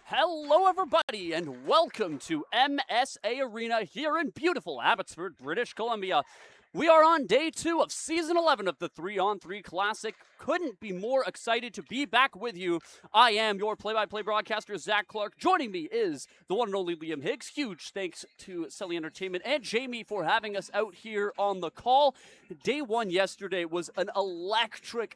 Hello, everybody, and welcome to MSA Arena here in beautiful Abbotsford, British Columbia. We are on day 2 of Season 11 of the 3-on-3 Classic. Couldn't be more excited to be back with you. I am your play-by-play broadcaster, Zach Clark. Joining me is the one and only Liam Higgs. Huge thanks to Selly Entertainment and Jamie for having us out here on the call. Day 1 yesterday was an electric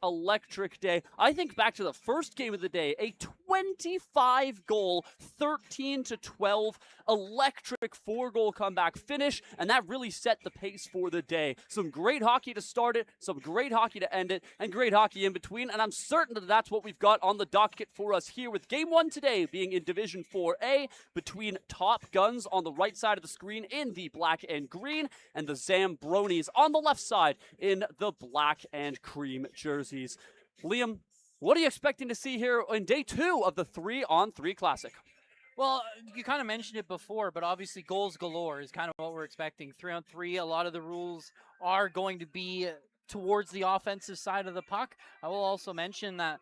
day. I think back to the first game of the day, a 25-goal, 13-12 electric 4-goal comeback finish, and that really set the pace for the day. Some great hockey to start it, some great hockey to end it, and great hockey in between, and I'm certain that that's what we've got on the docket for us here, with Game 1 today being in Division 4A between Top Guns on the right side of the screen in the black and green, and the Zambronis on the left side in the black and cream jerseys. Liam, what are you expecting to see here in day 2 of the 3-on-3 Classic? Well, you kind of mentioned it before, but obviously goals galore is kind of what we're expecting. 3-on-3, a lot of the rules are going to be towards the offensive side of the puck. I will also mention that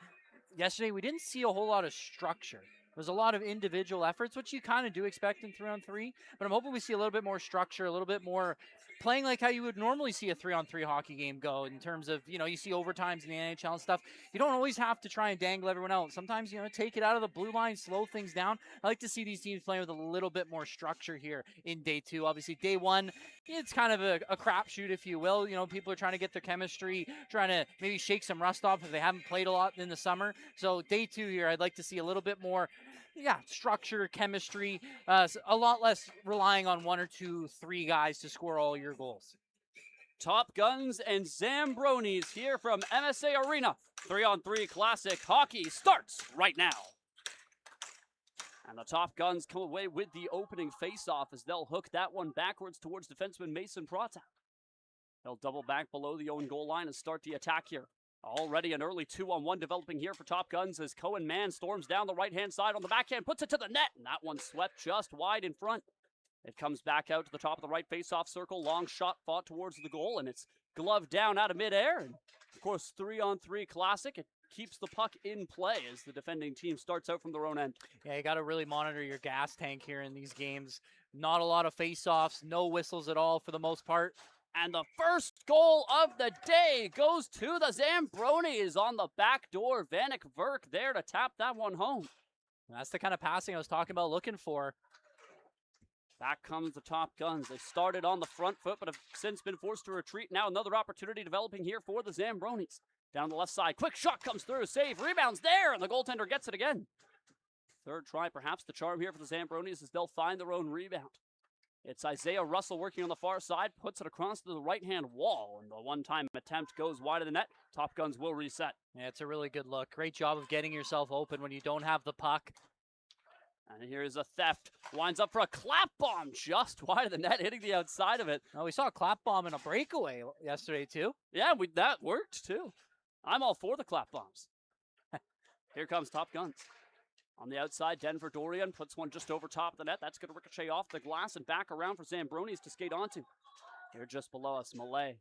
yesterday we didn't see a whole lot of structure. There's a lot of individual efforts, which you kind of do expect in 3-on-3, but I'm hoping we see a little bit more structure, a little bit more playing like how you would normally see a 3-on-3 hockey game go, in terms of, you see overtimes in the NHL and stuff. You don't always have to try and dangle everyone out. Sometimes, take it out of the blue line, slow things down. I like to see these teams playing with a little bit more structure here in day 2. Obviously, day 1, it's kind of a crapshoot, if you will. People are trying to get their chemistry, trying to maybe shake some rust off if they haven't played a lot in the summer. So day 2 here, I'd like to see a little bit more structure, chemistry, a lot less relying on 1 or 2, 3 guys to score all your goals. Top Guns and Zambronis here from MSA Arena. 3-on-3 Classic hockey starts right now. And the Top Guns come away with the opening face-off as they'll hook that one backwards towards defenseman Mason Prata. They'll double back below the own goal line and start the attack here. Already an early 2-on-1 developing here for Top Guns as Cohen Mann storms down the right-hand side on the backhand, puts it to the net, and that one swept just wide in front. It comes back out to the top of the right face-off circle, long shot fought towards the goal, and it's gloved down out of midair. And of course, 3-on-3 Classic, it keeps the puck in play as the defending team starts out from their own end. Yeah, you got to really monitor your gas tank here in these games. Not a lot of face-offs, no whistles at all for the most part. And the first goal of the day goes to the Zambronis on the back door. Vanek Verk there to tap that one home. That's the kind of passing I was talking about looking for. Back comes the Top Guns. They started on the front foot, but have since been forced to retreat. Now another opportunity developing here for the Zambronis. Down the left side, quick shot comes through, save, rebounds there, and the goaltender gets it again. Third try, perhaps the charm here for the Zambronis as they'll find their own rebound. It's Isaiah Russell working on the far side, puts it across to the right-hand wall, and the one-time attempt goes wide of the net. Top Guns will reset. Yeah, it's a really good look. Great job of getting yourself open when you don't have the puck. And here's a theft. Winds up for a clap bomb just wide of the net, hitting the outside of it. Oh, we saw a clap bomb in a breakaway yesterday, too. Yeah, that worked, too. I'm all for the clap bombs. Here comes Top Guns. On the outside, Denver Dorian puts one just over top of the net. That's going to ricochet off the glass and back around for Zambronis to skate onto. Here just below us, Malay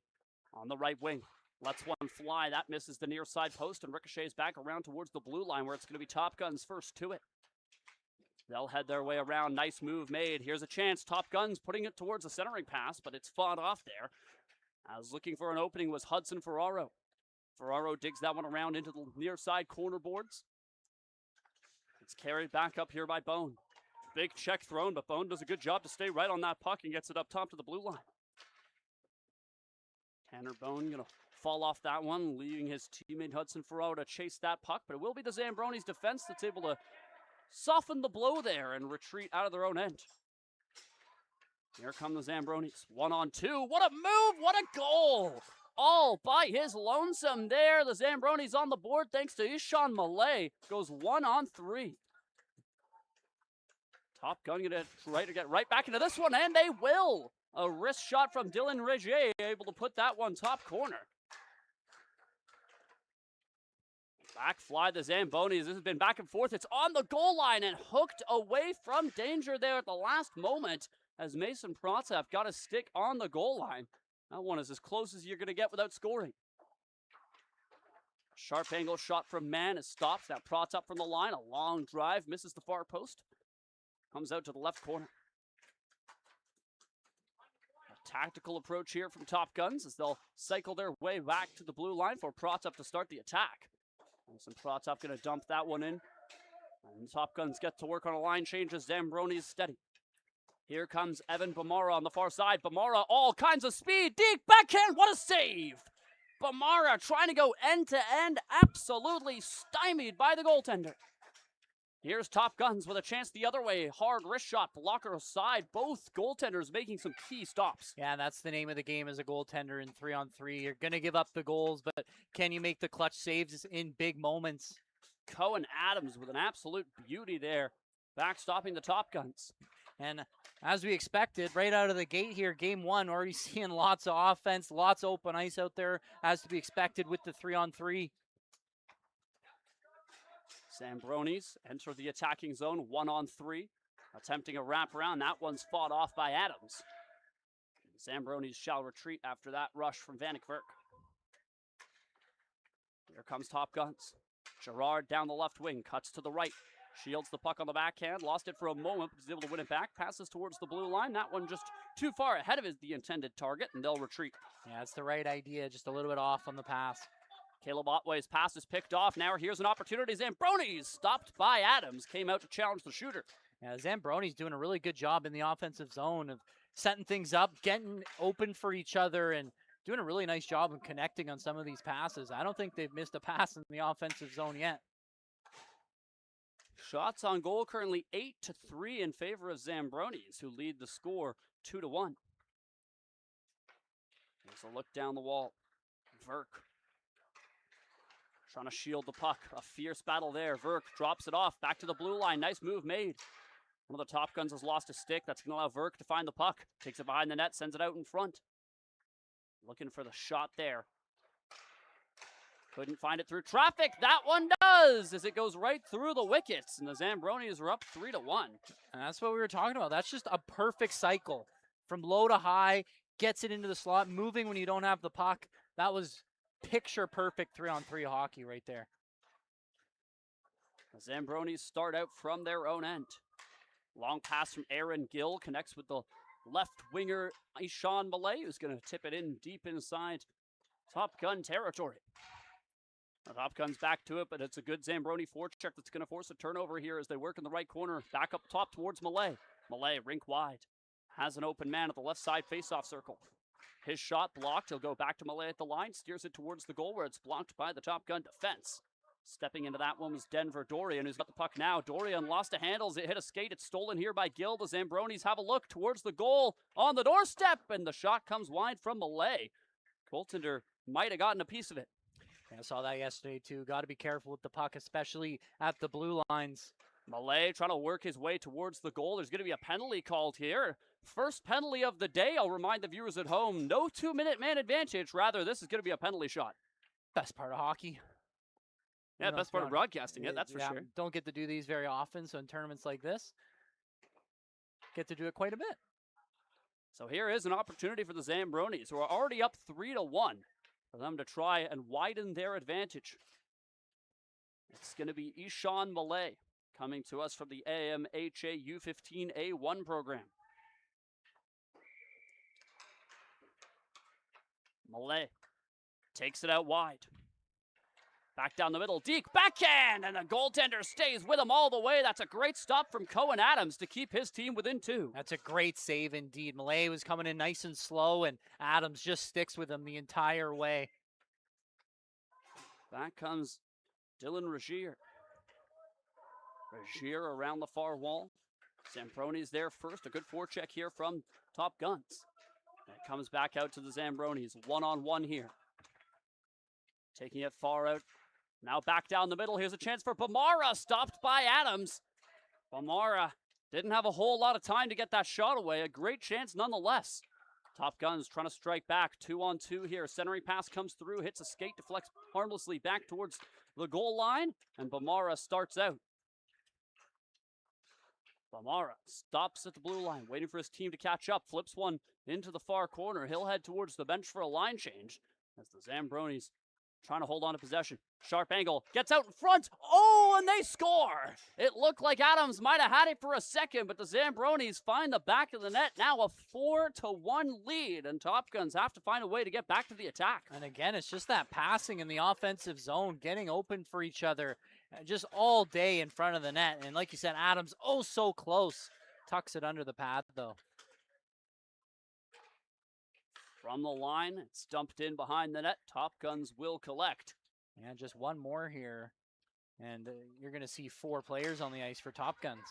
on the right wing. Lets one fly. That misses the near side post and ricochets back around towards the blue line where it's going to be Top Guns first to it. They'll head their way around. Nice move made. Here's a chance. Top Guns putting it towards a centering pass, but it's fought off there. As looking for an opening was Hudson Ferraro. Ferraro digs that one around into the near side corner boards. It's carried back up here by Bone. Big check thrown, but Bone does a good job to stay right on that puck and gets it up top to the blue line. Tanner Bone going to fall off that one, leaving his teammate Hudson Ferraro to chase that puck, but it will be the Zambronis defense that's able to soften the blow there and retreat out of their own end. Here come the Zambronis. 1-on-2. What a move! What a goal! All by his lonesome there. The Zambronis on the board thanks to Ishan Malay. Goes 1-on-3. Top Gun going to try to get right back into this one, and they will. A wrist shot from Dylan Regier, able to put that one top corner. Back fly the Zambonis. This has been back and forth. It's on the goal line and hooked away from danger there at the last moment as Mason Protsev got a stick on the goal line. That one is as close as you're going to get without scoring. Sharp angle shot from Mann is stopped. That prots up from the line. A long drive, misses the far post. Comes out to the left corner. A tactical approach here from Top Guns as they'll cycle their way back to the blue line for Protop to start the attack. And Protop going to dump that one in. And Top Guns get to work on a line change as Zambroni is steady. Here comes Evan Bamara on the far side. Bamara, all kinds of speed. Deep backhand, what a save! Bamara trying to go end to end, absolutely stymied by the goaltender. Here's Top Guns with a chance the other way. Hard wrist shot, blocker aside. Both goaltenders making some key stops. Yeah, that's the name of the game as a goaltender in 3-on-3. You're going to give up the goals, but can you make the clutch saves in big moments? Cohen Adams with an absolute beauty there, backstopping the Top Guns. And as we expected, right out of the gate here, game one, already seeing lots of offense, lots of open ice out there, as to be expected with the 3-on-3. Zambronis enter the attacking zone, 1-on-3, attempting a wraparound. That one's fought off by Adams. Zambronis shall retreat after that rush from Vanek Verk. Here comes Top Guns. Gerard down the left wing, cuts to the right. Shields the puck on the backhand, lost it for a moment, but is able to win it back. Passes towards the blue line. That one just too far ahead of the intended target, and they'll retreat. Yeah, it's the right idea, just a little bit off on the pass. Caleb Otway's pass is picked off. Now here's an opportunity. Zambroni's stopped by Adams. Came out to challenge the shooter. Yeah, Zambroni's doing a really good job in the offensive zone of setting things up, getting open for each other, and doing a really nice job of connecting on some of these passes. I don't think they've missed a pass in the offensive zone yet. Shots on goal currently 8-3 in favor of Zambronis, who lead the score 2-1. Here's a look down the wall. Verk trying to shield the puck. A fierce battle there. Verk drops it off. Back to the blue line. Nice move made. One of the Top Guns has lost a stick. That's going to allow Verk to find the puck. Takes it behind the net, sends it out in front. Looking for the shot there. Couldn't find it through traffic. That one does, as it goes right through the wickets. And the Zambronis are up 3-1. And that's what we were talking about. That's just a perfect cycle. From low to high, gets it into the slot, moving when you don't have the puck. That was picture perfect 3-on-3 hockey right there. The Zambronis start out from their own end. Long pass from Aaron Gill connects with the left winger Ishan Malay, who's going to tip it in deep inside Top Gun territory. The Top Gun's back to it, but it's a good Zambroni forecheck that's going to force a turnover here as they work in the right corner. Back up top towards Malay. Malay, rink wide. Has an open man at the left side faceoff circle. His shot blocked. He'll go back to Malay at the line. Steers it towards the goal where it's blocked by the Top Gun defense. Stepping into that one was Denver Dorian, who's got the puck now. Dorian lost to handles. It hit a skate. It's stolen here by Gill. The Zambronis have a look towards the goal on the doorstep, and the shot comes wide from Malay. Goaltender might have gotten a piece of it. I saw that yesterday too. Got to be careful with the puck, especially at the blue lines. Malay trying to work his way towards the goal. There's going to be a penalty called here. First penalty of the day. I'll remind the viewers at home, no 2-minute man advantage. Rather, this is going to be a penalty shot. Best part of hockey. Yeah, best part of broadcasting. Yeah, that's for sure. Don't get to do these very often, so in tournaments like this, get to do it quite a bit. So here is an opportunity for the Zambronis, who are already up 3-1, for them to try and widen their advantage. It's going to be Ishan Malay coming to us from the AMHA U15A1 program. Malay takes it out wide. Back down the middle, Deke backhand, and the goaltender stays with him all the way. That's a great stop from Cohen Adams to keep his team within 2. That's a great save indeed. Malay was coming in nice and slow, and Adams just sticks with him the entire way. Back comes Dylan Regier. Regier around the far wall. Zambroni's there first. A good forecheck here from Top Guns. And it comes back out to the Zambronis. 1-on-1 here. Taking it far out. Now back down the middle. Here's a chance for Bamara. Stopped by Adams. Bamara didn't have a whole lot of time to get that shot away. A great chance nonetheless. Top Guns trying to strike back. 2-on-2 here. Centering pass comes through. Hits a skate. Deflects harmlessly back towards the goal line. And Bamara starts out. Bamara stops at the blue line. Waiting for his team to catch up. Flips one into the far corner. He'll head towards the bench for a line change. As the Zambronis trying to hold on to possession. Sharp angle, gets out in front. Oh, and they score. It looked like Adams might have had it for a second, but the Zambronis find the back of the net. Now a 4-1 lead, and Top Guns have to find a way to get back to the attack. And again, it's just that passing in the offensive zone, getting open for each other, just all day in front of the net. And like you said, Adams, oh so close. Tucks it under the pad, though. From the line, it's dumped in behind the net. Top Guns will collect. And just one more here, and you're going to see 4 players on the ice for Top Guns.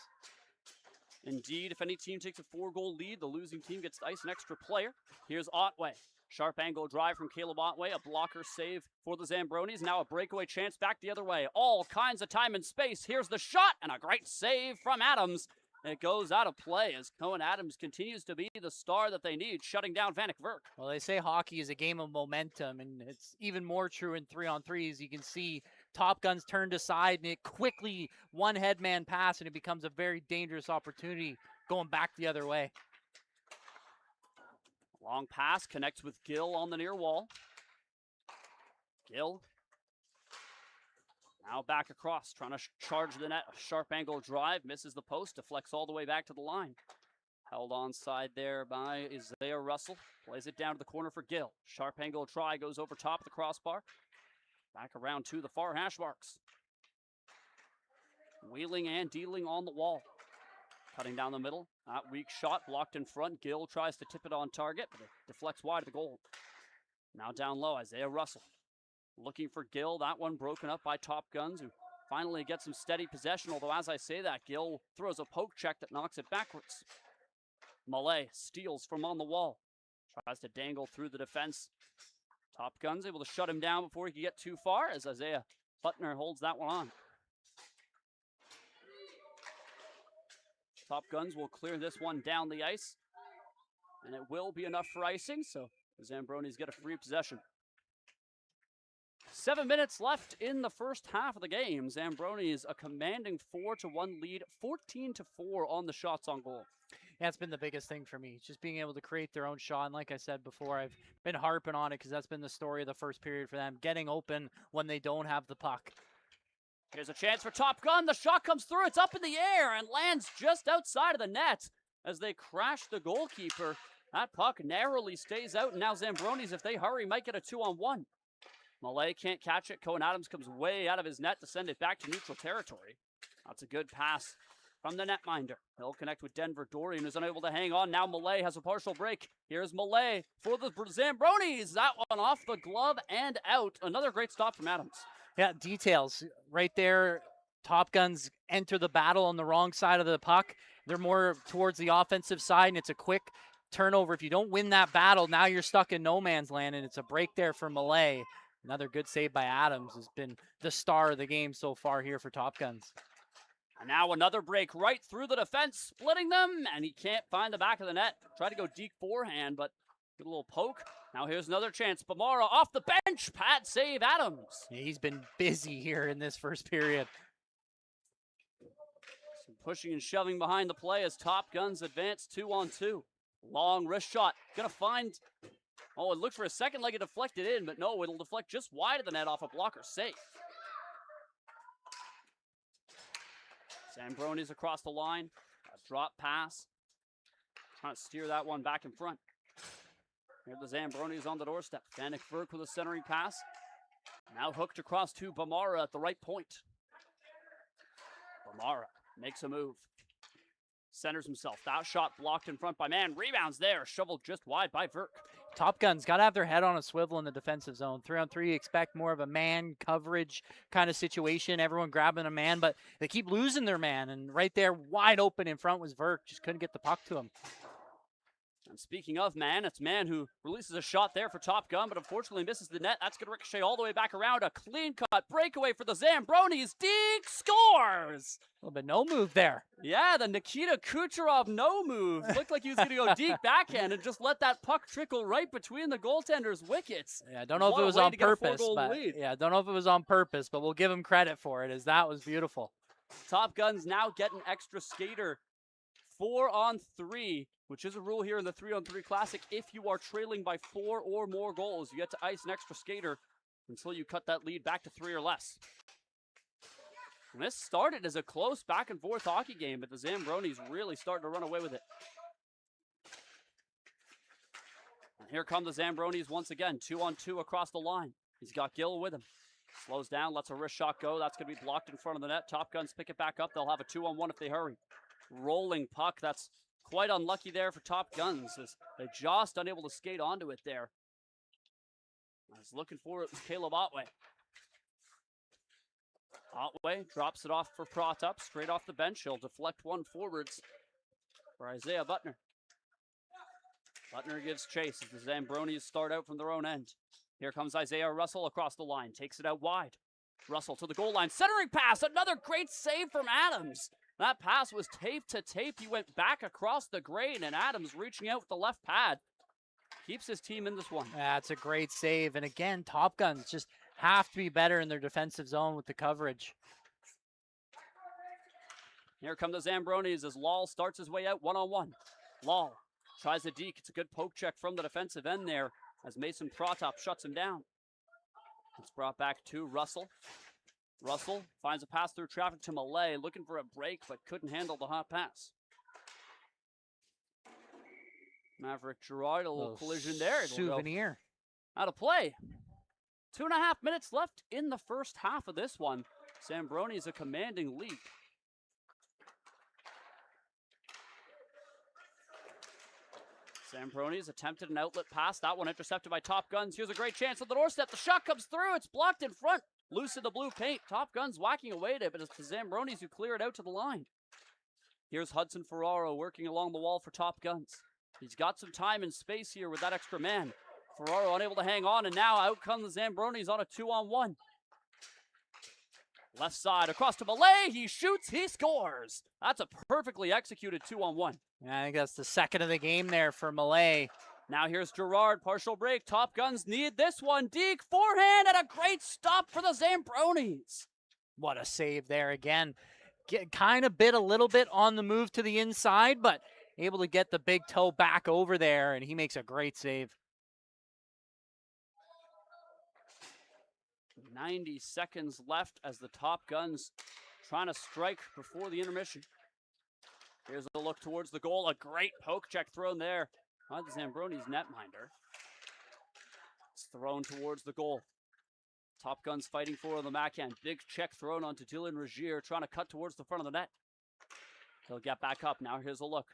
Indeed, if any team takes a 4-goal lead, the losing team gets to ice an extra player. Here's Otway. Sharp angle drive from Caleb Otway, a blocker save for the Zambronis. Now a breakaway chance back the other way. All kinds of time and space. Here's the shot, and a great save from Adams. It goes out of play as Cohen Adams continues to be the star that they need, shutting down Vanek Verk. Well, they say hockey is a game of momentum, and it's even more true in 3-on-3s. You can see Top Guns turned aside, and it quickly one headman pass, and it becomes a very dangerous opportunity going back the other way. Long pass connects with Gill on the near wall. Gill now back across, trying to charge the net. A sharp angle drive, misses the post, deflects all the way back to the line. Held onside there by Isaiah Russell. Plays it down to the corner for Gill. Sharp angle try, goes over top of the crossbar. Back around to the far hash marks. Wheeling and dealing on the wall. Cutting down the middle. That weak shot, blocked in front. Gill tries to tip it on target, but it deflects wide of the goal. Now down low, Isaiah Russell. Looking for Gill. That one broken up by Top Guns, who finally gets some steady possession. Although as I say that, Gill throws a poke check that knocks it backwards. Malay steals from on the wall. Tries to dangle through the defense. Top Guns able to shut him down before he can get too far as Isaiah Butner holds that one on. Top Guns will clear this one down the ice. And it will be enough for icing, so the Zambronis get a free possession. 7 minutes left in the first half of the game. Zambronis a commanding 4-1 lead, 14-4 on the shots on goal. Yeah, it's been the biggest thing for me, just being able to create their own shot. And like I said before, I've been harping on it because that's been the story of the first period for them, getting open when they don't have the puck. Here's a chance for Top Gun. The shot comes through. It's up in the air and lands just outside of the net as they crash the goalkeeper. That puck narrowly stays out, and now Zambronis, if they hurry, might get a 2-on-1. Malay can't catch it. Cohen Adams comes way out of his net to send it back to neutral territory. That's a good pass from the netminder. He'll connect with Denver Dorian, who's unable to hang on. Now Malay has a partial break. Here's Malay for the Zambronis. That one off the glove and out. Another great stop from Adams. Yeah, details right there. Top Guns enter the battle on the wrong side of the puck. They're more towards the offensive side, and it's a quick turnover. If you don't win that battle, now you're stuck in no man's land, and it's a break there for Malay. Another good save by Adams has been the star of the game so far here for Top Guns. And now another break right through the defense, splitting them, and he can't find the back of the net. Tried to go deep forehand, but good little poke. Now here's another chance. Bamara off the bench. Pad save Adams. Yeah, he's been busy here in this first period. Some pushing and shoving behind the play as Top Guns advance 2-on-2. Long wrist shot. Gonna find... Oh, it looked for a second like it deflected in, but no, it'll deflect just wide of the net off a blocker save. Zambronis across the line. A drop pass. Trying to steer that one back in front. Here the Zambronis on the doorstep. Vanek Verk with a centering pass. Now hooked across to Bamara at the right point. Bamara makes a move. Centers himself. That shot blocked in front by man. Rebounds there. Shoveled just wide by Verk. Top Guns got to have their head on a swivel in the defensive zone. 3-on-3, expect more of a man coverage kind of situation. Everyone grabbing a man, but they keep losing their man. And right there, wide open in front was Verk. Just couldn't get the puck to him. And speaking of man, it's man who releases a shot there for Top Gun, but unfortunately misses the net. That's going to ricochet all the way back around. A clean cut breakaway for the Zambronis. Deke scores! A little bit no move there. Yeah, the Nikita Kucherov no move. Looked like he was going to go deep backhand and just let that puck trickle right between the goaltender's wickets. Yeah, I don't know if it was on purpose, but we'll give him credit for it, as that was beautiful. Top Gun's now get an extra skater. 4-on-3, which is a rule here in the 3-on-3 Classic. If you are trailing by 4 or more goals, you get to ice an extra skater. until you cut that lead back to 3 or less. And this started as a close back and forth hockey game, but the Zambronis really starting to run away with it. And here come the Zambronis once again, 2-on-2 across the line. He's got Gill with him. Slows down, lets a wrist shot go. That's going to be blocked in front of the net. Top Guns pick it back up. They'll have a 2-on-1 if they hurry. Rolling puck. That's quite unlucky there for Top Guns, as they just unable to skate onto it there. I was looking for it was Caleb Otway. Otway drops it off for Protop, straight off the bench. He'll deflect one forwards for Isaiah Butner. Butner gives chase as the Zambronis start out from their own end. Here comes Isaiah Russell across the line, takes it out wide. Russell to the goal line, centering pass, another great save from Adams. That pass was tape to tape. He went back across the grain, and Adams reaching out with the left pad. Keeps his team in this one. That's a great save. And again, Top Guns just have to be better in their defensive zone with the coverage. Here come the Zambronis as Lal starts his way out 1-on-1. Lal tries a deke. It's a good poke check from the defensive end there as Mason Protop shuts him down. It's brought back to Russell. Russell finds a pass through traffic to Malay, looking for a break, but couldn't handle the hot pass. Maverick Gerard, a little collision there. Souvenir. Out of play. 2.5 minutes left in the first half of this one. Zambronis a commanding lead. Zambronis attempted an outlet pass. That one intercepted by Top Guns. Here's a great chance on the doorstep. The shot comes through. It's blocked in front. Loose in the blue paint. Top Guns whacking away at it, but it's the Zambronis who clear it out to the line. Here's Hudson Ferraro working along the wall for Top Guns. He's got some time and space here with that extra man. Ferraro unable to hang on, and now out come the Zambronis on a 2-on-1. Left side across to Malay. He shoots, he scores. That's a perfectly executed 2-on-1. Yeah, I think that's the second of the game there for Malay. Now here's Gerard, partial break. Top Guns need this one. Deke, forehand, and a great stop for the Zambronis. What a save there again. Kind of bit a little bit on the move to the inside, but able to get the big toe back over there, and he makes a great save. 90 seconds left as the Top Guns trying to strike before the intermission. Here's a look towards the goal. A great poke check thrown there by the Zambronis netminder. It's thrown towards the goal. Top Guns fighting for the backhand. Big check thrown onto Dylan Regier, trying to cut towards the front of the net. He'll get back up. Now here's a look.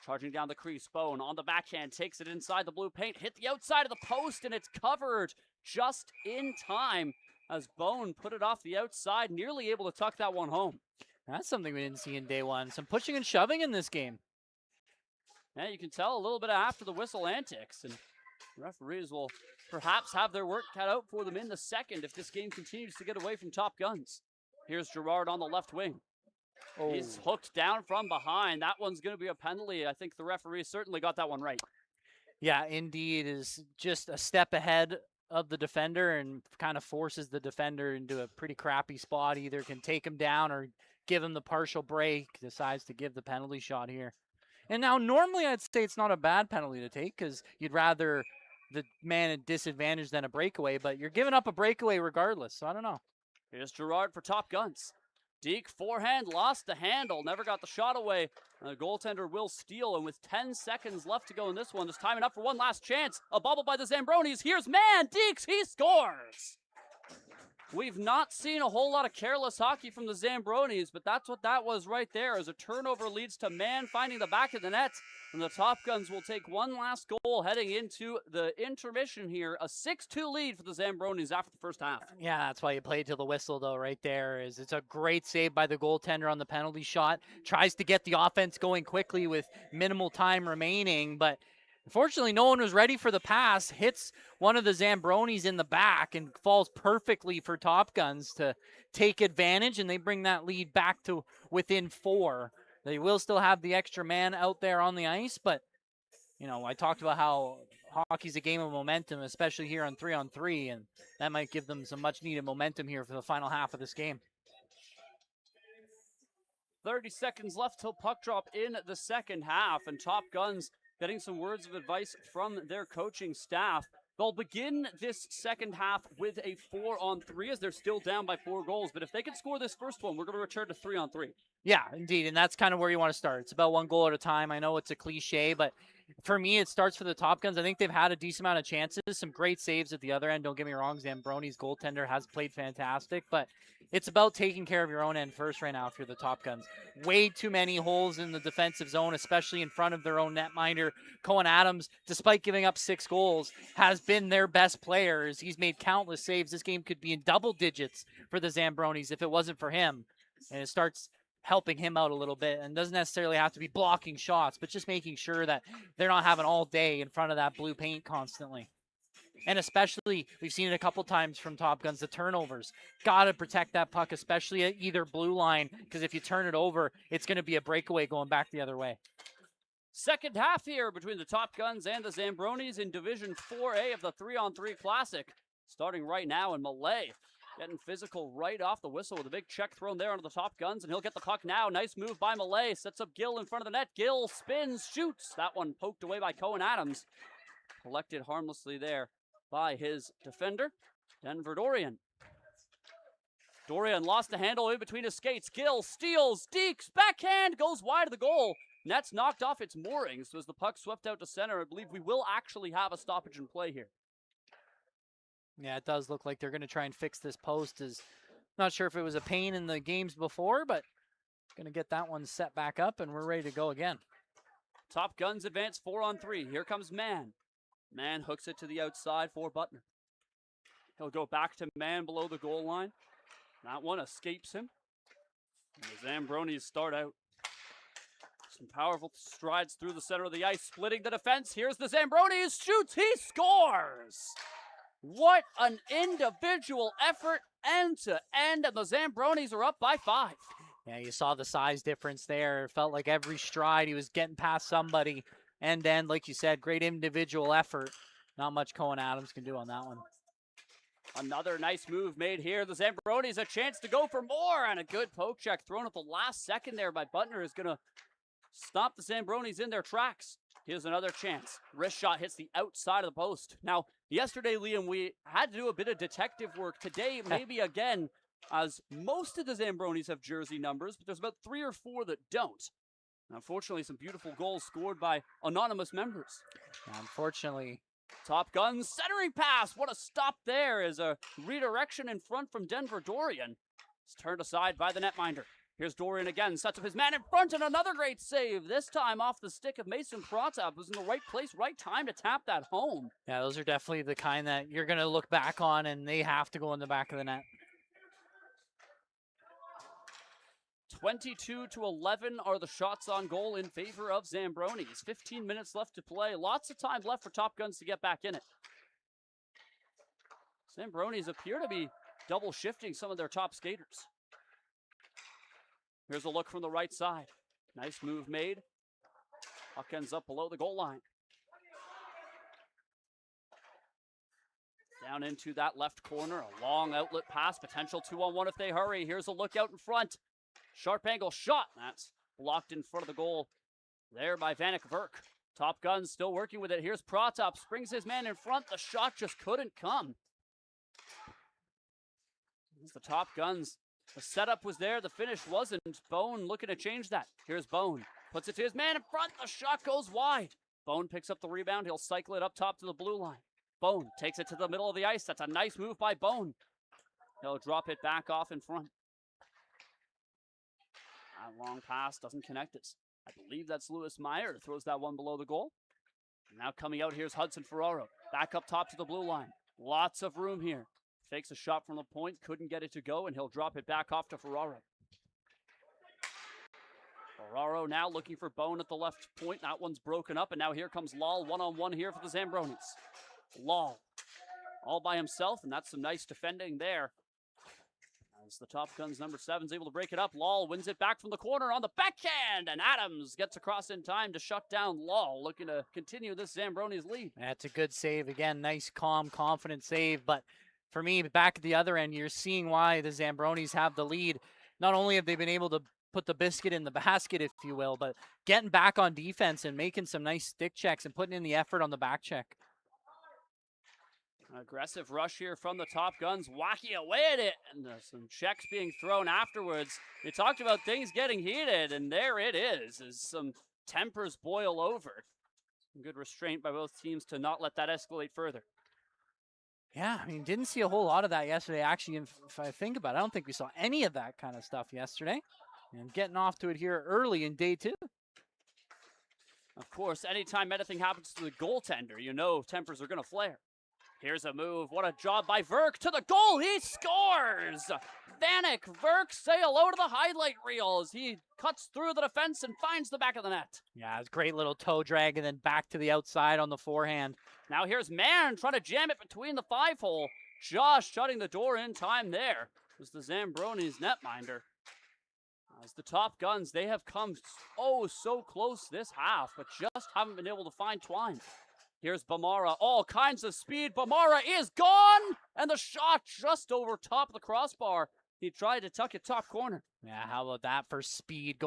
Charging down the crease. Bone on the backhand. Takes it inside the blue paint. Hit the outside of the post, and it's covered just in time as Bone put it off the outside, nearly able to tuck that one home. That's something we didn't see in day one. Some pushing and shoving in this game. Yeah, you can tell a little bit after the whistle antics, and referees will perhaps have their work cut out for them in the second if this game continues to get away from Top Guns. Here's Gerard on the left wing. Oh. He's hooked down from behind. That one's going to be a penalty. I think the referee certainly got that one right. Yeah, indeed, is just a step ahead of the defender and kind of forces the defender into a pretty crappy spot. Either can take him down or give him the partial break. Decides to give the penalty shot here. And now normally I'd say it's not a bad penalty to take because you'd rather the man at disadvantage than a breakaway, but you're giving up a breakaway regardless, so I don't know. Here's Gerard for Top Guns. Deke forehand, lost the handle, never got the shot away. And the goaltender will steal, and with 10 seconds left to go in this one, just timing up for one last chance. A bubble by the Zambronis. Here's man, Deeks, he scores! We've not seen a whole lot of careless hockey from the Zambronis, but that's what that was right there, as a turnover leads to man finding the back of the net. And the Top Guns will take one last goal heading into the intermission here. A 6-2 lead for the Zambronis after the first half. Yeah, that's why you played to the whistle, though, right there. It's a great save by the goaltender on the penalty shot. Tries to get the offense going quickly with minimal time remaining, but unfortunately, no one was ready for the pass. Hits one of the Zambronis in the back and falls perfectly for Top Guns to take advantage, and they bring that lead back to within 4. They will still have the extra man out there on the ice, but, you know, I talked about how hockey's a game of momentum, especially here on 3-on-3, and that might give them some much-needed momentum here for the final half of this game. 30 seconds left till puck drop in the second half, and Top Guns getting some words of advice from their coaching staff. They'll begin this second half with a 4-on-3 as they're still down by 4 goals. But if they can score this first one, we're going to return to 3-on-3. Yeah, indeed. And that's kind of where you want to start. It's about 1 goal at a time. I know it's a cliche, but for me, it starts for the Top Guns. I think they've had a decent amount of chances, some great saves at the other end. Don't get me wrong, Zambroni's goaltender has played fantastic, but it's about taking care of your own end first right now if you're the Top Guns. Way too many holes in the defensive zone, especially in front of their own netminder. Cohen Adams, despite giving up 6 goals, has been their best player. He's made countless saves. This game could be in double digits for the Zambronis if it wasn't for him. And it starts helping him out a little bit, and doesn't necessarily have to be blocking shots, but just making sure that they're not having all day in front of that blue paint constantly. And especially, we've seen it a couple times from Top Guns, the turnovers. Got to protect that puck, especially at either blue line, because if you turn it over, it's going to be a breakaway going back the other way. Second half here between the Top Guns and the Zambronis in Division 4A of the 3-on-3 Classic. Starting right now in Malay. Getting physical right off the whistle with a big check thrown there onto the Top Guns, and he'll get the puck now. Nice move by Malay. Sets up Gill in front of the net. Gill spins, shoots. That one poked away by Cohen Adams. Collected harmlessly there by his defender, Denver Dorian. Dorian lost the handle in between his skates. Gill steals, Deeks, backhand, goes wide of the goal. Net's knocked off its moorings, so as the puck swept out to center, I believe we will actually have a stoppage in play here. Yeah, it does look like they're going to try and fix this post. Not sure if it was a pain in the games before, but going to get that one set back up, and we're ready to go again. Top Guns advance 4-on-3. Here comes Mann. Mann hooks it to the outside for Butner. He'll go back to Mann below the goal line. That one escapes him. And the Zambronis start out. Some powerful strides through the center of the ice, splitting the defense. Here's the Zambronis, shoots, he scores! What an individual effort, end to end, and the Zambronis are up by 5. Yeah, you saw the size difference there. It felt like every stride he was getting past somebody. And then, like you said, great individual effort. Not much Cohen Adams can do on that one. Another nice move made here. The Zambronis a chance to go for more, and a good poke check thrown at the last second there by Butner is going to stop the Zambronis in their tracks. Here's another chance. Wrist shot hits the outside of the post. Now, yesterday, Liam, we had to do a bit of detective work. Today, maybe again, as most of the Zambronis have jersey numbers, but there's about 3 or 4 that don't. Unfortunately, some beautiful goals scored by anonymous members. Unfortunately. Top Guns, centering pass. What a stop there is a redirection in front from Denver Dorian. It's turned aside by the netminder. Here's Dorian again, sets up his man in front, and another great save. This time off the stick of Mason Protop, who's in the right place, right time to tap that home. Yeah, those are definitely the kind that you're going to look back on, and they have to go in the back of the net. 22-11 are the shots on goal in favor of Zambronis. 15 minutes left to play. Lots of time left for Top Guns to get back in it. Zambronis appear to be double shifting some of their top skaters. Here's a look from the right side. Nice move made. Puck ends up below the goal line. Down into that left corner. A long outlet pass. Potential 2-on-1 if they hurry. Here's a look out in front. Sharp angle shot. That's blocked in front of the goal there by Vanek Verk. Top Guns still working with it. Here's Protop. Springs his man in front. The shot just couldn't come. Here's the Top Guns. The setup was there. The finish wasn't. Bone looking to change that. Here's Bone. Puts it to his man in front. The shot goes wide. Bone picks up the rebound. He'll cycle it up top to the blue line. Bone takes it to the middle of the ice. That's a nice move by Bone. He'll drop it back off in front. That long pass doesn't connect it. I believe that's Lewis Meyer who throws that one below the goal. And now coming out, here's Hudson Ferraro. Back up top to the blue line. Lots of room here. Fakes a shot from the point, couldn't get it to go, and he'll drop it back off to Ferraro. Ferraro now looking for Bone at the left point. That one's broken up, and now here comes Lal one-on-one here for the Zambronis. Lal all by himself, and that's some nice defending there. As the Top Guns number 7 is able to break it up, Lal wins it back from the corner on the backhand, and Adams gets across in time to shut down Lal, looking to continue this Zambronis lead. That's a good save. Again, nice, calm, confident save, but for me, back at the other end, you're seeing why the Zambronis have the lead. Not only have they been able to put the biscuit in the basket, if you will, but getting back on defense and making some nice stick checks and putting in the effort on the back check. Aggressive rush here from the Top Guns, whacking away at it, and some checks being thrown afterwards. They talked about things getting heated, and there it is, as some tempers boil over. Some good restraint by both teams to not let that escalate further. Yeah, I mean, didn't see a whole lot of that yesterday. Actually, if I think about it, I don't think we saw any of that kind of stuff yesterday. And getting off to it here early in day 2. Of course, anytime anything happens to the goaltender, you know tempers are going to flare. Here's a move. What a job by Verk to the goal. He scores! Vanek, Verk, say hello to the highlight reel as he cuts through the defense and finds the back of the net. Yeah, it's a great little toe drag and then back to the outside on the forehand. Now here's Mann trying to jam it between the 5-hole. Josh shutting the door in time there. It was the Zambronis netminder. As the Top Guns, they have come so close this half, but just haven't been able to find twine. Here's Bamara, all kinds of speed. Bamara is gone, and the shot just over top of the crossbar. He tried to tuck it top corner. Yeah, how about that for speed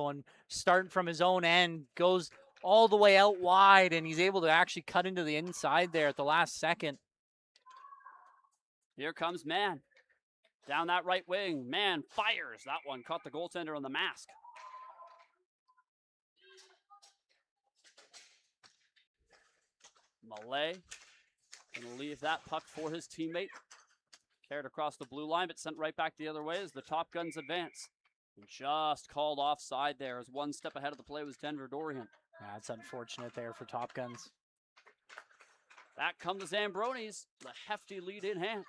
starting from his own end, goes all the way out wide, and he's able to actually cut into the inside there at the last second. Here comes Mann. Down that right wing, Mann fires. That one caught the goaltender on the mask. Malay going to leave that puck for his teammate. Carried across the blue line, but sent right back the other way as the Top Guns advance. And just called offside there as one step ahead of the play was Denver Dorian. Yeah, it's unfortunate there for Top Guns. Back come the Zambronis, the hefty lead in hand.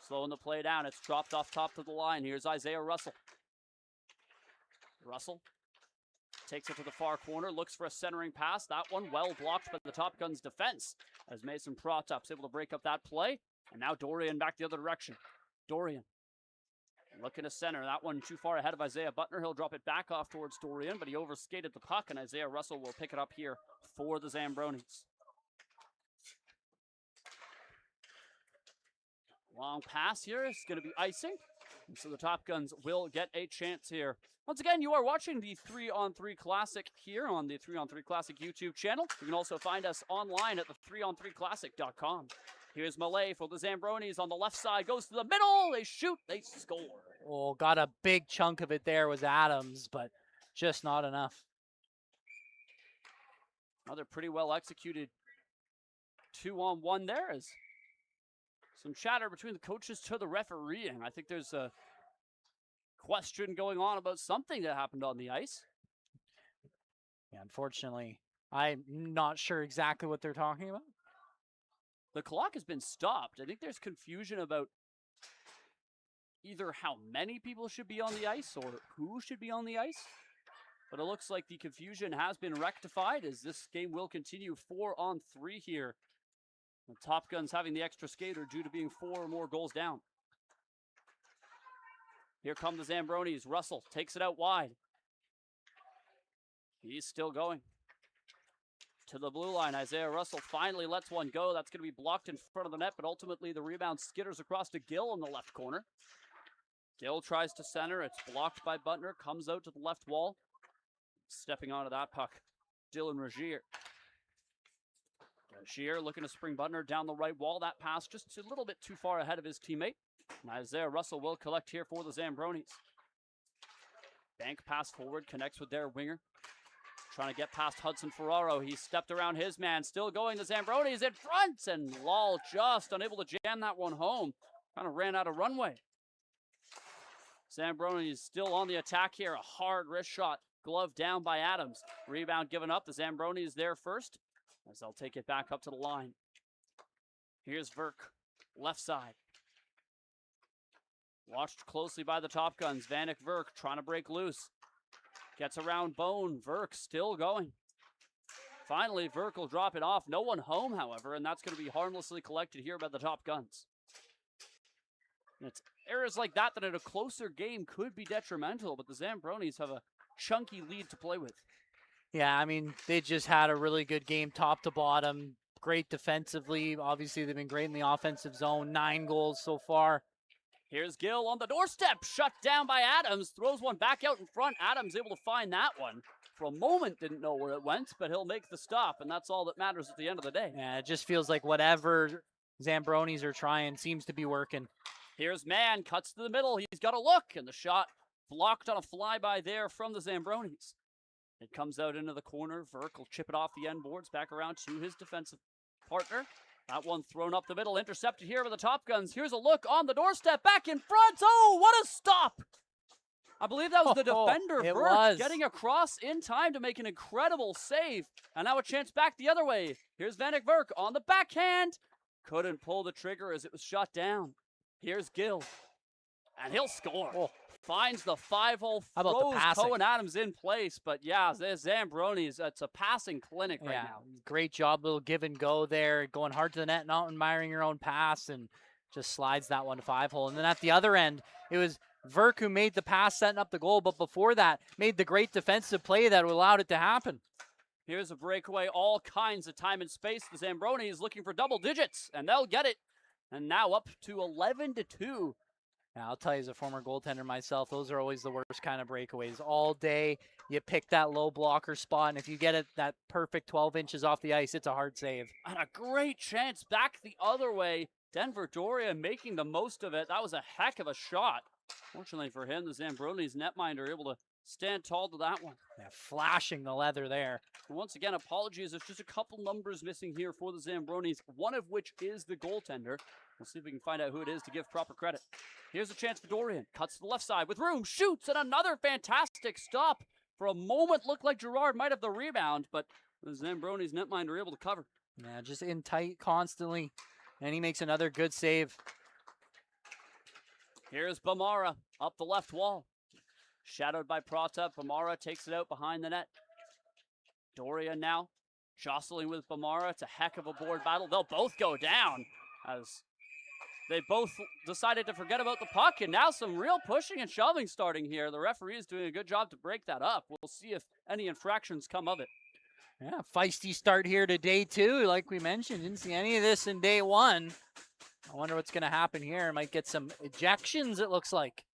Slowing the play down, it's dropped off top to the line. Here's Isaiah Russell. Russell takes it to the far corner, looks for a centering pass. That one well blocked by the Top Guns defense as Mason Protop's able to break up that play. And now Dorian back the other direction. Dorian looking to center. That one too far ahead of Isaiah Butner. He'll drop it back off towards Dorian, but he overskated the puck, and Isaiah Russell will pick it up here for the Zambronis. Long pass here is going to be icing. And so the Top Guns will get a chance here. Once again, you are watching the 3-on-3 Classic here on the 3-on-3 Classic YouTube channel. You can also find us online at the 3on3classic.com. Here's Malay for the Zambronis on the left side. Goes to the middle. They shoot. They score. Oh, got a big chunk of it there was Adams, but just not enough. Another pretty well executed 2-on-1 there is some chatter between the coaches to the referee, and I think there's a question going on about something that happened on the ice. Yeah, unfortunately, I'm not sure exactly what they're talking about. The clock has been stopped. I think there's confusion about either how many people should be on the ice or who should be on the ice. But it looks like the confusion has been rectified as this game will continue 4-on-3 here. The Top Guns having the extra skater due to being 4 or more goals down. Here come the Zambronis. Russell takes it out wide. He's still going. To the blue line, Isaiah Russell finally lets one go. That's going to be blocked in front of the net, but ultimately the rebound skitters across to Gill in the left corner. Gill tries to center. It's blocked by Butner. Comes out to the left wall. Stepping onto that puck, Dylan Regier. Regier looking to spring Butner down the right wall. That pass just a little bit too far ahead of his teammate. And Isaiah Russell will collect here for the Zambronis. Bank pass forward, connects with their winger. Trying to get past Hudson Ferraro. He stepped around his man. Still going. The Zambronis in front. And Lal just unable to jam that one home. Kind of ran out of runway. Zambronis still on the attack here. A hard wrist shot. Glove down by Adams. Rebound given up. The Zambronis there first, as they'll take it back up to the line. Here's Verk. Left side. Watched closely by the Top Guns. Vanek Verk trying to break loose. Gets around Bone. Verk still going. Finally, Verk will drop it off. No one home, however, and that's going to be harmlessly collected here by the Top Guns. And it's errors like that in a closer game could be detrimental, but the Zambronis have a chunky lead to play with. Yeah, I mean, they just had a really good game top to bottom. Great defensively. Obviously, they've been great in the offensive zone. 9 goals so far. Here's Gill on the doorstep, shut down by Adams, throws one back out in front. Adams able to find that one. For a moment, didn't know where it went, but he'll make the stop, and that's all that matters at the end of the day. Yeah, it just feels like whatever Zambronis are trying. Seems to be working. Here's Mann, cuts to the middle. He's got a look, and the shot blocked on a flyby there from the Zambronis. It comes out into the corner. Verk will chip it off the end boards, back around to his defensive partner. That one thrown up the middle, intercepted here by the Top Guns. Here's a look on the doorstep, back in front. Oh, what a stop! I believe that was the defender, Verk, getting across in time to make an incredible save. And now a chance back the other way. Here's Vanek Verk on the backhand. Couldn't pull the trigger as it was shot down. Here's Gill, and he'll score. Finds the 5-hole, throws Cohen Adams in place. But yeah, Zambronis, it's a passing clinic right now. Great job, little give and go there, going hard to the net, not admiring your own pass, and just slides that one to 5-hole. And then at the other end, it was Verk who made the pass, setting up the goal, but before that, made the great defensive play that allowed it to happen. Here's a breakaway, all kinds of time and space. The Zambronis looking for double digits, and they'll get it. And now up to 11-2. Now, I'll tell you, as a former goaltender myself, those are always the worst kind of breakaways. All day, you pick that low blocker spot, and if you get it that perfect 12 inches off the ice, it's a hard save. And a great chance back the other way. Denver Doria making the most of it. That was a heck of a shot. Fortunately for him, the Zambronis netminder able to stand tall to that one. Yeah, flashing the leather there. And once again, apologies. There's just a couple numbers missing here for the Zambronis, one of which is the goaltender. We'll see if we can find out who it is to give proper credit. Here's a chance for Dorian. Cuts to the left side with room, shoots, and another fantastic stop. For a moment, looked like Gerard might have the rebound, but the Zambronis netminder able to cover. Yeah, just in tight constantly, and he makes another good save. Here's Bamara up the left wall. Shadowed by Prata, Bamara takes it out behind the net. Doria now jostling with Bamara. It's a heck of a board battle. They'll both go down as they both decided to forget about the puck, and now some real pushing and shoving starting here. The referee is doing a good job to break that up. We'll see if any infractions come of it. Yeah, feisty start here to day two, like we mentioned. Didn't see any of this in day one. I wonder what's going to happen here. Might get some ejections, it looks like.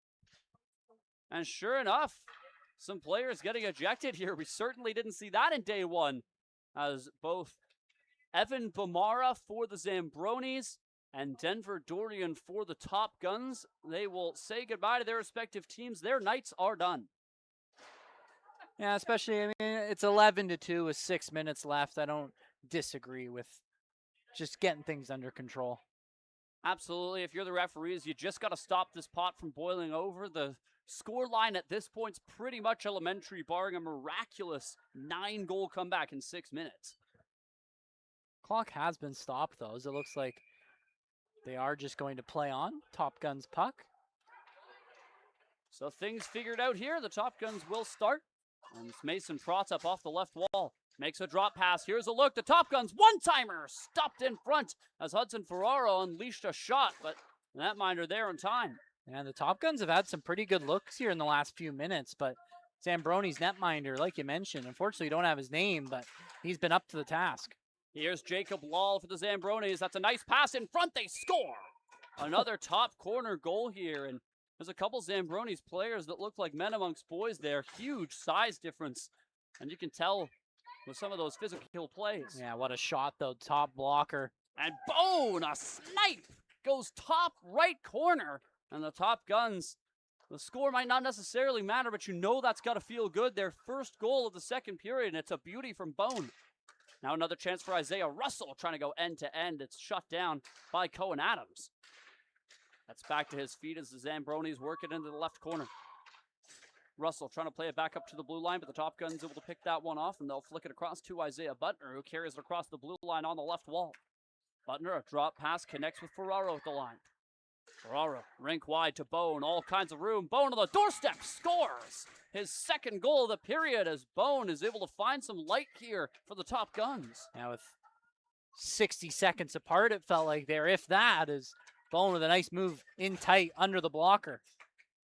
And sure enough, some players getting ejected here. We certainly didn't see that in day one, as both Evan Bamara for the Zambronis and Denver Dorian for the Top Guns, they will say goodbye to their respective teams. Their nights are done. Yeah, especially, I mean, it's 11-2 with 6 minutes left. I don't disagree with just getting things under control. Absolutely. If you're the referees, you just got to stop this pot from boiling over. The score line at this point's pretty much elementary, barring a miraculous 9-goal comeback in 6 minutes. Clock has been stopped, though, as it looks like they are just going to play on. Top Guns puck. So things figured out here. The Top Guns will start. And it's Mason Protz up off the left wall. Makes a drop pass. Here's a look. The Top Guns one-timer stopped in front as Hudson Ferraro unleashed a shot, but that netminder there in time. And the Top Guns have had some pretty good looks here in the last few minutes, but Zambronis netminder, like you mentioned, unfortunately you don't have his name, but he's been up to the task. Here's Jacob Lall for the Zambronis. That's a nice pass in front. They score. Another top corner goal here, and there's a couple Zambronis players that look like men amongst boys there. Huge size difference, and you can tell with some of those physical plays. Yeah, what a shot, though. Top blocker. And Bone, a snipe, goes top right corner. And the Top Guns, the score might not necessarily matter, but you know that's got to feel good. Their first goal of the second period, and it's a beauty from Bone. Now another chance for Isaiah Russell, trying to go end-to-end. It's shut down by Cohen Adams. That's back to his feet as the Zambronis work it into the left corner. Russell trying to play it back up to the blue line, but the Top Guns able to pick that one off, and they'll flick it across to Isaiah Butner, who carries it across the blue line on the left wall. Butner, a drop pass, connects with Ferraro at the line. Ferraro, rink wide to Bone, all kinds of room. Bone on the doorstep, scores! His second goal of the period as Bone is able to find some light here for the Top Guns. Now with 60 seconds apart, it felt like there, if that, is Bone with a nice move in tight under the blocker.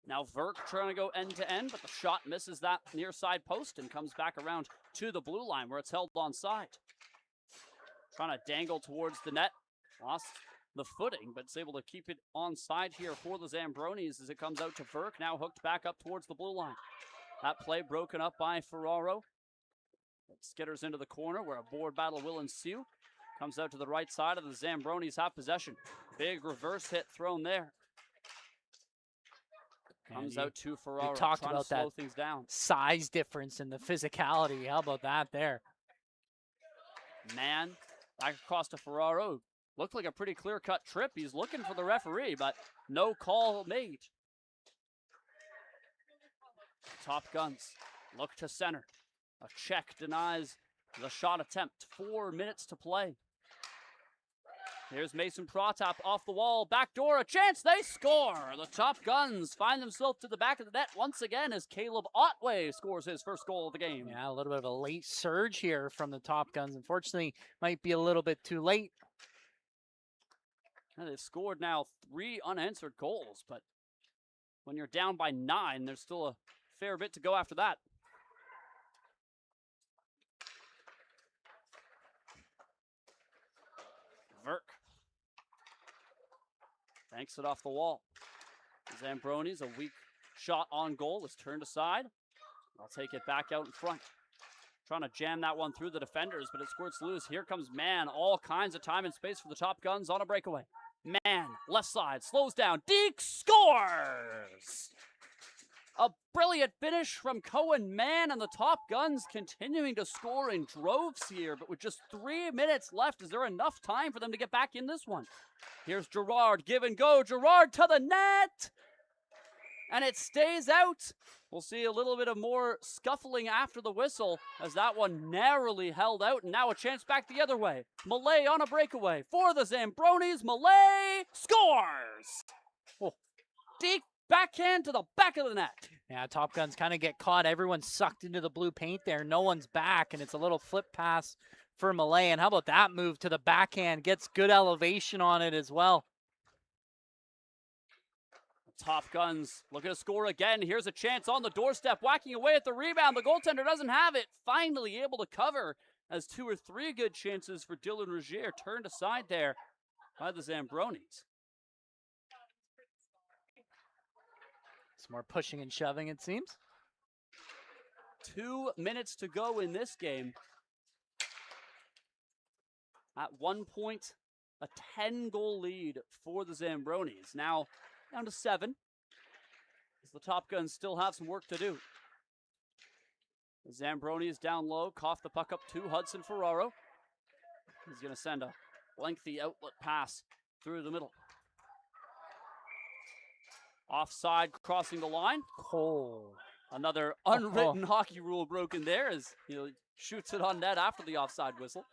Now Verk trying to go end-to-end, but the shot misses that near side post and comes back around to the blue line where it's held onside. Trying to dangle towards the net. Lost the footing, but it's able to keep it onside here for the Zambronis as it comes out to Verk, now hooked back up towards the blue line. That play broken up by Ferraro. It skitters into the corner where a board battle will ensue. Comes out to the right side of the Zambronis have possession. Big reverse hit thrown there. Comes out to Ferraro. You talked trying about to slow that things down. size difference and the physicality. How about that there? Man, back across to Ferraro. Looked like a pretty clear-cut trip. He's looking for the referee, but no call made. Top Guns look to center. A check denies the shot attempt. 4 minutes to play. Here's Mason Protop off the wall. Backdoor, a chance. They score. The Top Guns find themselves to the back of the net once again as Caleb Otway scores his first goal of the game. Yeah, a little bit of a late surge here from the Top Guns. Unfortunately, might be a little bit too late. And they've scored now 3 unanswered goals, but when you're down by 9, there's still a fair bit to go after that. Verk banks it off the wall. Zambronis, a weak shot on goal, is turned aside. I'll take it back out in front. Trying to jam that one through the defenders, but it squirts loose. Here comes Mann. All kinds of time and space for the Top Guns on a breakaway. Mann, left side, slows down. Deke scores! A brilliant finish from Cohen Mann, and the Top Guns continuing to score in droves here, but with just 3 minutes left, is there enough time for them to get back in this one? Here's Gerard, give and go. Gerard to the net! And it stays out. We'll see a little bit of more scuffling after the whistle as that one narrowly held out, and now a chance back the other way. Malay on a breakaway for the Zambronis. Malay scores! Oh, deep backhand to the back of the net. Yeah, Top Guns kind of get caught. Everyone's sucked into the blue paint there. No one's back, and it's a little flip pass for Malay. And how about that move to the backhand? Gets good elevation on it as well. Top Guns looking to score again. Here's a chance on the doorstep, whacking away at the rebound. The goaltender doesn't have it. Finally able to cover as 2 or 3 good chances for Dylan Rogier turned aside there by the Zambronis. Some more pushing and shoving, it seems. 2 minutes to go in this game. At one point, a 10-goal lead for the Zambronis. Now down to 7, as the Top Guns still have some work to do. The Zambronis down low, cough the puck up to Hudson Ferraro. He's going to send a lengthy outlet pass through the middle. Offside, crossing the line. Cole. Another unwritten hockey rule broken there as he shoots it on net after the offside whistle.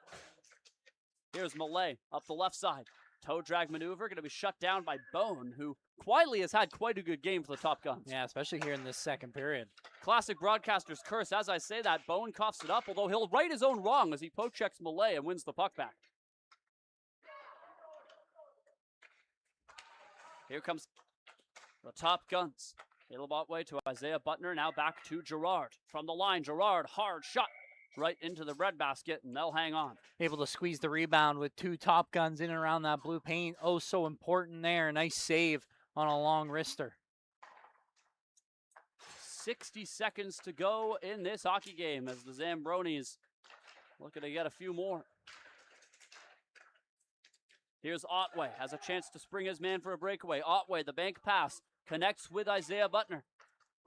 Here's Malay up the left side. Toe drag maneuver, going to be shut down by Bone, who quietly has had quite a good game for the Top Guns. Yeah, especially here in this second period. Classic broadcaster's curse. As I say that, Bone coughs it up, although he'll right his own wrong as he poke checks Malay and wins the puck back. Here comes the Top Guns. Caleb Otway to Isaiah Butner, now back to Gerard. From the line, Gerard, hard shot right into the breadbasket, and they'll hang on. Able to squeeze the rebound with 2 Top Guns in and around that blue paint. Oh, so important there. Nice save on a long wrister. 60 seconds to go in this hockey game as the Zambronis looking to get a few more. Here's Otway, has a chance to spring his man for a breakaway. Otway, the bank pass, connects with Isaiah Butner.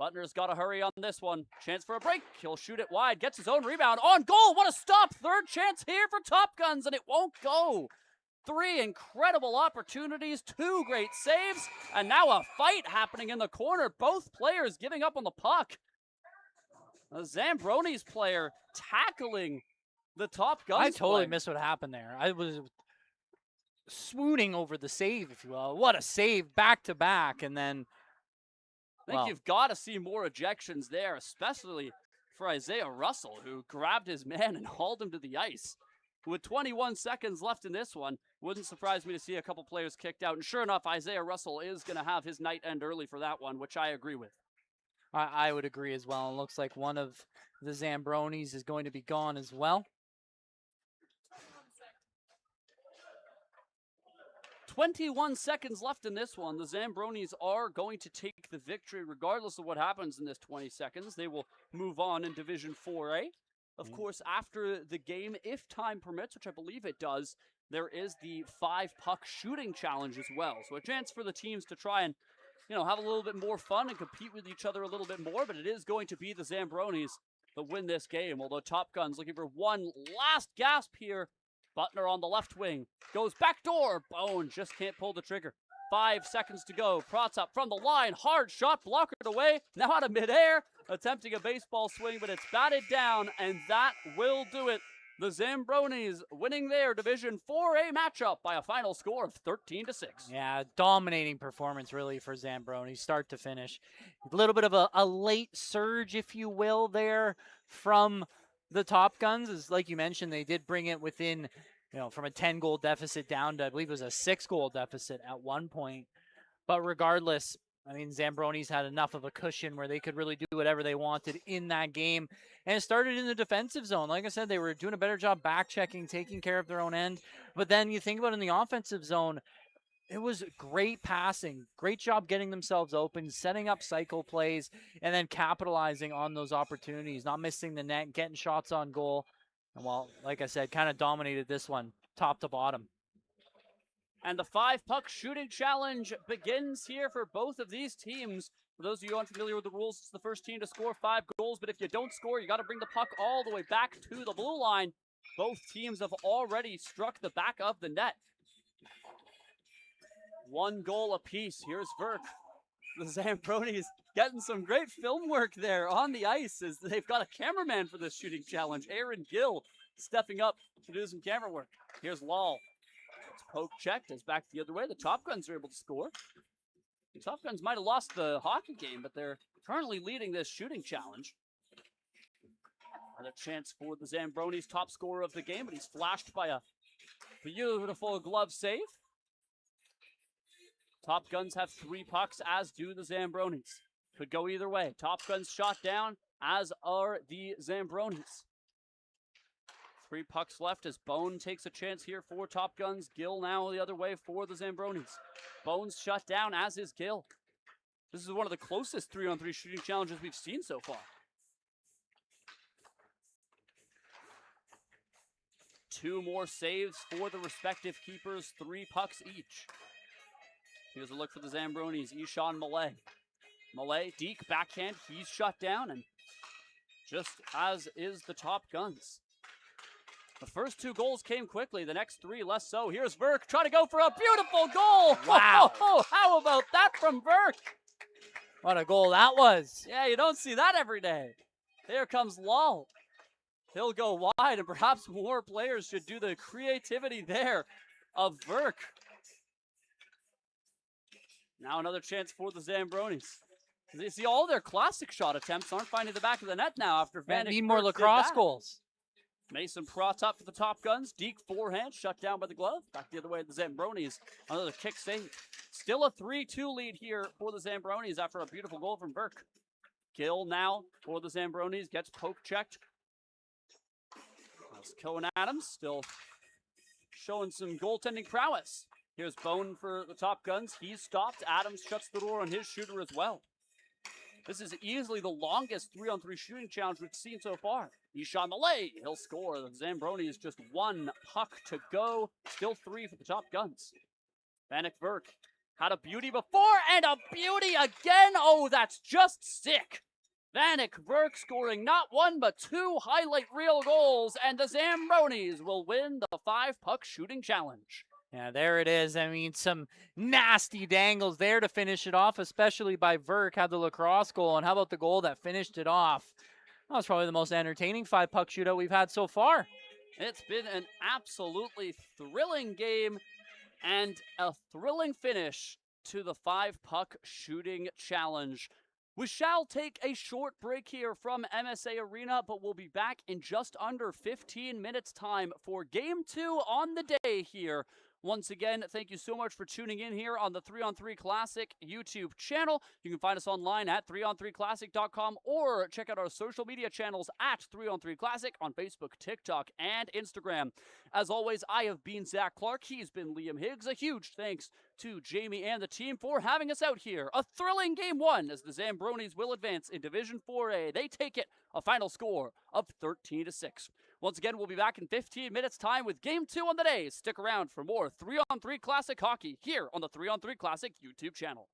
Butner's got to hurry on this one. Chance for a break. He'll shoot it wide. Gets his own rebound. On goal. What a stop. Third chance here for Top Guns, and it won't go. 3 incredible opportunities. 2 great saves. And now a fight happening in the corner. Both players giving up on the puck. The Zambronis player tackling the Top Guns I totally player. missed what happened there. I was swooning over the save, if you will. What a save back to back, and then I think you've got to see more ejections there, especially for Isaiah Russell, who grabbed his man and hauled him to the ice. With 21 seconds left in this one, wouldn't surprise me to see a couple players kicked out. And sure enough, Isaiah Russell is going to have his night end early for that one, which I agree with. I would agree as well. It looks like one of the Zambronis is going to be gone as well. 21 seconds left in this one. The Zambronis are going to take the victory regardless of what happens in this 20 seconds. They will move on in Division 4A. Of course, after the game, if time permits, which I believe it does, there is the 5-puck shooting challenge as well. So a chance for the teams to try and, have a little bit more fun and compete with each other a little bit more, but it is going to be the Zambronis that win this game, although Top Gun's looking for one last gasp here. Butner on the left wing, goes backdoor, Bone just can't pull the trigger. 5 seconds to go, Protzop from the line, hard shot, blockered away, now out of midair, attempting a baseball swing, but it's batted down, and that will do it. The Zambronis winning their Division 4A matchup by a final score of 13-6. Yeah, dominating performance really for Zambroni, start to finish. A little bit of a late surge, if you will, there from the Top Guns. As like you mentioned, they did bring it within, from a 10-goal deficit down to, I believe it was a 6-goal deficit at one point. But regardless, I mean, Zambroni's had enough of a cushion where they could really do whatever they wanted in that game. And it started in the defensive zone. Like I said, they were doing a better job back-checking, taking care of their own end. But then you think about in the offensive zone, it was great passing, great job getting themselves open, setting up cycle plays, and then capitalizing on those opportunities, not missing the net, getting shots on goal. And like I said, kind of dominated this one, top to bottom. And the 5-puck shooting challenge begins here for both of these teams. For those of you unfamiliar with the rules, it's the first team to score 5 goals, but if you don't score, you got to bring the puck all the way back to the blue line. Both teams have already struck the back of the net. 1 goal apiece. Here's Verk. The Zambronis getting some great film work there on the ice as they've got a cameraman for this shooting challenge. Aaron Gill stepping up to do some camera work. Here's Lal. Poke checked, as back the other way. The Top Guns are able to score. The Top Guns might have lost the hockey game, but they're currently leading this shooting challenge. Another chance for the Zambronis, top scorer of the game, but he's flashed by a beautiful glove save. Top Guns have 3 pucks, as do the Zambronis. Could go either way. Top Guns shot down, as are the Zambronis. 3 pucks left as Bone takes a chance here for Top Guns. Gill now the other way for the Zambronis. Bone's shut down, as is Gill. This is one of the closest 3-on-3 shooting challenges we've seen so far. 2 more saves for the respective keepers, 3 pucks each. Here's a look for the Zambronis, Ishan Malay. Malay, Deke, backhand, he's shut down, and just as is the Top Guns. The first 2 goals came quickly, the next 3 less so. Here's Verk trying to go for a beautiful goal. Wow. Oh, how about that from Verk? What a goal that was. Yeah, you don't see that every day. Here comes Lal. He'll go wide, and perhaps more players should do the creativity there of Verk. Now another chance for the Zambronis. You see, all their classic shot attempts aren't finding the back of the net now after Vanek. Need more lacrosse goals. Mason Protzop for the Top Guns. Deke forehand shut down by the glove. Back the other way, the Zambronis. Another kick save. Still a 3-2 lead here for the Zambronis after a beautiful goal from Burke. Gill now for the Zambronis. Gets poke checked. That's Cohen Adams still showing some goaltending prowess. Here's Bone for the Top Guns. He's stopped. Adams shuts the door on his shooter as well. This is easily the longest 3-on-3 shooting challenge we've seen so far. Ishan Malay, he'll score. The Zambroni is just 1 puck to go. Still 3 for the Top Guns. Vanek Verk had a beauty before and a beauty again. Oh, that's just sick. Vanek Verk scoring not 1 but 2 highlight reel goals, and the Zambronis will win the 5-puck shooting challenge. Yeah, there it is. I mean, some nasty dangles there to finish it off, especially by Verk, had the lacrosse goal. And how about the goal that finished it off? That was probably the most entertaining 5-puck shootout we've had so far. It's been an absolutely thrilling game and a thrilling finish to the 5-puck shooting challenge. We shall take a short break here from MSA Arena, but we'll be back in just under 15 minutes time for Game 2 on the day here Once again, thank you so much for tuning in here on the 3on3 Classic YouTube channel. You can find us online at 3on3classic.com or check out our social media channels at 3on3 Classic on Facebook, TikTok, and Instagram. As always, I have been Zach Clark. He's been Liam Higgs. A huge thanks to Jamie and the team for having us out here. A thrilling game one as the Zambronis will advance in Division 4A. They take it a final score of 13-6. Once again, we'll be back in 15 minutes time with game two on the day. Stick around for more 3on3 Classic hockey here on the 3on3 Classic YouTube channel.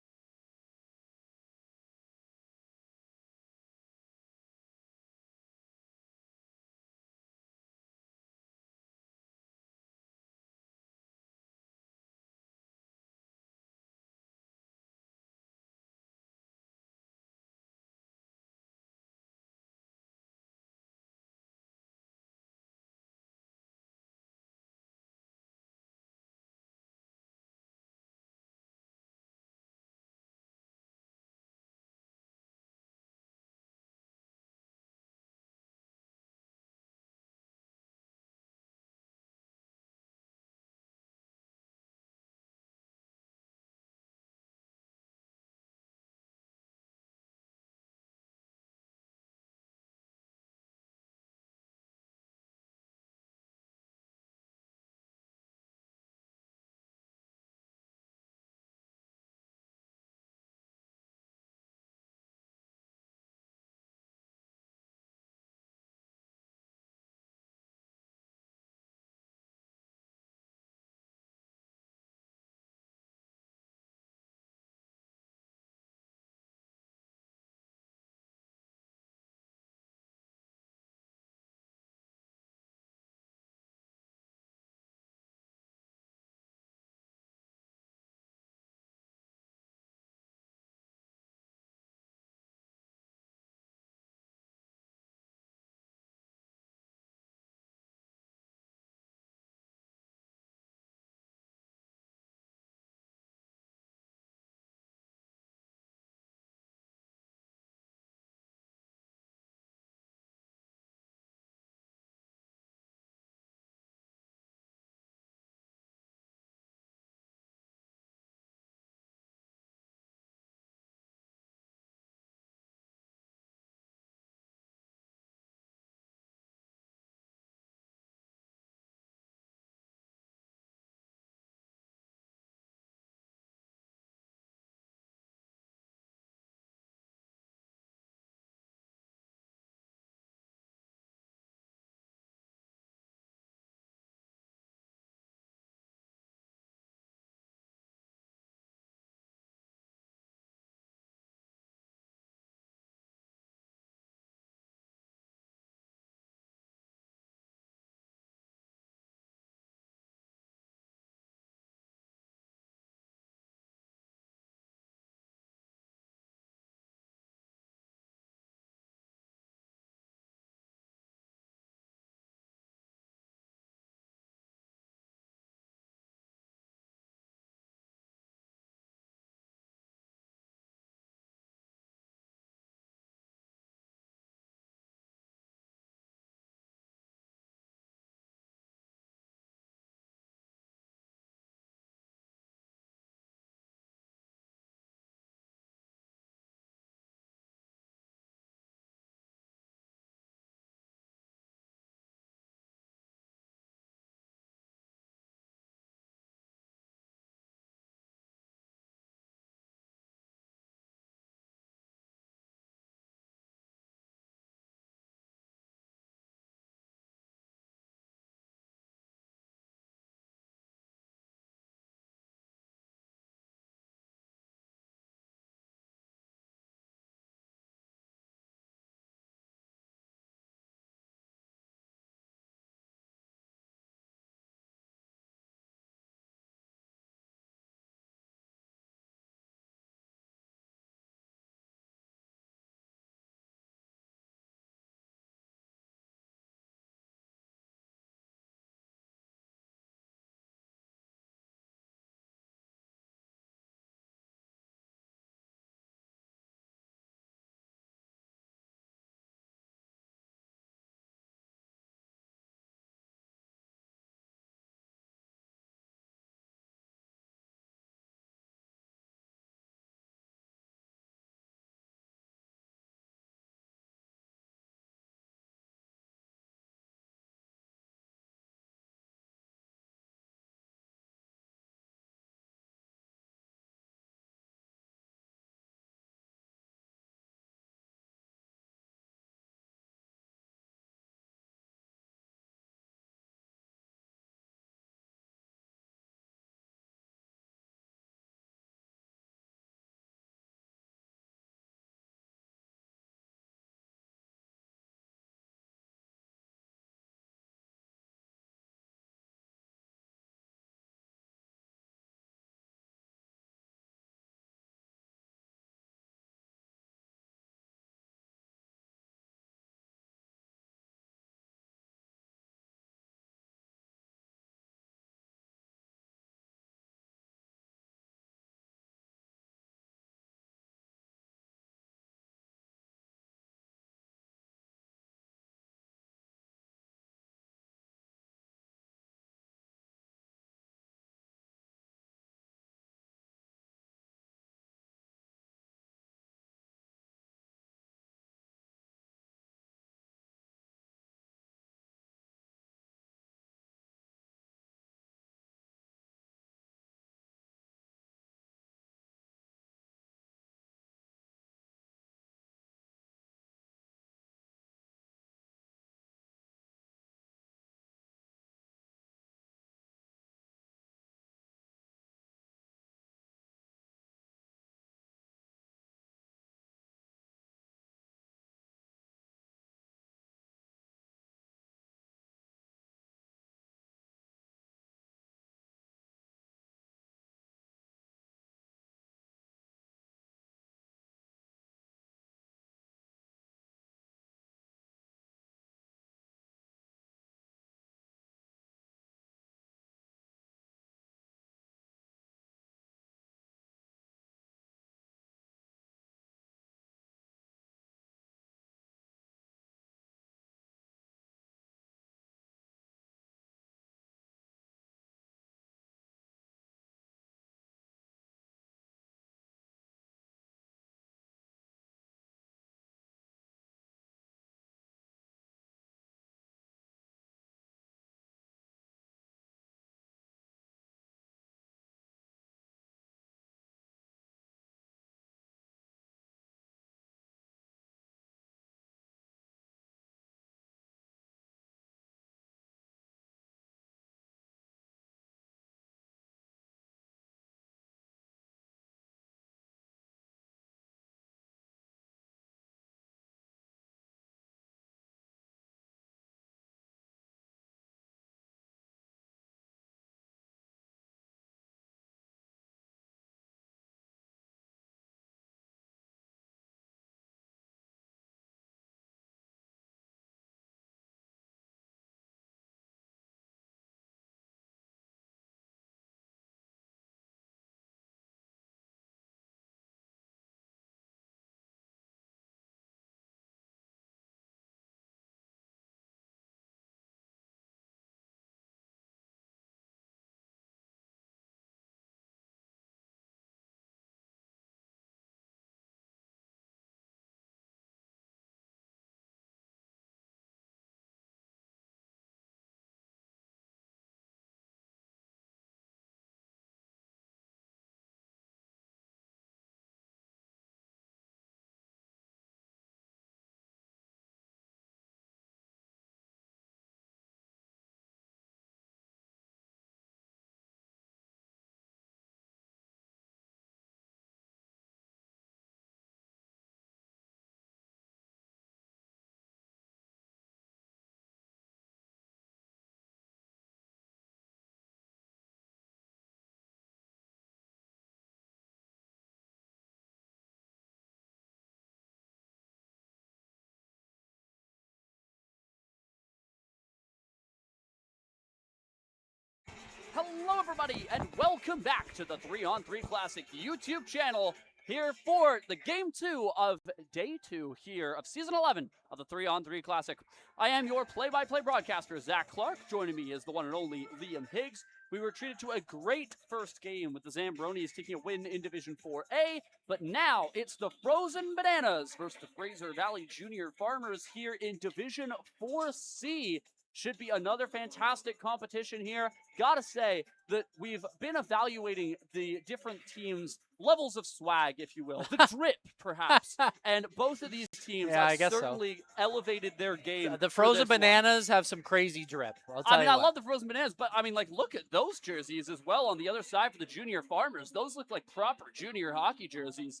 Hello, everybody, and welcome back to the 3-on-3 Classic YouTube channel. Here for the Game 2 of Day 2 here of Season 11 of the 3-on-3 Classic. I am your play-by-play broadcaster, Zach Clark. Joining me is the one and only Liam Higgs. We were treated to a great first game with the Zambronis taking a win in Division 4A, but now it's the Frozen Bananas versus the Fraser Valley Junior Farmers here in Division 4C. Should be another fantastic competition here. Gotta say that we've been evaluating the different teams' levels of swag, if you will, the drip, perhaps. And both of these teams have certainly elevated their game. The Frozen Bananas have some crazy drip. I love the Frozen Bananas, but I mean, like, look at those jerseys as well on the other side for the Junior Farmers. Those look like proper junior hockey jerseys.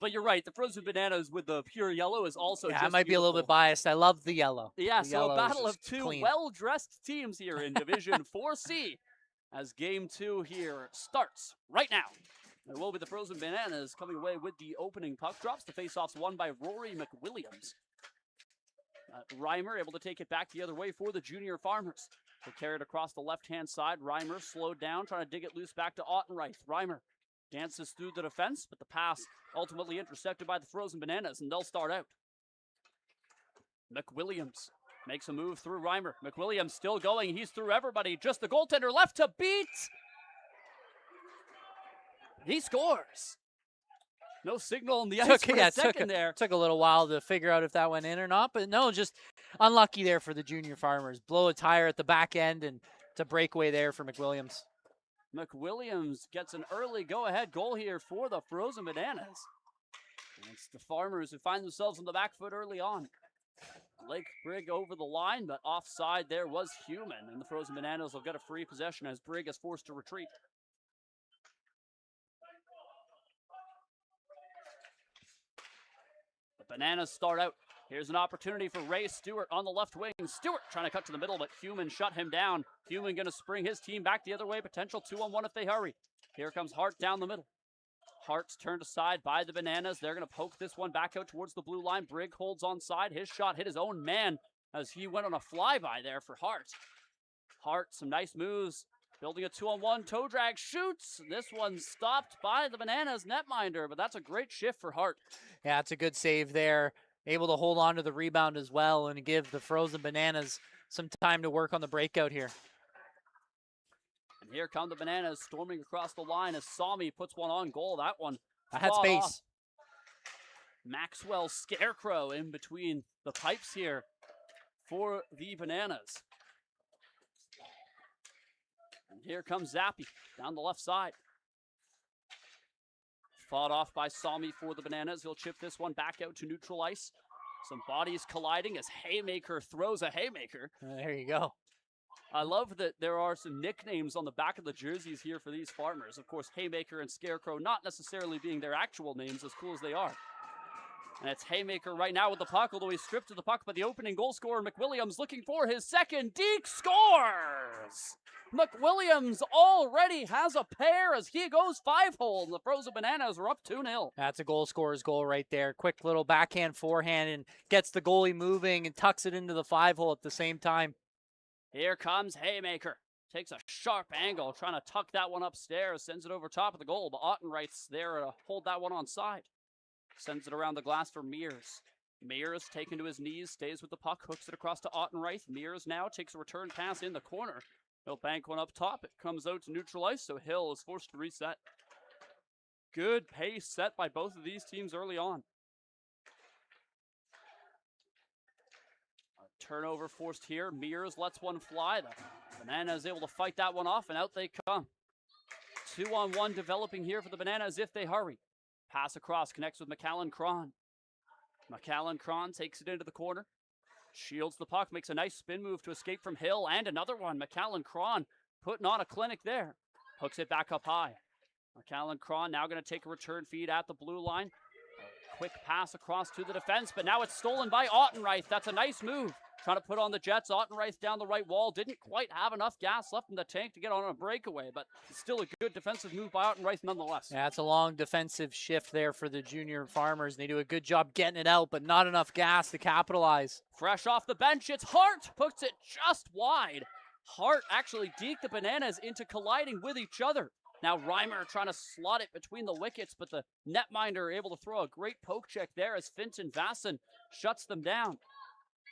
But you're right, the Frozen Bananas with the pure yellow is also just I might be a little bit biased. I love the yellow. Yeah, the so a battle of two clean. well-dressed teams here in Division 4C as Game 2 here starts right now. It will be the Frozen Bananas coming away with the opening puck drops. The face-offs won by Rory McWilliams. Reimer able to take it back the other way for the Junior Farmers. They carry it across the left-hand side. Reimer slowed down, trying to dig it loose back to Ottenreich. Reimer dances through the defense, but the pass ultimately intercepted by the Frozen Bananas, and they'll start out. McWilliams makes a move through Reimer. McWilliams still going. He's through everybody. Just the goaltender left to beat. He scores. No signal on the ice for a second there. Took a little while to figure out if that went in or not, but no, just unlucky there for the Junior Farmers. Blow a tire at the back end, and it's a breakaway there for McWilliams. McWilliams gets an early go-ahead goal here for the Frozen Bananas. And it's the Farmers who find themselves on the back foot early on. Lake Brigg over the line, but offside there was Human, and the Frozen Bananas will get a free possession as Brigg is forced to retreat. The Bananas start out. Here's an opportunity for Ray Stewart on the left wing. Stewart trying to cut to the middle, but Human shut him down. Human going to spring his team back the other way. Potential 2-on-1 if they hurry. Here comes Hart down the middle. Hart's turned aside by the Bananas. They're going to poke this one back out towards the blue line. Brigg holds onside. His shot hit his own man as he went on a flyby there for Hart. Hart, some nice moves. Building a 2-on-1. Toe drag shoots. This one stopped by the Bananas netminder, but that's a great shift for Hart. Yeah, it's a good save there. Able to hold on to the rebound as well and give the Frozen Bananas some time to work on the breakout here. And here come the Bananas storming across the line as Sami puts one on goal. That one had space. Off. Maxwell Scarecrow in between the pipes here for the Bananas. And here comes Zappi down the left side. Fought off by Sami for the Bananas. He'll chip this one back out to neutral ice. Some bodies colliding as Haymaker throws a haymaker. There you go. I love that there are some nicknames on the back of the jerseys here for these Farmers. Of course, Haymaker and Scarecrow not necessarily being their actual names, as cool as they are. And it's Haymaker right now with the puck, although he's stripped of the puck by the opening goal scorer, McWilliams, looking for his second. Deke scores! McWilliams already has a pair as he goes 5-hole, and the Frozen Bananas are up 2-0. That's a goal scorer's goal right there. Quick little backhand forehand and gets the goalie moving and tucks it into the 5-hole at the same time. Here comes Haymaker. Takes a sharp angle, trying to tuck that one upstairs, sends it over top of the goal, but Ottenreich's there to hold that one on side. Sends it around the glass for Mears. Mears taken to his knees, stays with the puck, hooks it across to Ottenreich. Mears now takes a return pass in the corner. He'll bank one up top. It comes out to neutral ice, so Hill is forced to reset. Good pace set by both of these teams early on. A turnover forced here. Mears lets one fly. The Bananas able to fight that one off, and out they come. 2-on-1 developing here for the Bananas if they hurry. Pass across, connects with McAllen Cron. McAllen Cron takes it into the corner. Shields the puck, makes a nice spin move to escape from Hill, and another one. McAllen Cron putting on a clinic there. Hooks it back up high. McAllen Cron now going to take a return feed at the blue line. Quick pass across to the defense, but now it's stolen by Ottenreich. That's a nice move. Trying to put on the Jets. Ottenreich down the right wall. Didn't quite have enough gas left in the tank to get on a breakaway, but still a good defensive move by Ottenreich nonetheless. Yeah, it's a long defensive shift there for the Junior Farmers. They do a good job getting it out, but not enough gas to capitalize. Fresh off the bench, it's Hart. Puts it just wide. Hart actually deked the Bananas into colliding with each other. Now Reimer trying to slot it between the wickets, but the netminder able to throw a great poke check there as Finton Vasson shuts them down.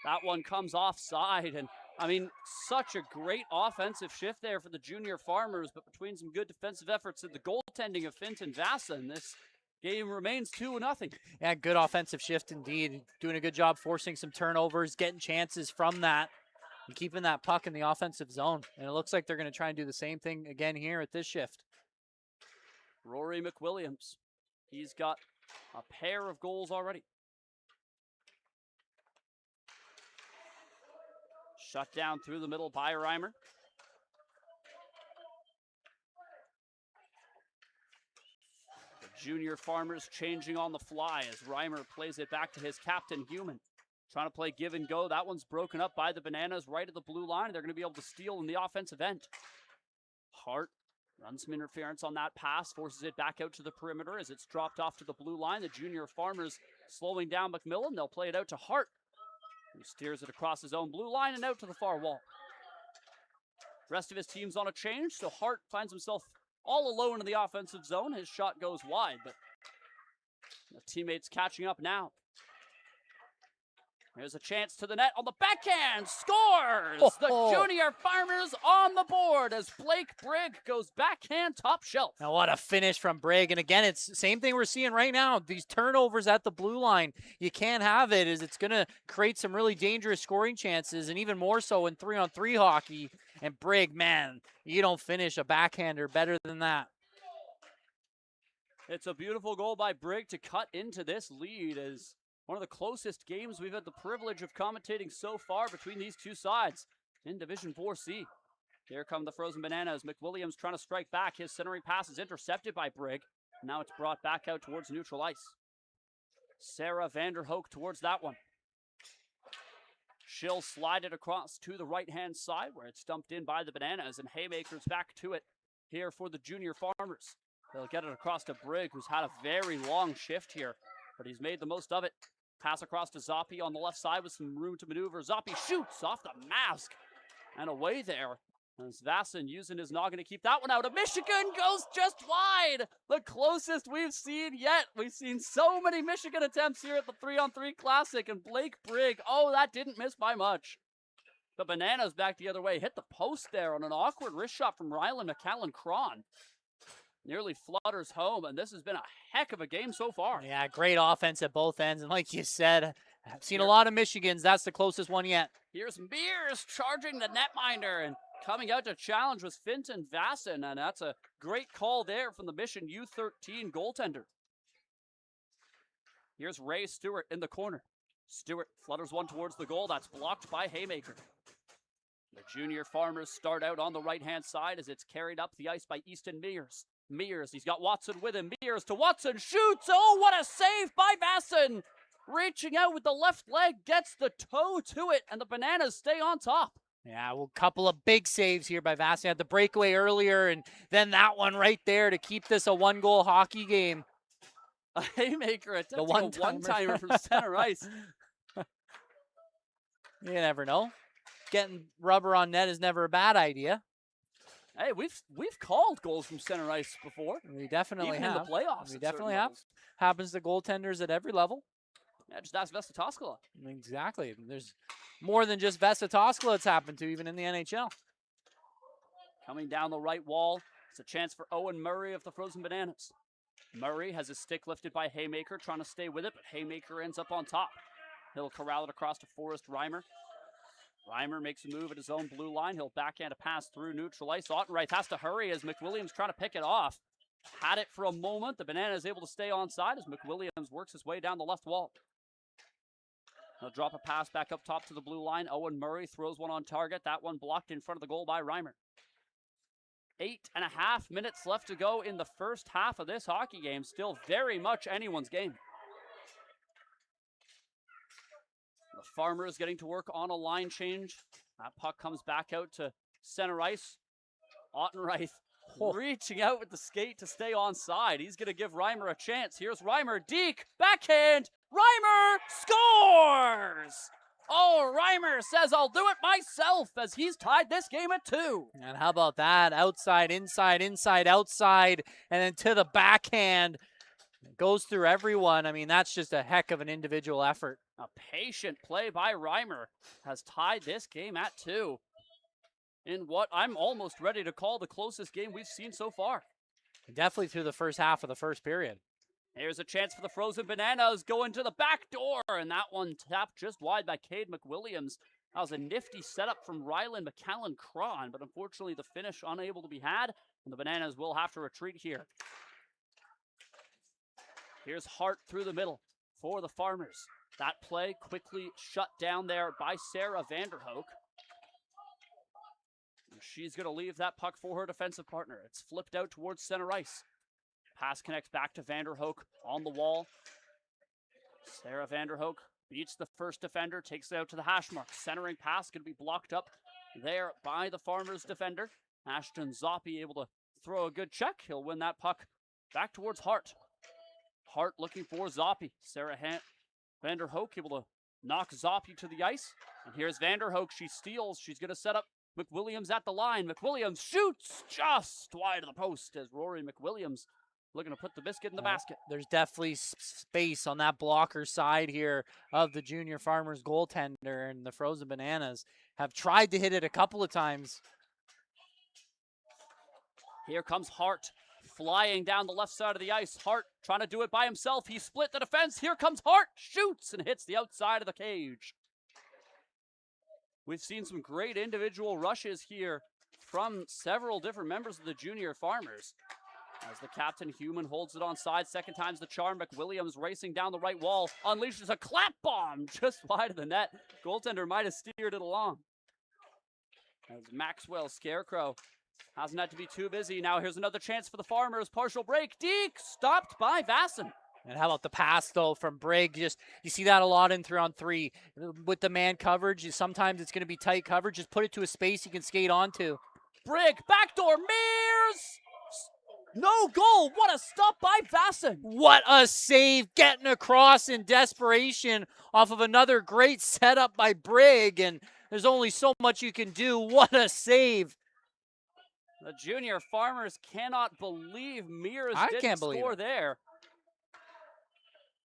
That one comes offside, and I mean, such a great offensive shift there for the junior Farmers, but between some good defensive efforts and the goaltending of Finton Vasson, this game remains 2-0. Yeah, good offensive shift indeed. Doing a good job forcing some turnovers, getting chances from that, and keeping that puck in the offensive zone. And it looks like they're going to try and do the same thing again here at this shift. Rory McWilliams, he's got a pair of goals already. Shut down through the middle by Reimer. The junior Farmers changing on the fly as Reimer plays it back to his captain, Human. Trying to play give and go. That one's broken up by the Bananas right at the blue line. They're going to be able to steal in the offensive end. Hart runs some interference on that pass, forces it back out to the perimeter as it's dropped off to the blue line. The junior Farmers slowing down McMillan. They'll play it out to Hart, who steers it across his own blue line and out to the far wall. Rest of his team's on a change, so Hart finds himself all alone in the offensive zone. His shot goes wide, but the teammates catching up now. There's a chance to the net on the backhand. Scores! The junior Farmers on the board as Blake Brigg goes backhand top shelf. Now what a finish from Brigg. And again, it's the same thing we're seeing right now. These turnovers at the blue line, you can't have it, as it's going to create some really dangerous scoring chances, and even more so in 3-on-3 hockey. And Brigg, man, you don't finish a backhander better than that. It's a beautiful goal by Brigg to cut into this lead as one of the closest games we've had the privilege of commentating so far between these two sides in Division 4C. Here come the Frozen Bananas. McWilliams trying to strike back. His centering pass is intercepted by Brigg. Now it's brought back out towards neutral ice. Sarah Vanderhoek towards that one. She'll slide it across to the right-hand side where it's dumped in by the Bananas, and Haymaker's back to it here for the junior Farmers. They'll get it across to Brigg, who's had a very long shift here, but he's made the most of it. Pass across to Zoppi on the left side with some room to maneuver. Zoppi shoots off the mask and away there. As Vasson using his noggin to keep that one out. A Michigan goes just wide. The closest we've seen yet. We've seen so many Michigan attempts here at the 3-on-3 Classic, and Blake Brigg, oh, that didn't miss by much. The Bananas back the other way. Hit the post there on an awkward wrist shot from Rylan McCallan-Cron. Nearly flutters home, and this has been a heck of a game so far. Yeah, great offense at both ends, and like you said, I've seen a lot of Michigans. That's the closest one yet. Here's Mears charging the netminder, and coming out to challenge was Finton Vasson, and that's a great call there from the Mission U13 goaltender. Here's Ray Stewart in the corner. Stewart flutters one towards the goal. That's blocked by Haymaker. The junior Farmers start out on the right-hand side as it's carried up the ice by Easton Mears. Mears, he's got Watson with him. Mears to Watson, shoots! Oh, what a save by Vasson! Reaching out with the left leg, gets the toe to it, and the Bananas stay on top. Yeah, well, a couple of big saves here by Vasson. Had the breakaway earlier, and then that one right there to keep this a one-goal hockey game. A Haymaker attempting a one-timer from center ice. You never know. Getting rubber on net is never a bad idea. Hey, we've called goals from center ice before. We definitely Even have. in the playoffs. We definitely have. Happens to goaltenders at every level. Yeah, just ask Vesta Toskala. Exactly. There's more than just Vesta Toskala it's happened to, even in the NHL. Coming down the right wall, it's a chance for Owen Murray of the Frozen Bananas. Murray has his stick lifted by Haymaker, trying to stay with it, but Haymaker ends up on top. He'll corral it across to Forrest Reimer. Reimer makes a move at his own blue line. He'll backhand a pass through neutral ice. Ottenreith has to hurry as McWilliams trying to pick it off. Had it for a moment. The Bananas able to stay onside as McWilliams works his way down the left wall. He'll drop a pass back up top to the blue line. Owen Murray throws one on target. That one blocked in front of the goal by Reimer. 8.5 minutes left to go in the first half of this hockey game. Still very much anyone's game. The Farmers getting to work on a line change. That puck comes back out to center ice. Ottenreith reaching out with the skate to stay onside. He's going to give Reimer a chance. Here's Reimer. Deke, backhand. Reimer scores! Oh, Reimer says, I'll do it myself as he's tied this game at 2. And how about that? Outside, inside, inside, outside, and then to the backhand. It goes through everyone. I mean, that's just a heck of an individual effort. A patient play by Reimer has tied this game at 2. In what I'm almost ready to call the closest game we've seen so far. Definitely through the first half of the first period. Here's a chance for the Frozen Bananas going to the back door, and that one tapped just wide by Cade McWilliams. That was a nifty setup from Rylan McCallan-Cron, but unfortunately the finish unable to be had, and the Bananas will have to retreat here. Here's Hart through the middle for the Farmers. That play quickly shut down there by Sarah Vanderhoek. She's going to leave that puck for her defensive partner. It's flipped out towards center ice. Pass connects back to Vanderhoek on the wall. Sarah Vanderhoek beats the first defender, takes it out to the hash mark. Centering pass going to be blocked up there by the Farmers defender. Ashton Zoppi able to throw a good check. He'll win that puck back towards Hart. Hart looking for Zoppi. Sarah Vanderhoek able to knock Zoppi to the ice. And here's Vanderhoek. She steals. She's going to set up McWilliams at the line. McWilliams shoots just wide of the post as Rory McWilliams looking to put the biscuit in the basket. There's definitely space on that blocker side here of the Junior Farmers goaltender, and the Frozen Bananas have tried to hit it a couple of times. Here comes Hart flying down the left side of the ice. Hart trying to do it by himself. He split the defense. Here comes Hart, shoots and hits the outside of the cage. We've seen some great individual rushes here from several different members of the Junior Farmers. As the captain, Human, holds it on side. Second time's the charm. McWilliams racing down the right wall. Unleashes a clap bomb just wide of the net. Goaltender might have steered it along. As Maxwell Scarecrow hasn't had to be too busy. Now here's another chance for the Farmers. Partial break. Deke stopped by Vasson. And how about the pass, though, from Brigg? Just you see that a lot in 3-on-3. With the man coverage, sometimes it's going to be tight coverage. Just put it to a space you can skate onto. Brigg, backdoor, Mears! No goal. What a stop by Vasson. What a save, getting across in desperation off of another great setup by Brigg. And there's only so much you can do. What a save. The Junior Farmers cannot believe Mears didn't score there.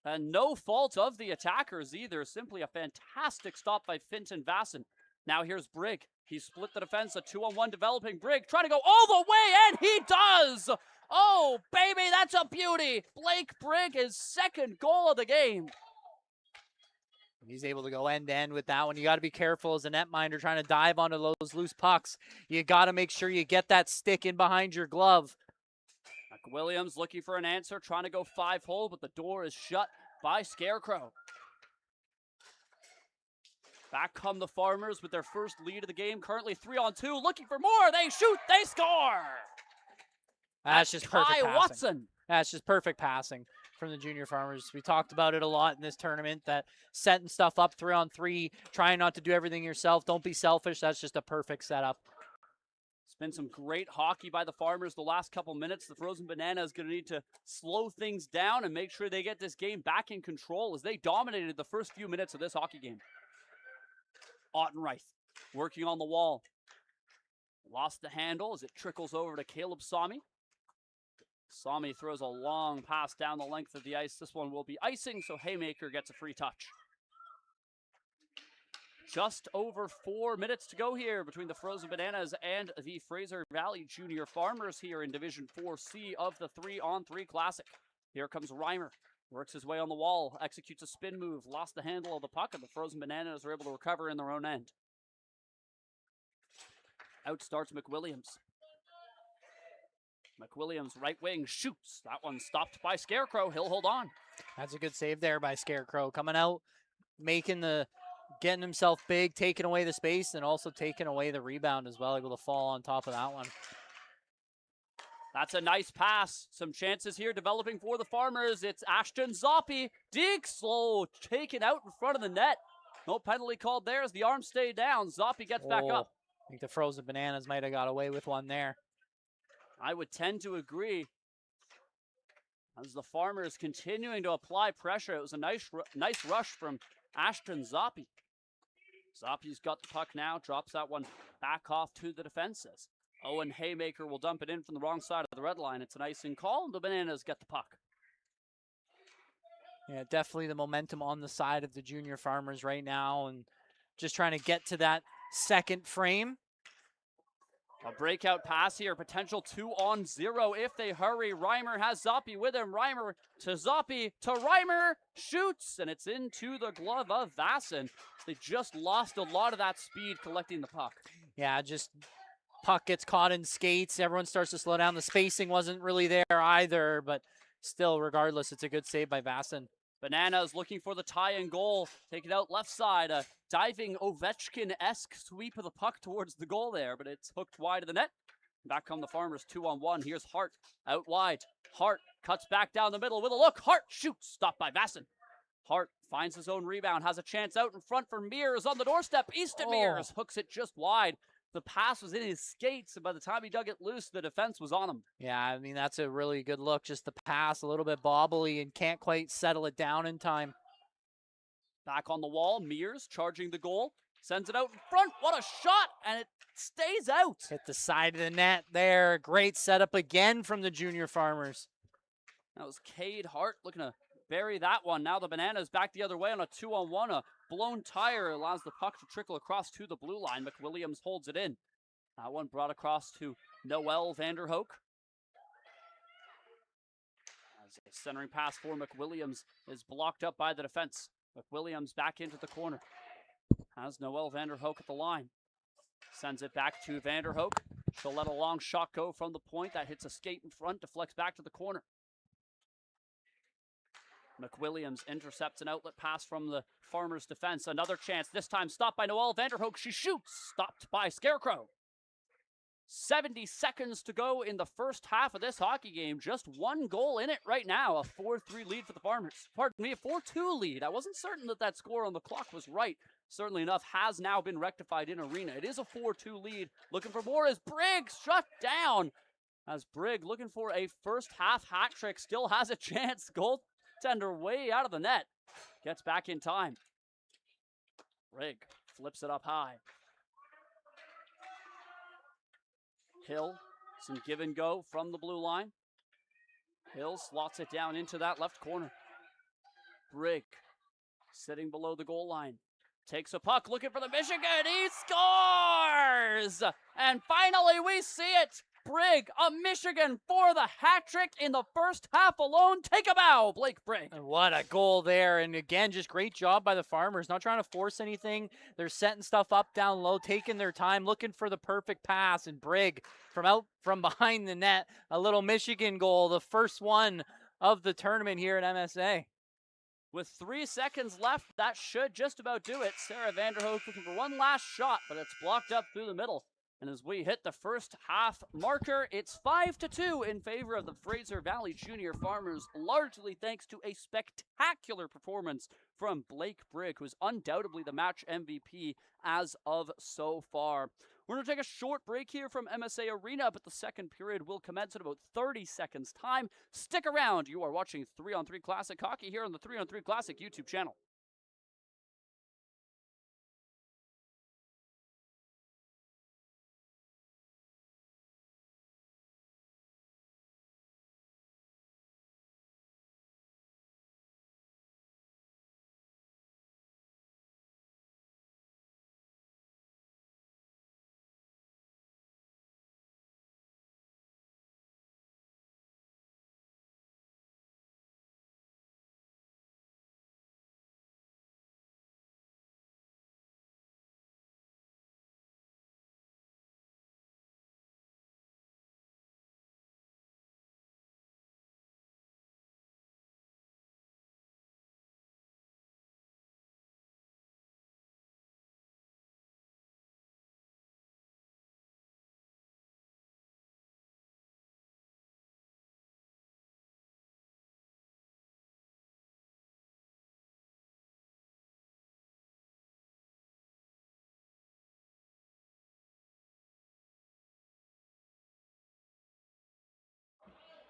And no fault of the attackers either. Simply a fantastic stop by Finton Vasson. Now here's Brigg. He split the defense, a 2-on-1 developing. Brigg trying to go all the way, and he does! Oh, baby, that's a beauty! Blake Brigg, his second goal of the game. He's able to go end-to-end with that one. You got to be careful as a netminder trying to dive onto those loose pucks. You got to make sure you get that stick in behind your glove. McWilliams looking for an answer, trying to go 5-hole, but the door is shut by Scarecrow. Back come the Farmers with their first lead of the game, currently 3-on-2, looking for more. They shoot, they score. That's just perfect passing. Watson. That's just perfect passing from the Junior Farmers. We talked about it a lot in this tournament, that setting stuff up 3-on-3, trying not to do everything yourself. Don't be selfish. That's just a perfect setup. It's been some great hockey by the Farmers the last couple minutes. The Frozen Banana is going to need to slow things down and make sure they get this game back in control as they dominated the first few minutes of this hockey game. Ottenreich working on the wall. Lost the handle as it trickles over to Caleb Sami. Sami throws a long pass down the length of the ice. This one will be icing, so Haymaker gets a free touch. Just over 4 minutes to go here between the Frozen Bananas and the Fraser Valley Junior Farmers here in Division 4C of the 3-on-3 Classic. Here comes Reimer. Works his way on the wall, executes a spin move, lost the handle of the puck, and the Frozen Bananas are able to recover in their own end. Out starts McWilliams. McWilliams, right wing, shoots. That one stopped by Scarecrow. He'll hold on. That's a good save there by Scarecrow. Coming out, getting himself big, taking away the space, and also taking away the rebound as well. Able to fall on top of that one. That's a nice pass. Some chances here developing for the Farmers. It's Ashton Zoppi. Deke slow, taken out in front of the net. No penalty called there as the arm stayed down. Zoppi gets back up. I think the Frozen Bananas might have got away with one there. I would tend to agree. As the Farmers continuing to apply pressure. It was a nice rush from Ashton Zoppi. Zoppi's got the puck now, drops that one back off to the defenses. Owen Haymaker will dump it in from the wrong side of the red line. It's an icing call, and the Bananas get the puck. Yeah, definitely the momentum on the side of the junior farmers right now, and just trying to get to that second frame. A breakout pass here, potential 2-on-0 if they hurry. Reimer has Zoppi with him. Reimer to Zoppi to Reimer, shoots, and it's into the glove of Vasson. They just lost a lot of that speed collecting the puck. Yeah, just puck gets caught in skates. Everyone starts to slow down. The spacing wasn't really there either, but still, regardless, it's a good save by Vasson. Bananas looking for the tie and goal. Take it out left side. A diving Ovechkin-esque sweep of the puck towards the goal there, but it's hooked wide of the net. Back come the Farmers 2-on-1. Here's Hart out wide. Hart cuts back down the middle with a look. Hart shoots. Stopped by Vasson. Hart finds his own rebound. Has a chance out in front for Mears on the doorstep. Easton Mears hooks it just wide. The pass was in his skates, and by the time he dug it loose, the defense was on him. Yeah, I mean, that's a really good look. Just the pass, a little bit bobbly, and can't quite settle it down in time. Back on the wall, Mears charging the goal. Sends it out in front. What a shot, and it stays out. Hit the side of the net there. Great setup again from the junior farmers. That was Cade Hart looking to bury that one. Now the Bananas back the other way on a 2-on-1. A blown tire allows the puck to trickle across to the blue line. McWilliams holds it in. That one brought across to Noel Vanderhoek. As a centering pass for McWilliams is blocked up by the defense. McWilliams back into the corner. Has Noel Vanderhoek at the line. Sends it back to Vanderhoek. She'll let a long shot go from the point. That hits a skate in front, deflects back to the corner. McWilliams intercepts an outlet pass from the Farmers' defense. Another chance, this time stopped by Noel Vanderhoek. She shoots, stopped by Scarecrow. 70 seconds to go in the first half of this hockey game. Just one goal in it right now. A 4-3 lead for the Farmers. Pardon me, a 4-2 lead. I wasn't certain that that score on the clock was right. Certainly enough, has now been rectified in Arena. It is a 4-2 lead. Looking for more as Briggs shut down. As Brigg looking for a first half hat trick. Still has a chance. Goaltender way out of the net. Gets back in time. Brigg flips it up high. Hill, some give and go from the blue line. Hill slots it down into that left corner. Brigg sitting below the goal line. Takes a puck, looking for the Michigan. He scores! And finally we see it. Brigg, a Michigan for the hat trick in the first half alone. Take a bow, Blake Brigg. And what a goal there. And again, just great job by the Farmers. Not trying to force anything. They're setting stuff up down low, taking their time, looking for the perfect pass. And Brigg from behind the net, a little Michigan goal, the first one of the tournament here at MSA. With 3 seconds left, that should just about do it. Sarah Vanderhoek looking for one last shot, but it's blocked up through the middle. And as we hit the first half marker, it's 5-2 in favor of the Fraser Valley Junior Farmers, largely thanks to a spectacular performance from Blake Brigg, who is undoubtedly the match MVP as of so far. We're going to take a short break here from MSA Arena, but the second period will commence in about 30 seconds' time. Stick around. You are watching 3-on-3 Classic Hockey here on the 3-on-3 Classic YouTube channel.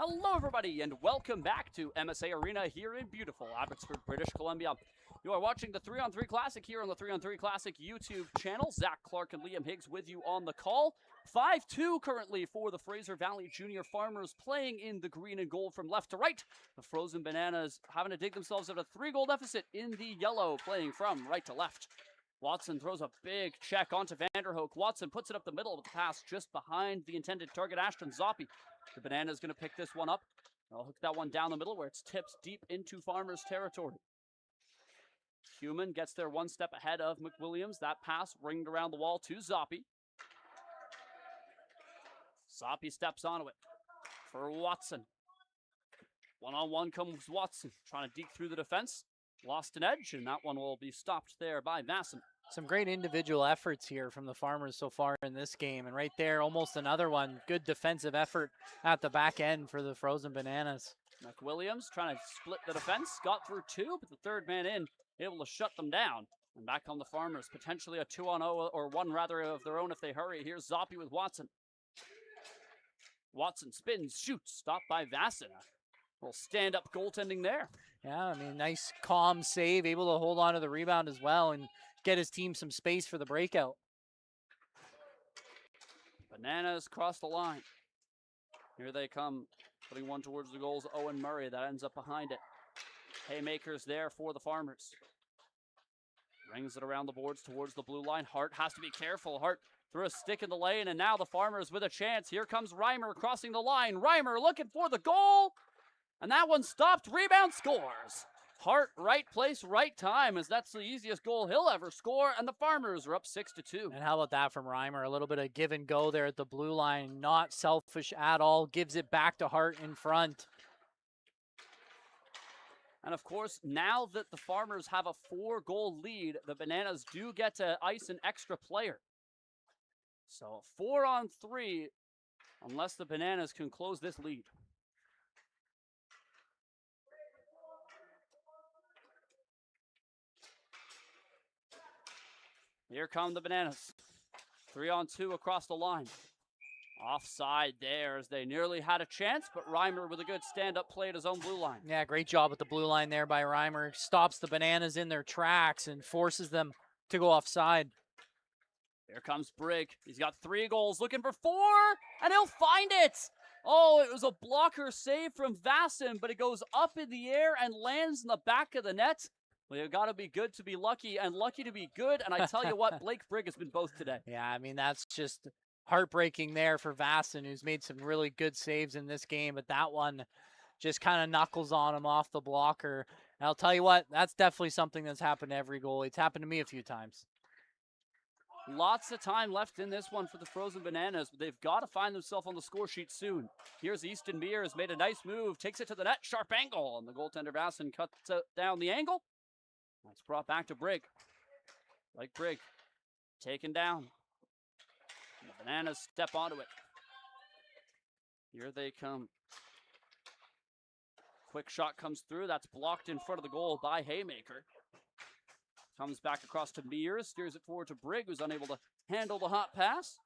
Hello, everybody, and welcome back to MSA Arena here in beautiful Abbotsford, British Columbia. You are watching the 3-on-3 Classic here on the 3-on-3 Classic YouTube channel. Zach Clark and Liam Higgs with you on the call. 5-2 currently for the Fraser Valley Junior Farmers, playing in the green and gold from left to right. The Frozen Bananas having to dig themselves out of a 3-goal deficit in the yellow, playing from right to left. Watson throws a big check onto Vanderhoek. Watson puts it up the middle with the pass just behind the intended target, Ashton Zoppy. The Bananas going to pick this one up. I'll hook that one down the middle where it's tipped deep into Farmers territory. Human gets there one step ahead of McWilliams. That pass ringed around the wall to Zoppy. Zoppy steps onto it for Watson. One-on-one comes Watson, trying to deke through the defense. Lost an edge, and that one will be stopped there by Vasson. Some great individual efforts here from the Farmers so far in this game. And right there, almost another one. Good defensive effort at the back end for the Frozen Bananas. McWilliams trying to split the defense. Got through two, but the third man in, able to shut them down. And back on the Farmers, potentially a 2-on-0, or one rather of their own if they hurry. Here's Zoppy with Watson. Watson spins, shoots, stopped by Vasson. Little stand-up goaltending there. Yeah, I mean, nice calm save, able to hold on to the rebound as well and get his team some space for the breakout. Bananas cross the line. Here they come, putting one towards the goals. Owen Murray, that ends up behind it. Haymakers there for the Farmers. Rings it around the boards towards the blue line. Hart has to be careful. Hart threw a stick in the lane, and now the Farmers with a chance. Here comes Reimer crossing the line. Reimer looking for the goal, and that one stopped. Rebound, scores. Hart, right place, right time, as that's the easiest goal he'll ever score, and the Farmers are up 6-2. And how about that from Reimer? A little bit of give and go there at the blue line. Not selfish at all. Gives it back to Hart in front. And of course, now that the Farmers have a 4-goal lead, the Bananas do get to ice an extra player. So 4-on-3, unless the Bananas can close this lead. Here come the Bananas. 3-on-2 across the line. Offside there as they nearly had a chance, but Reimer with a good stand-up play at his own blue line. Yeah, great job with the blue line there by Reimer. Stops the Bananas in their tracks and forces them to go offside. Here comes Brigg. He's got 3 goals, looking for 4, and he'll find it. Oh, it was a blocker save from Vasson, but it goes up in the air and lands in the back of the net. Well, you've got to be good to be lucky, and lucky to be good. And I tell you what, Blake Brigg has been both today. Yeah, I mean, that's just heartbreaking there for Vasson, who's made some really good saves in this game, but that one just kind of knuckles on him off the blocker. And I'll tell you what, that's definitely something that's happened to every goalie. It's happened to me a few times. Lots of time left in this one for the Frozen Bananas, but they've got to find themselves on the score sheet soon. Here's Easton Mears, made a nice move, takes it to the net, sharp angle, and the goaltender Vasson cuts down the angle. That's brought back to Brigg. Like Brigg, taken down. And the Bananas step onto it. Here they come. Quick shot comes through. That's blocked in front of the goal by Haymaker. Comes back across to Mears. Steers it forward to Brigg, who's unable to handle the hot pass.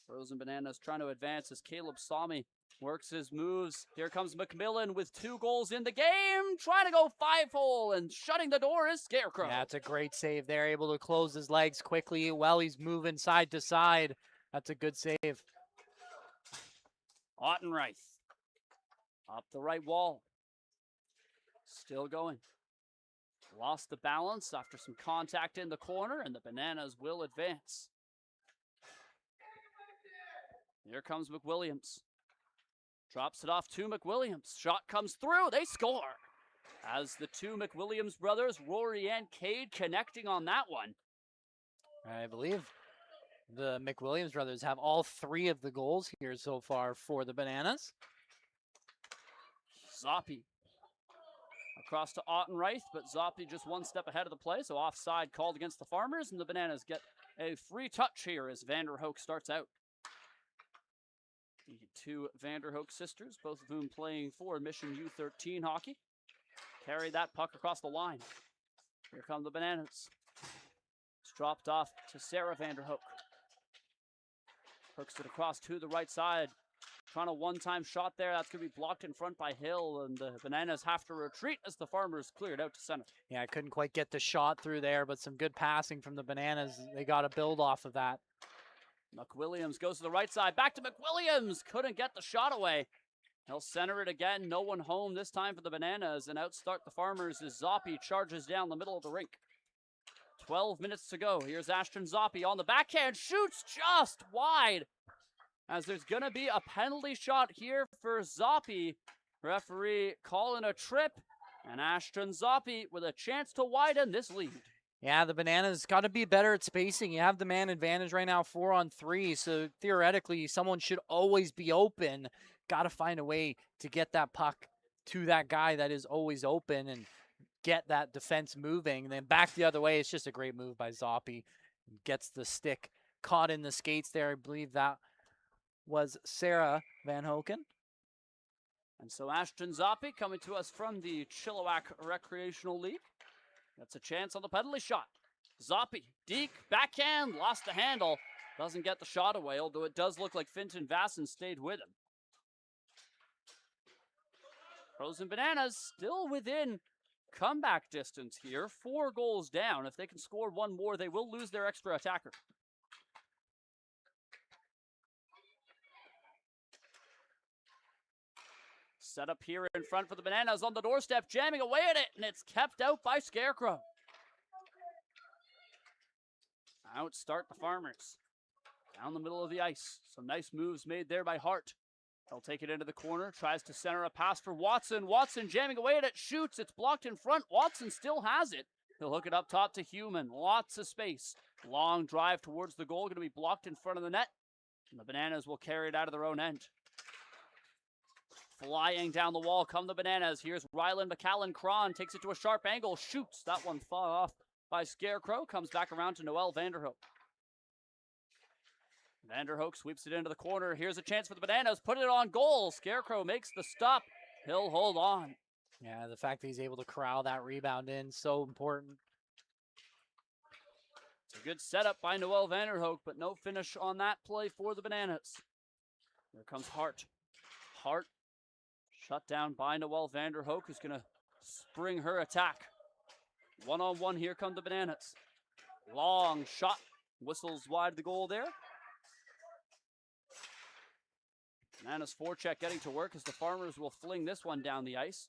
Frozen Bananas trying to advance as Caleb Sami works his moves. Here comes McMillan with 2 goals in the game. Trying to go 5-hole, and shutting the door is Scarecrow. Yeah, that's a great save there. Able to close his legs quickly while he's moving side to side. That's a good save. Ottenreich up the right wall. Still going. Lost the balance after some contact in the corner, and the Bananas will advance. Here comes McWilliams. Drops it off to McWilliams. Shot comes through. They score. As the 2 McWilliams brothers, Rory and Cade, connecting on that one. I believe the McWilliams brothers have all 3 of the goals here so far for the Bananas. Zoppy across to Ottenreich, but Zoppy just one step ahead of the play, so offside called against the Farmers, and the Bananas get a free touch here as Vanderhoek starts out. The 2 Vanderhoek sisters, both of whom playing for Mission U13 hockey, carry that puck across the line. Here come the Bananas. It's dropped off to Sarah Vanderhoek. Hooks it across to the right side trying a one-time shot there. That's going to be blocked in front by Hill, and the Bananas have to retreat as the Farmers cleared out to center. Yeah, I couldn't quite get the shot through there, but some good passing from the Bananas. They got to build off of that. McWilliams goes to the right side. Back to McWilliams. Couldn't get the shot away. He'll center it again. No one home this time for the Bananas. And outstart the Farmers as Zoppi charges down the middle of the rink. 12 minutes to go. Here's Ashton Zoppi on the backhand. Shoots just wide. As there's going to be a penalty shot here for Zoppi. Referee calling a trip. And Ashton Zoppi with a chance to widen this lead. Yeah, the Bananas got to be better at spacing. You have the man advantage right now, 4-on-3. So theoretically, someone should always be open. Got to find a way to get that puck to that guy that is always open and get that defense moving. And then back the other way. It's just a great move by Zoppi. Gets the stick caught in the skates there. I believe that was Sarah Van Hoken. And so Ashton Zoppi coming to us from the Chilliwack Recreational League. That's a chance on the penalty shot. Zoppi, Deke, backhand, lost the handle. Doesn't get the shot away, although it does look like Finton Vassen stayed with him. Frozen Bananas still within comeback distance here. 4 goals down. If they can score one more, they will lose their extra attacker. Set up here in front for the Bananas on the doorstep, jamming away at it, and it's kept out by Scarecrow. Outstart the Farmers. Down the middle of the ice. Some nice moves made there by Hart. He'll take it into the corner, tries to center a pass for Watson. Watson jamming away at it, shoots, it's blocked in front. Watson still has it. He'll hook it up top to Human. Lots of space. Long drive towards the goal, going to be blocked in front of the net. And the Bananas will carry it out of their own end. Flying down the wall come the Bananas. Here's Ryland McAllen-Cron. Takes it to a sharp angle. Shoots. That one far off by Scarecrow. Comes back around to Noel Vanderhoek. Vanderhoek sweeps it into the corner. Here's a chance for the Bananas. Put it on goal. Scarecrow makes the stop. He'll hold on. Yeah, the fact that he's able to corral that rebound in, so important. It's a good setup by Noel Vanderhoek, but no finish on that play for the Bananas. Here comes Hart. Hart shut down by Noel Vanderhoek, who's going to spring her attack. One-on-one, here come the Bananas. Long shot, whistles wide the goal there. Bananas forecheck getting to work as the Farmers will fling this one down the ice.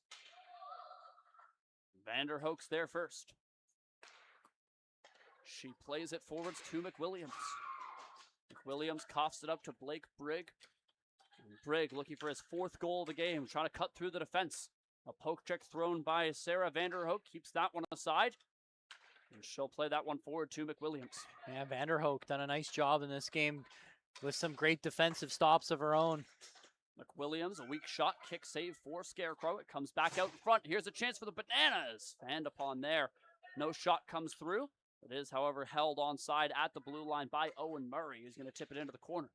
Vanderhoek's there first. She plays it forwards to McWilliams. McWilliams coughs it up to Blake Brigg. Brigg looking for his 4th goal of the game, trying to cut through the defense. A poke check thrown by Sarah Vanderhoek keeps that one aside. And she'll play that one forward to McWilliams. Yeah, Vanderhoek done a nice job in this game with some great defensive stops of her own. McWilliams, a weak shot, kick save for Scarecrow. It comes back out in front. Here's a chance for the Bananas. Fanned upon there. No shot comes through. It is, however, held onside at the blue line by Owen Murray. He's going to tip it into the corner.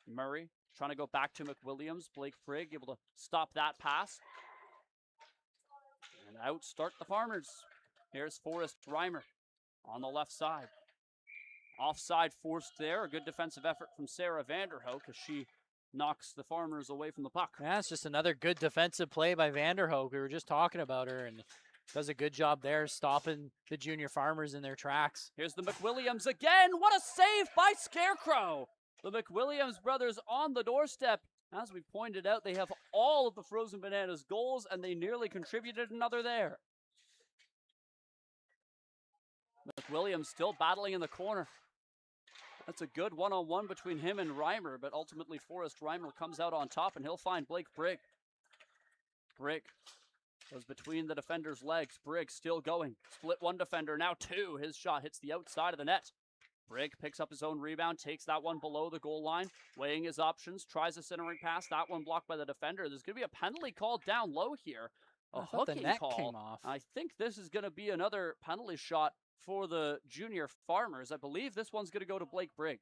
Murray trying to go back to McWilliams. Blake Brigg able to stop that pass. And out start the Farmers. Here's Forrest Reimer on the left side. Offside forced there. A good defensive effort from Sarah Vanderhoek as she knocks the Farmers away from the puck. Yeah, it's just another good defensive play by Vanderhoek. We were just talking about her, and does a good job there stopping the junior Farmers in their tracks. Here's the McWilliams again. What a save by Scarecrow. The McWilliams brothers on the doorstep. As we pointed out, they have all of the Frozen Bananas goals, and they nearly contributed another there. McWilliams still battling in the corner. That's a good one-on-one between him and Reimer, but ultimately Forrest Reimer comes out on top, and he'll find Blake Brigg. Brigg goes between the defender's legs. Brigg still going. Split one defender, now 2. His shot hits the outside of the net. Brigg picks up his own rebound, takes that one below the goal line, weighing his options, tries a centering pass. That one blocked by the defender. There's going to be a penalty called down low here. A hooking call. Came off. I think this is going to be another penalty shot for the junior Farmers. I believe this one's going to go to Blake Brigg.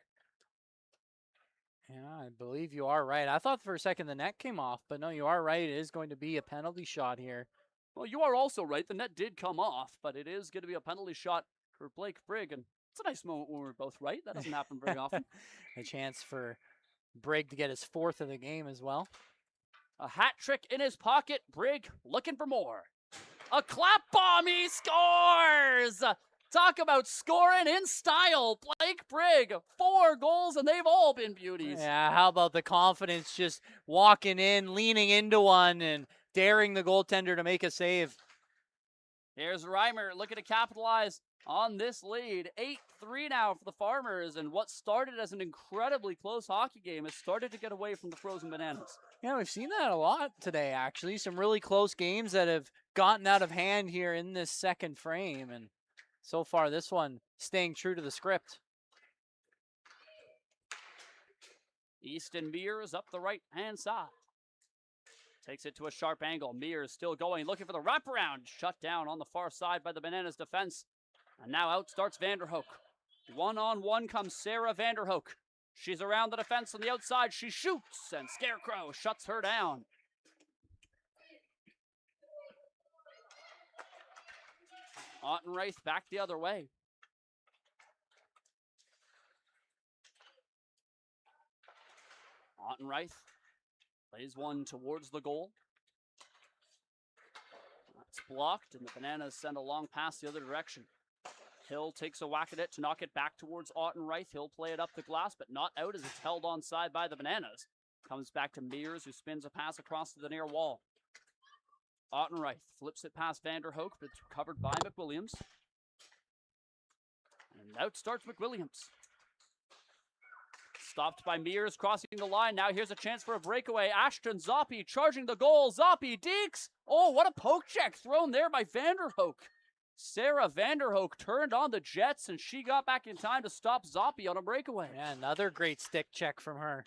Yeah, I believe you are right. I thought for a second the net came off, but no, you are right. It is going to be a penalty shot here. Well, you are also right. The net did come off, but it is going to be a penalty shot for Blake Brigg. And it's a nice moment when we're both right. That doesn't happen very often. A chance for Brigg to get his 4th of the game as well. A hat trick in his pocket. Brigg looking for more. A clap bomb, he scores! Talk about scoring in style. Blake Brigg, 4 goals, and they've all been beauties. Yeah, how about the confidence just walking in, leaning into one, and daring the goaltender to make a save. Here's Reimer looking to capitalize on this lead. 8-3 now for the Farmers, and what started as an incredibly close hockey game has started to get away from the Frozen Bananas. Yeah, we've seen that a lot today, actually. Some really close games that have gotten out of hand here in this second frame, and so far this one staying true to the script. Easton Mears up the right-hand side. Takes it to a sharp angle. Mears still going, looking for the wraparound. Shut down on the far side by the Bananas defense. And now out starts Vanderhoek. One-on-one comes Sarah Vanderhoek. She's around the defense on the outside. She shoots, and Scarecrow shuts her down. Ottenreith back the other way. Ottenreith plays one towards the goal. That's blocked, and the Bananas send a long pass the other direction. Hill takes a whack at it to knock it back towards Ottenreith. He'll play it up the glass, but not out as it's held onside by the Bananas. Comes back to Mears, who spins a pass across to the near wall. Ottenreith flips it past Vanderhoek, but it's covered by McWilliams. And out starts McWilliams. Stopped by Mears, crossing the line. Now here's a chance for a breakaway. Ashton Zoppy charging the goal. Zoppy deeks. Oh, what a poke check thrown there by Vanderhoek. Sarah Vanderhoek turned on the Jets, and she got back in time to stop Zoppy on a breakaway. Yeah, another great stick check from her.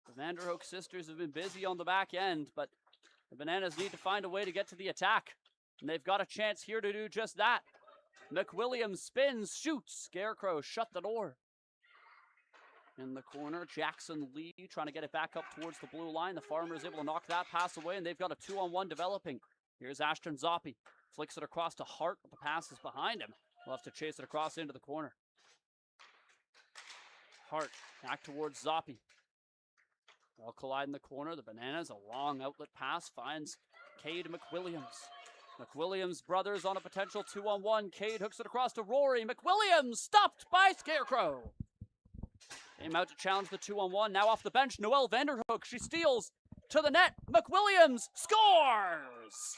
The Vanderhoek sisters have been busy on the back end, but the Bananas need to find a way to get to the attack. And they've got a chance here to do just that. McWilliams spins, shoots. Scarecrow shut the door. In the corner, Jackson Lee trying to get it back up towards the blue line. The Farmers able to knock that pass away, and they've got a 2-on-1 developing. Here's Ashton Zoppy. Flicks it across to Hart, but the pass is behind him. We'll have to chase it across into the corner. Hart back towards Zoppy. They'll collide in the corner. The Bananas, a long outlet pass, finds Cade McWilliams. McWilliams brothers on a potential 2-on-1. Cade hooks it across to Rory. McWilliams stopped by Scarecrow. Came out to challenge the 2-on-1. Now off the bench, Noelle Vanderhoek. She steals to the net. McWilliams scores!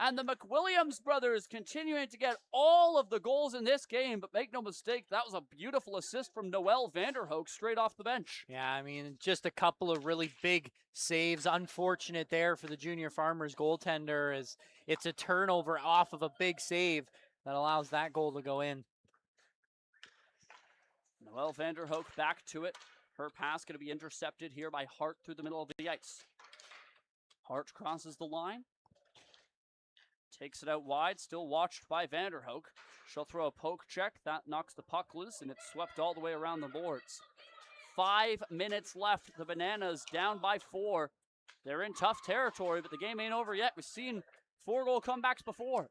And the McWilliams brothers continuing to get all of the goals in this game, but make no mistake, that was a beautiful assist from Noelle Vanderhoek straight off the bench. Yeah, I mean, just a couple of really big saves. Unfortunate there for the Junior Farmers goaltender, as it's a turnover off of a big save that allows that goal to go in. Noelle Vanderhoek back to it. Her pass going to be intercepted here by Hart through the middle of the ice. Hart crosses the line. Takes it out wide, still watched by Vanderhoek. She'll throw a poke check. That knocks the puck loose, and it's swept all the way around the boards. 5 minutes left. The Bananas down by 4. They're in tough territory, but the game ain't over yet. We've seen 4-goal comebacks before.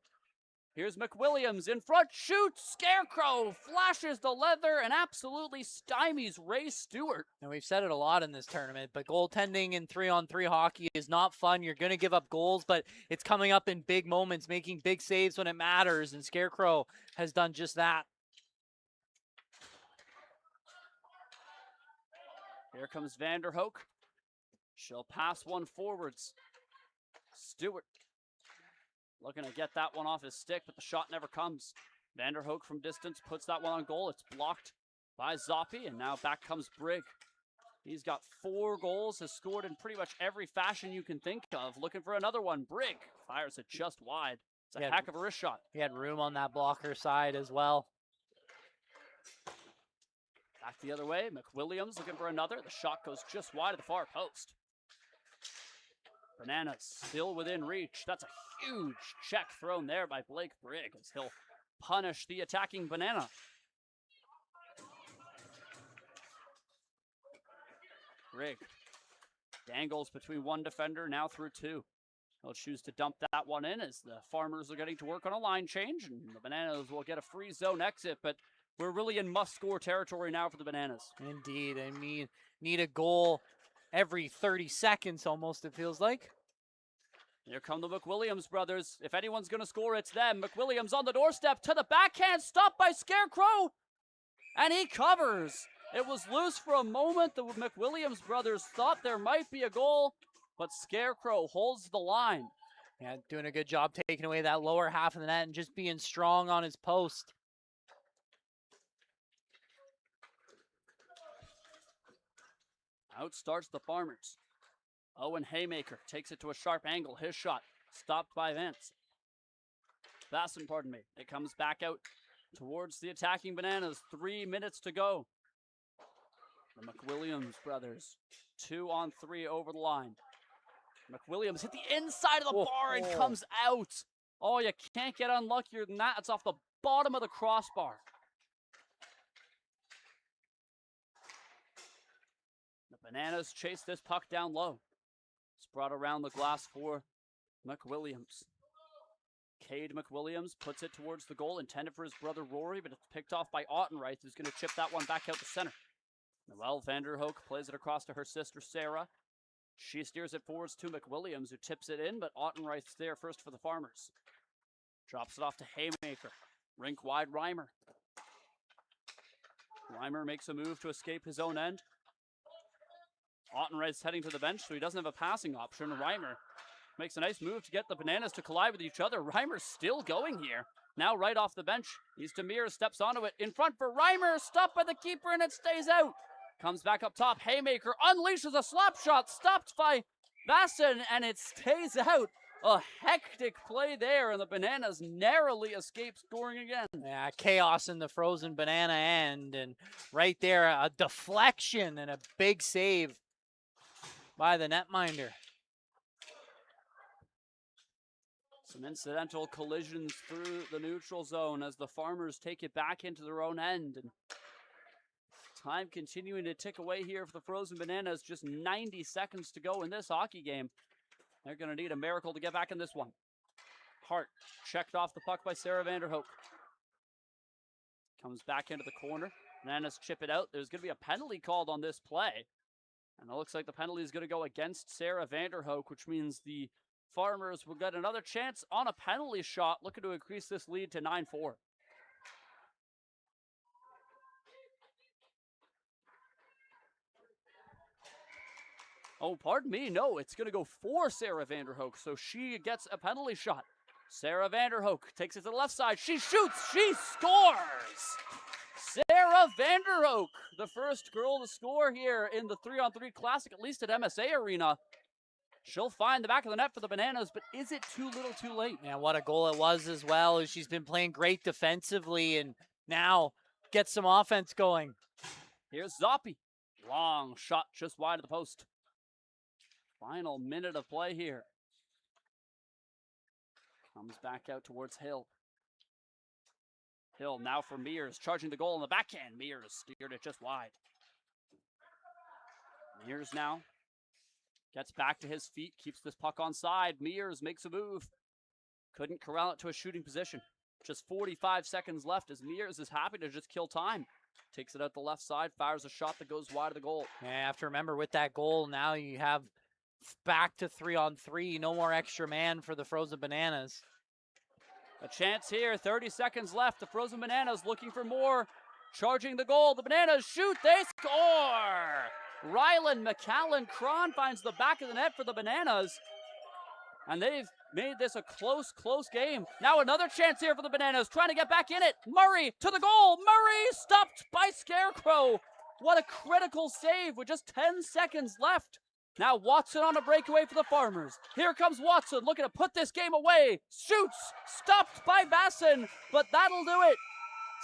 Here's McWilliams in front, shoots, Scarecrow flashes the leather and absolutely stymies Ray Stewart. And we've said it a lot in this tournament, but goaltending in 3-on-3 hockey is not fun. You're going to give up goals, but it's coming up in big moments, making big saves when it matters, and Scarecrow has done just that. Here comes Vanderhoek. She'll pass one forwards. Stewart looking to get that one off his stick, but the shot never comes. Vanderhoek from distance puts that one on goal. It's blocked by Zoppy, and now back comes Brigg. He's got 4 goals, has scored in pretty much every fashion you can think of. Looking for another one. Brigg fires it just wide. It's a heck of a wrist shot. He had room on that blocker side as well. Back the other way. McWilliams looking for another. The shot goes just wide of the far post. Bananas still within reach. That's a huge check thrown there by Blake Brigg as he'll punish the attacking Banana. Brigg dangles between one defender, now through 2. He'll choose to dump that one in as the Farmers are getting to work on a line change, and the Bananas will get a free zone exit, but we're really in must-score territory now for the Bananas. Indeed. I mean, need a goal every 30 seconds almost, it feels like. Here come the McWilliams brothers. If anyone's going to score, it's them. McWilliams on the doorstep to the backhand, stopped by Scarecrow, and he covers. It was loose for a moment. The McWilliams brothers thought there might be a goal, but Scarecrow holds the line. Yeah, doing a good job taking away that lower half of the net and just being strong on his post. Out starts the Farmers. Owen Haymaker takes it to a sharp angle. His shot stopped by Basson, pardon me. It comes back out towards the attacking Bananas. 3 minutes to go. The McWilliams brothers, 2-on-3 over the line. McWilliams hit the inside of the bar and comes out. Oh, you can't get unluckier than that. It's off the bottom of the crossbar. The Bananas chase this puck down low. It's brought around the glass for McWilliams. Cade McWilliams puts it towards the goal, intended for his brother Rory, but it's picked off by Ottenreith, who's going to chip that one back out to center. Noelle Vanderhoek plays it across to her sister Sarah. She steers it forwards to McWilliams, who tips it in, but Ottenreith's there first for the Farmers. Drops it off to Haymaker. Rink wide Reimer. Reimer makes a move to escape his own end. Ottenreith's heading to the bench, so he doesn't have a passing option. Reimer makes a nice move to get the Bananas to collide with each other. Reimer's still going here. Now right off the bench, East Demir steps onto it. In front for Reimer, stopped by the keeper, and it stays out. Comes back up top. Haymaker unleashes a slap shot, stopped by Basson, and it stays out. A hectic play there, and the Bananas narrowly escape scoring again. Yeah, chaos in the frozen banana end, and right there, a deflection and a big save by the netminder. Some incidental collisions through the neutral zone as the Farmers take it back into their own end. And time continuing to tick away here for the Frozen Bananas. Just 90 seconds to go in this hockey game. They're going to need a miracle to get back in this one. Hart checked off the puck by Sarah Vanderhoek. Comes back into the corner. Bananas chip it out. There's going to be a penalty called on this play. And it looks like the penalty is going to go against Sarah Vanderhoek, which means the Farmers will get another chance on a penalty shot, looking to increase this lead to 9-4. Oh, pardon me. No, it's going to go for Sarah Vanderhoek, so she gets a penalty shot. Sarah Vanderhoek takes it to the left side. She shoots. She scores. Sarah Vanderhoek, the first girl to score here in the 3-on-3 Classic, at least at MSA Arena. She'll find the back of the net for the Bananas, but is it too little too late? Yeah, what a goal it was as well. She's been playing great defensively and now gets some offense going. Here's Zoppi. Long shot just wide of the post. Final minute of play here. Comes back out towards Hill. Hill now for Mears, charging the goal in the backhand. Mears steered it just wide. Mears now gets back to his feet, keeps this puck on side. Mears makes a move. Couldn't corral it to a shooting position. Just 45 seconds left as Mears is happy to just kill time. Takes it out the left side, fires a shot that goes wide of the goal. Yeah, you have to remember with that goal, now you have back to 3-on-3. No more extra man for the Frozen Bananas. A chance here, 30 seconds left. The Frozen Bananas looking for more. Charging the goal. The Bananas shoot. They score. Rylan McAllen-Cron finds the back of the net for the Bananas. And they've made this a close game. Now another chance here for the Bananas. Trying to get back in it. Murray to the goal. Murray stopped by Scarecrow. What a critical save with just 10 seconds left. Now Watson on a breakaway for the Farmers. Here comes Watson looking to put this game away. Shoots. Stopped by Basson. But that'll do it.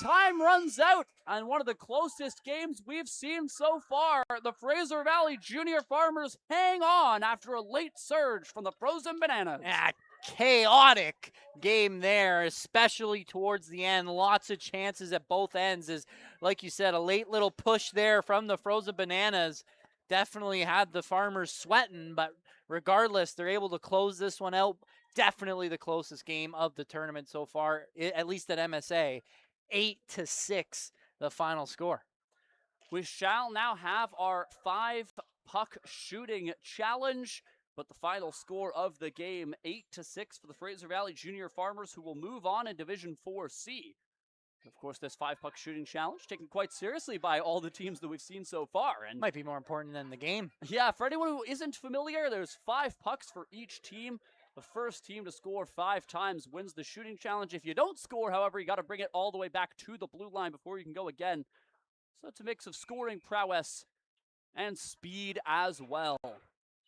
Time runs out, and one of the closest games we've seen so far. The Fraser Valley Junior Farmers hang on after a late surge from the Frozen Bananas. Yeah, chaotic game there, especially towards the end. Lots of chances at both ends. As, like you said, a late little push there from the Frozen Bananas definitely had the Farmers sweating, but regardless, they're able to close this one out. Definitely the closest game of the tournament so far, at least at MSA. 8-6 the final score. We shall now have our 5-puck shooting challenge, but the final score of the game, 8-6 for the Fraser Valley Junior Farmers, who will move on in Division 4C. Of course, this 5-puck shooting challenge taken quite seriously by all the teams that we've seen so far. And might be more important than the game. Yeah, for anyone who isn't familiar, there's 5 pucks for each team. The first team to score 5 times wins the shooting challenge. If you don't score, however, you got to bring it all the way back to the blue line before you can go again. So it's a mix of scoring prowess and speed as well.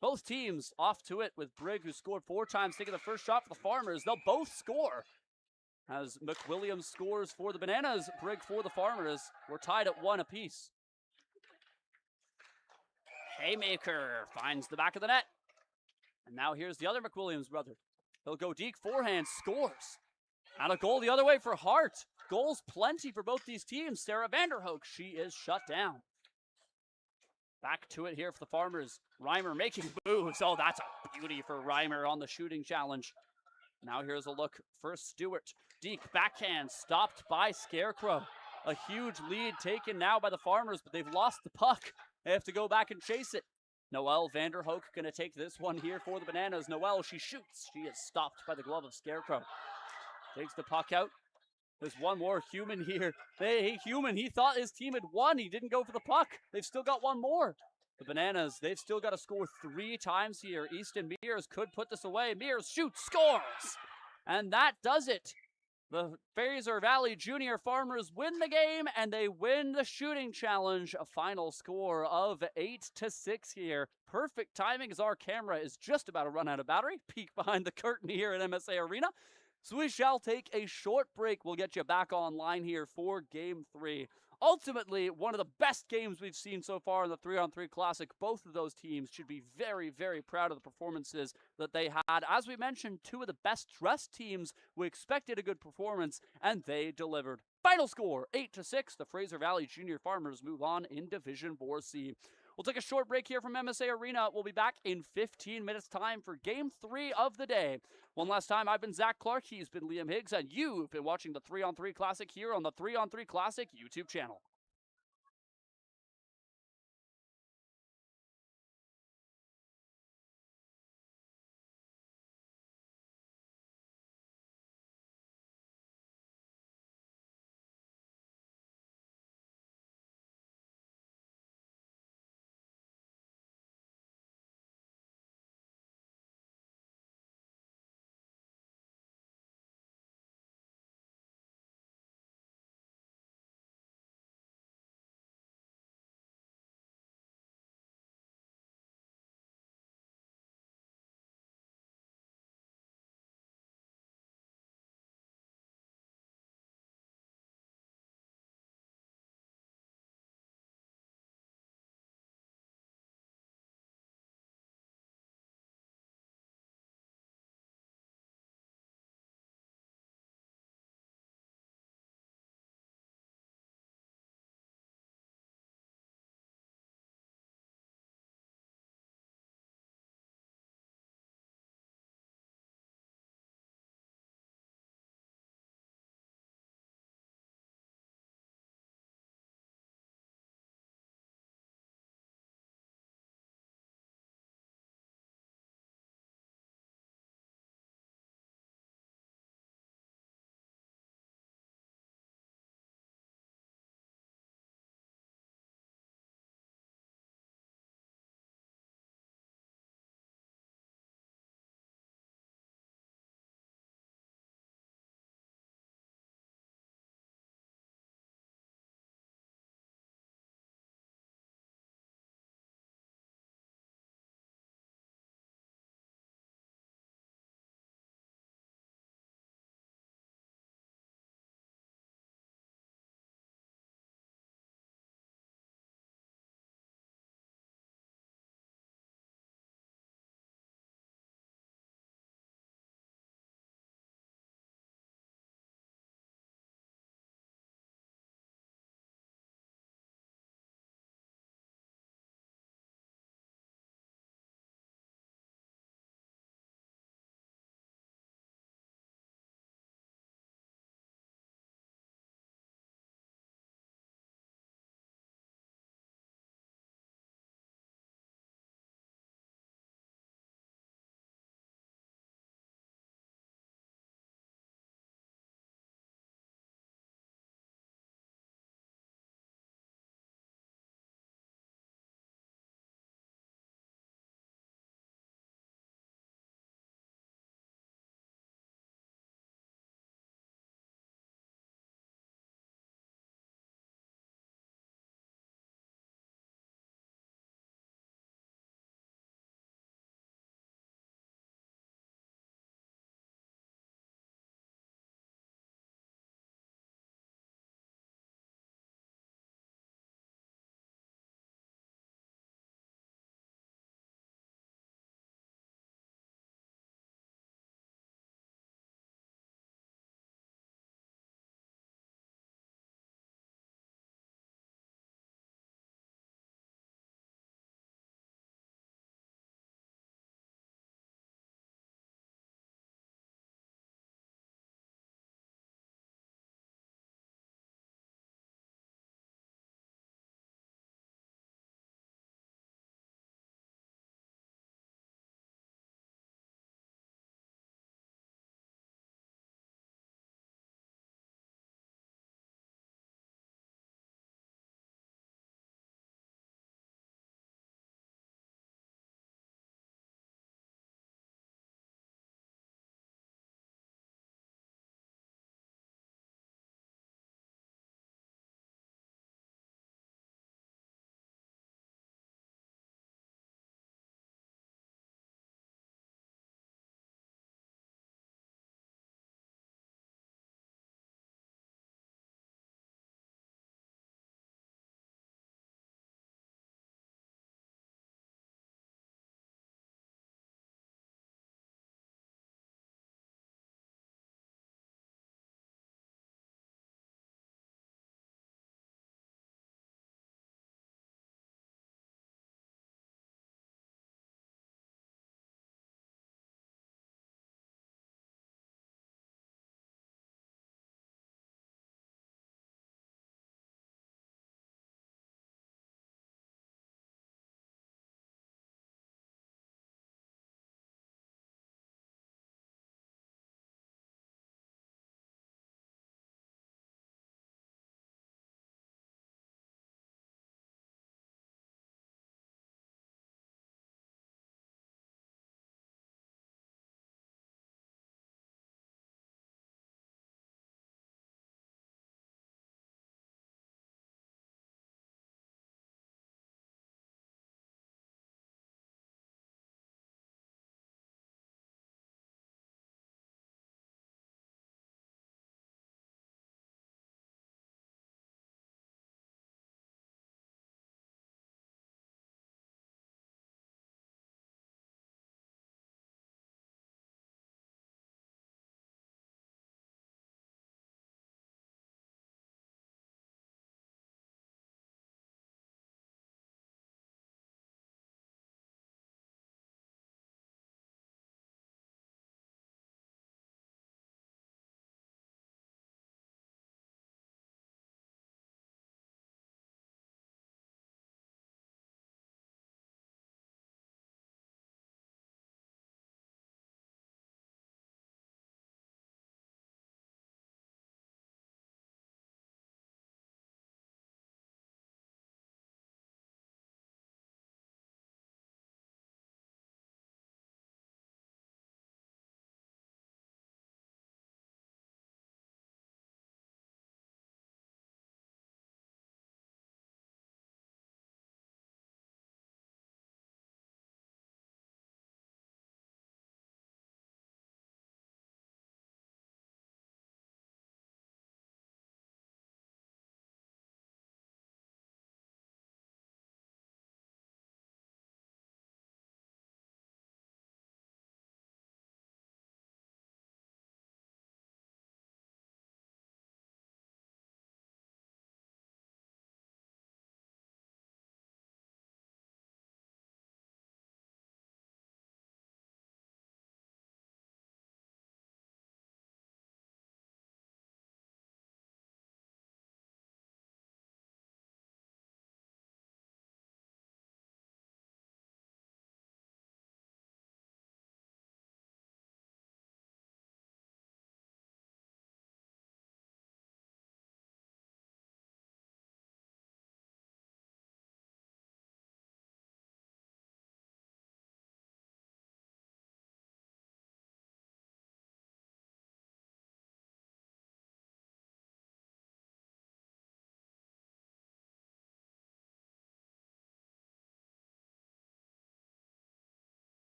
Both teams off to it with Brigg, who scored 4 times, taking the first shot for the Farmers. They'll both score. As McWilliams scores for the Bananas, Brigg for the Farmers. We're tied at 1 apiece. Haymaker finds the back of the net. And now here's the other McWilliams brother. He'll go deep forehand, scores. And a goal the other way for Hart. Goals plenty for both these teams. Sarah Vanderhoek, she is shut down. Back to it here for the Farmers. Reimer making moves. Oh, that's a beauty for Reimer on the shooting challenge. Now here's a look for Stewart. Deke backhand stopped by Scarecrow. A huge lead taken now by the Farmers, but they've lost the puck. They have to go back and chase it. Noelle Vanderhoek going to take this one here for the Bananas. Noelle, she shoots. She is stopped by the glove of Scarecrow. Takes the puck out. There's one more Human here. Hey, Human, he thought his team had won. He didn't go for the puck. They've still got one more. The Bananas, they've still got to score 3 times here. Easton Mears could put this away. Mears shoots, scores! And that does it. The Fraser Valley Junior Farmers win the game, and they win the shooting challenge. A final score of 8-6 here. Perfect timing as our camera is just about to run out of battery. Peek behind the curtain here at MSA Arena. So we shall take a short break. We'll get you back online here for Game 3. Ultimately, one of the best games we've seen so far in the 3-on-3 Classic. Both of those teams should be very, very proud of the performances that they had. As we mentioned, 2 of the best-dressed teams. We expected a good performance, and they delivered. Final score, 8-6. The Fraser Valley Junior Farmers move on in Division 4C. We'll take a short break here from MSA Arena. We'll be back in 15 minutes' time for Game 3 of the day. One last time, I've been Zach Clark, he's been Liam Higgs, and you've been watching the 3-on-3 Classic here on the 3-on-3 Classic YouTube channel.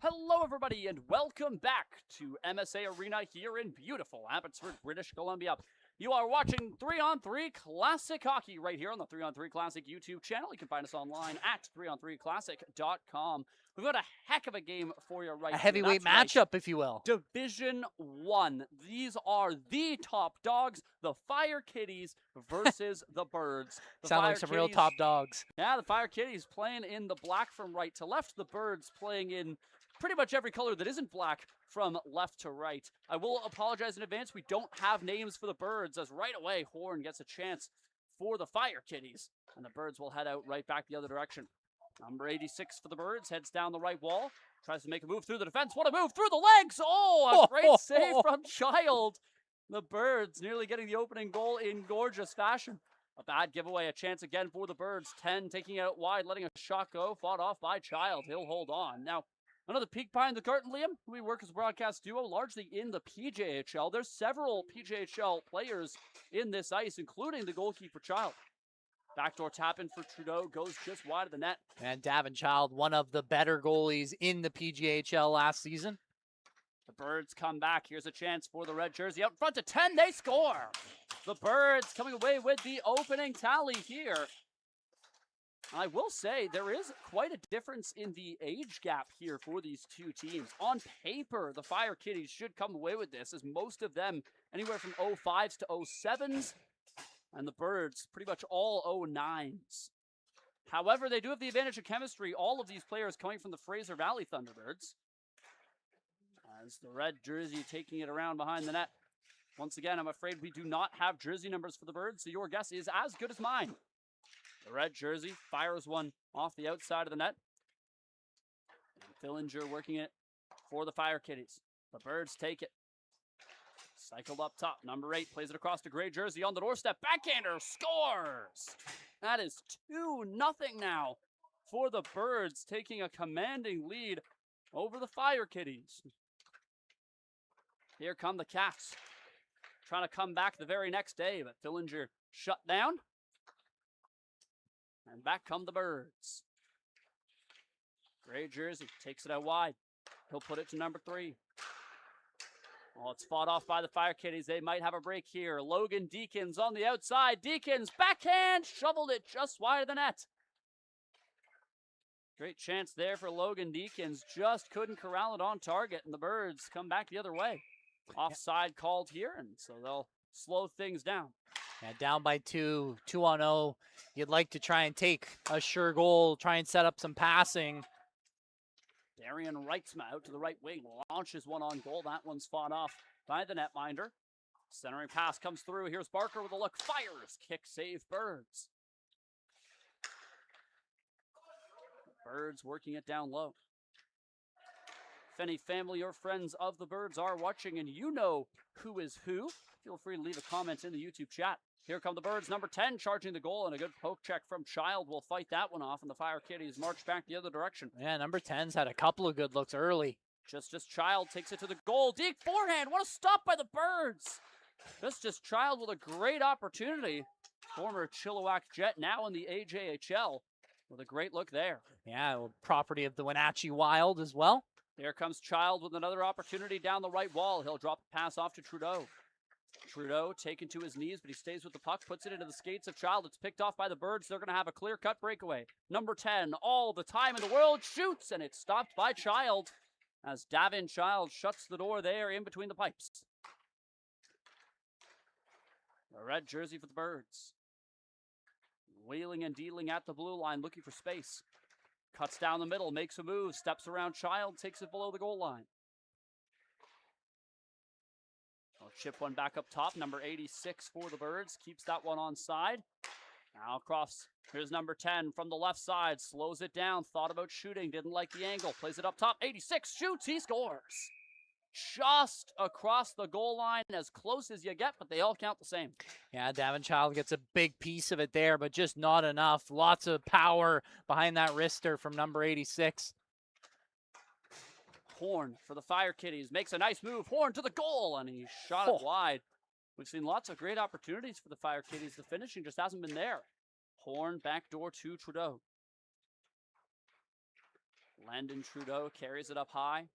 Hello, everybody, and welcome back to MSA Arena here in beautiful Abbotsford, British Columbia. You are watching 3-on-3 Classic Hockey right here on the 3-on-3 Classic YouTube channel. You can find us online at 3on3classic.com. We've got a heck of a game for you right here. A heavyweight matchup, if you will. Division 1. These are the top dogs, the Fire Kitties versus the Birds. Sound like some real top dogs. Yeah, the Fire Kitties playing in the black from right to left. The Birds playing in pretty much every color that isn't black from left to right. I will apologize in advance. We don't have names for the Birds, as right away Horn gets a chance for the Fire Kitties. And the Birds will head out right back the other direction. Number 86 for the Birds heads down the right wall. Tries to make a move through the defense. What a move through the legs! Oh, a great save from Child. The Birds nearly getting the opening goal in gorgeous fashion. A bad giveaway, a chance again for the Birds. 10 taking it out wide, letting a shot go. Fought off by Child. He'll hold on. Now, another peek behind the curtain, Liam. We work as a broadcast duo, largely in the PJHL. There's several PJHL players in this ice, including the goalkeeper Child. Backdoor tap in for Trudeau, goes just wide of the net. And Davin Child, one of the better goalies in the PGHL last season. The Birds come back. Here's a chance for the red jersey. Out in front to 10, they score! The Birds coming away with the opening tally here. I will say there is quite a difference in the age gap here for these two teams. On paper, the Fire Kitties should come away with this, as most of them anywhere from 05s to 07s, and the Birds pretty much all 09s. However, they do have the advantage of chemistry. All of these players coming from the Fraser Valley Thunderbirds. As the red jersey taking it around behind the net. Once again, I'm afraid we do not have jersey numbers for the Birds, so your guess is as good as mine. The red jersey fires one off the outside of the net. And Fillinger working it for the Fire Kitties. The Birds take it. Cycled up top. Number 8 plays it across to gray jersey on the doorstep. Backhander scores! That is 2-0 now for the Birds, taking a commanding lead over the Fire Kitties. Here come the Cats. Trying to come back the very next day, but Fillinger shut down. And back come the Birds. Gray jersey takes it out wide. He'll put it to number 3. Oh, it's fought off by the Fire Kitties. They might have a break here. Logan Deakins on the outside. Deakins backhand shoveled it just wide of the net. Great chance there for Logan Deakins. Just couldn't corral it on target, and the Birds come back the other way. Offside called here, and so they'll slow things down. Yeah, down by 2-0. You'd like to try and take a sure goal, try and set up some passing. Darian Reitzma out to the right wing, launches one on goal. That one's fought off by the netminder. Centering pass comes through. Here's Barker with a look. Fires. Kick save Birds. Birds working it down low. If any family or friends of the Birds are watching and you know who is who, feel free to leave a comment in the YouTube chat. Here come the Birds, number 10, charging the goal, and a good poke check from Child will fight that one off, and the Fire Kitties march back the other direction. Yeah, number 10's had a couple of good looks early. Just Child takes it to the goal. Deep forehand, what a stop by the Birds! Just Child with a great opportunity. Former Chilliwack Jet, now in the AJHL, with a great look there. Yeah, property of the Wenatchee Wild as well. Here comes Child with another opportunity down the right wall. He'll drop the pass off to Trudeau. Trudeau taken to his knees, but he stays with the puck, puts it into the skates of Child. It's picked off by the Birds. They're going to have a clear-cut breakaway. Number 10, all the time in the world, shoots, and it's stopped by Child as Davin Child shuts the door there in between the pipes. The red jersey for the Birds. Wheeling and dealing at the blue line, looking for space. Cuts down the middle, makes a move, steps around Child, takes it below the goal line. Chip one back up top. Number 86 for the Birds. Keeps that one on side. Now across. Here's number 10 from the left side. Slows it down. Thought about shooting. Didn't like the angle. Plays it up top. 86 shoots. He scores. Just across the goal line. As close as you get, but they all count the same. Yeah, Davin Child gets a big piece of it there, but just not enough. Lots of power behind that wrister from number 86. Horn for the Fire Kitties. Makes a nice move. Horn to the goal, and he shot it wide. We've seen lots of great opportunities for the Fire Kitties. The finishing just hasn't been there. Horn backdoor to Trudeau. Landon Trudeau carries it up high.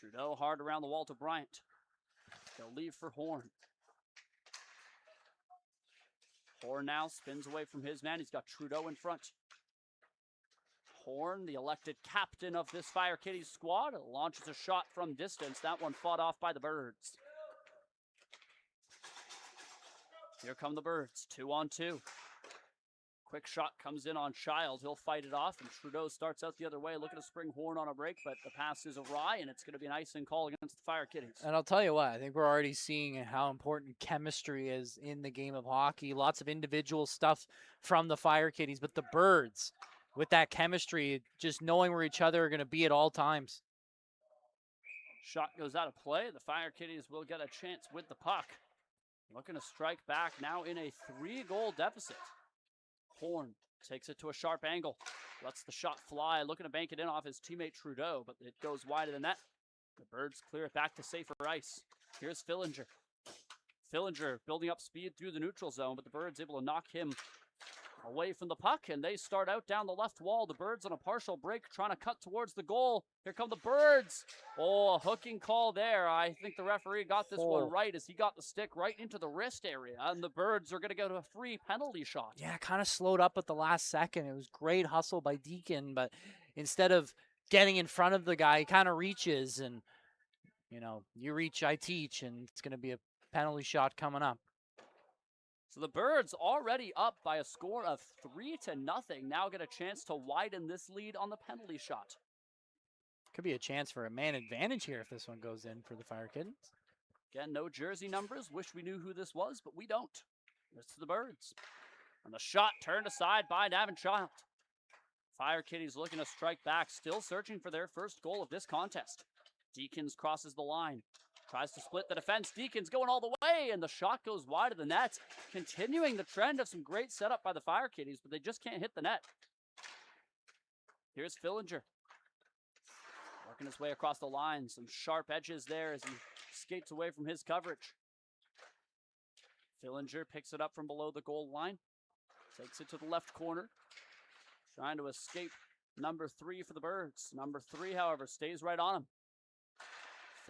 Trudeau hard around the wall to Bryant. They'll leave for Horn. Horn now spins away from his man. He's got Trudeau in front. Horn, the elected captain of this Fire Kitties squad, launches a shot from distance. That one fought off by the Birds. Here come the Birds, 2-on-2. Quick shot comes in on Child. He'll fight it off, and Trudeau starts out the other way, looking to spring Horn on a break, but the pass is awry, and it's going to be an icing call against the Fire Kitties. And I'll tell you what, I think we're already seeing how important chemistry is in the game of hockey. Lots of individual stuff from the Fire Kitties, but the Birds, with that chemistry, just knowing where each other are going to be at all times. Shot goes out of play. The Fire Kitties will get a chance with the puck. Looking to strike back now in a 3-goal deficit. Horn takes it to a sharp angle. Lets the shot fly, looking to bank it in off his teammate Trudeau, but it goes wide of the net. The Birds clear it back to safer ice. Here's Fillinger. Fillinger building up speed through the neutral zone, but the Birds able to knock him away from the puck, and they start out down the left wall. The Birds on a partial break, trying to cut towards the goal. Here come the Birds. Oh, a hooking call there. I think the referee got this one right, as he got the stick right into the wrist area, and the Birds are going to go to a free penalty shot. Yeah, kind of slowed up at the last second. It was great hustle by Deacon, but instead of getting in front of the guy, he kind of reaches, and, you know, you reach, I teach, and it's going to be a penalty shot coming up. So the Birds already up by a score of 3-0, now get a chance to widen this lead on the penalty shot. Could be a chance for a man advantage here if this one goes in for the Fire Kittens. Again, no jersey numbers. Wish we knew who this was, but we don't. It's the Birds. And the shot turned aside by Davin Child. Fire Kitties looking to strike back, still searching for their first goal of this contest. Deakins crosses the line. Tries to split the defense. Deakins going all the way, and the shot goes wide of the net. Continuing the trend of some great setup by the Fire Kitties, but they just can't hit the net. Here's Fillinger. Working his way across the line. Some sharp edges there as he skates away from his coverage. Fillinger picks it up from below the goal line. Takes it to the left corner. Trying to escape number 3 for the Birds. Number 3, however, stays right on him.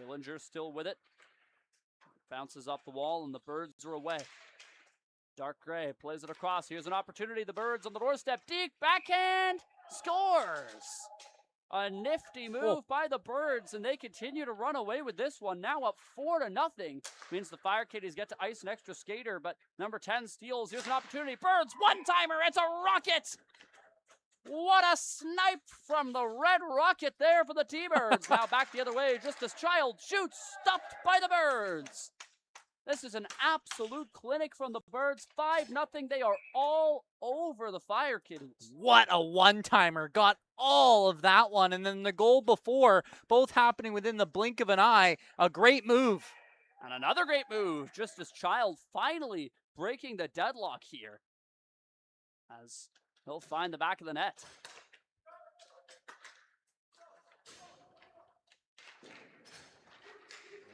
Fillinger still with it. Bounces off the wall, and the Birds are away. Dark Gray plays it across. Here's an opportunity. The Birds on the doorstep. Deke, backhand, scores! A nifty move by the Birds, and they continue to run away with this one. Now up 4-0. Means the Fire Kitties get to ice an extra skater, but number 10 steals. Here's an opportunity. Birds, one-timer. It's a rocket! What a snipe from the Red Rocket there for the T-Birds. Now back the other way, just as Child shoots, stopped by the Birds. This is an absolute clinic from the Birds. 5-0. They are all over the Fire Kitties. What a one-timer. Got all of that one. And then the goal before, both happening within the blink of an eye. A great move. And another great move, just as Child finally breaking the deadlock here. As he'll find the back of the net.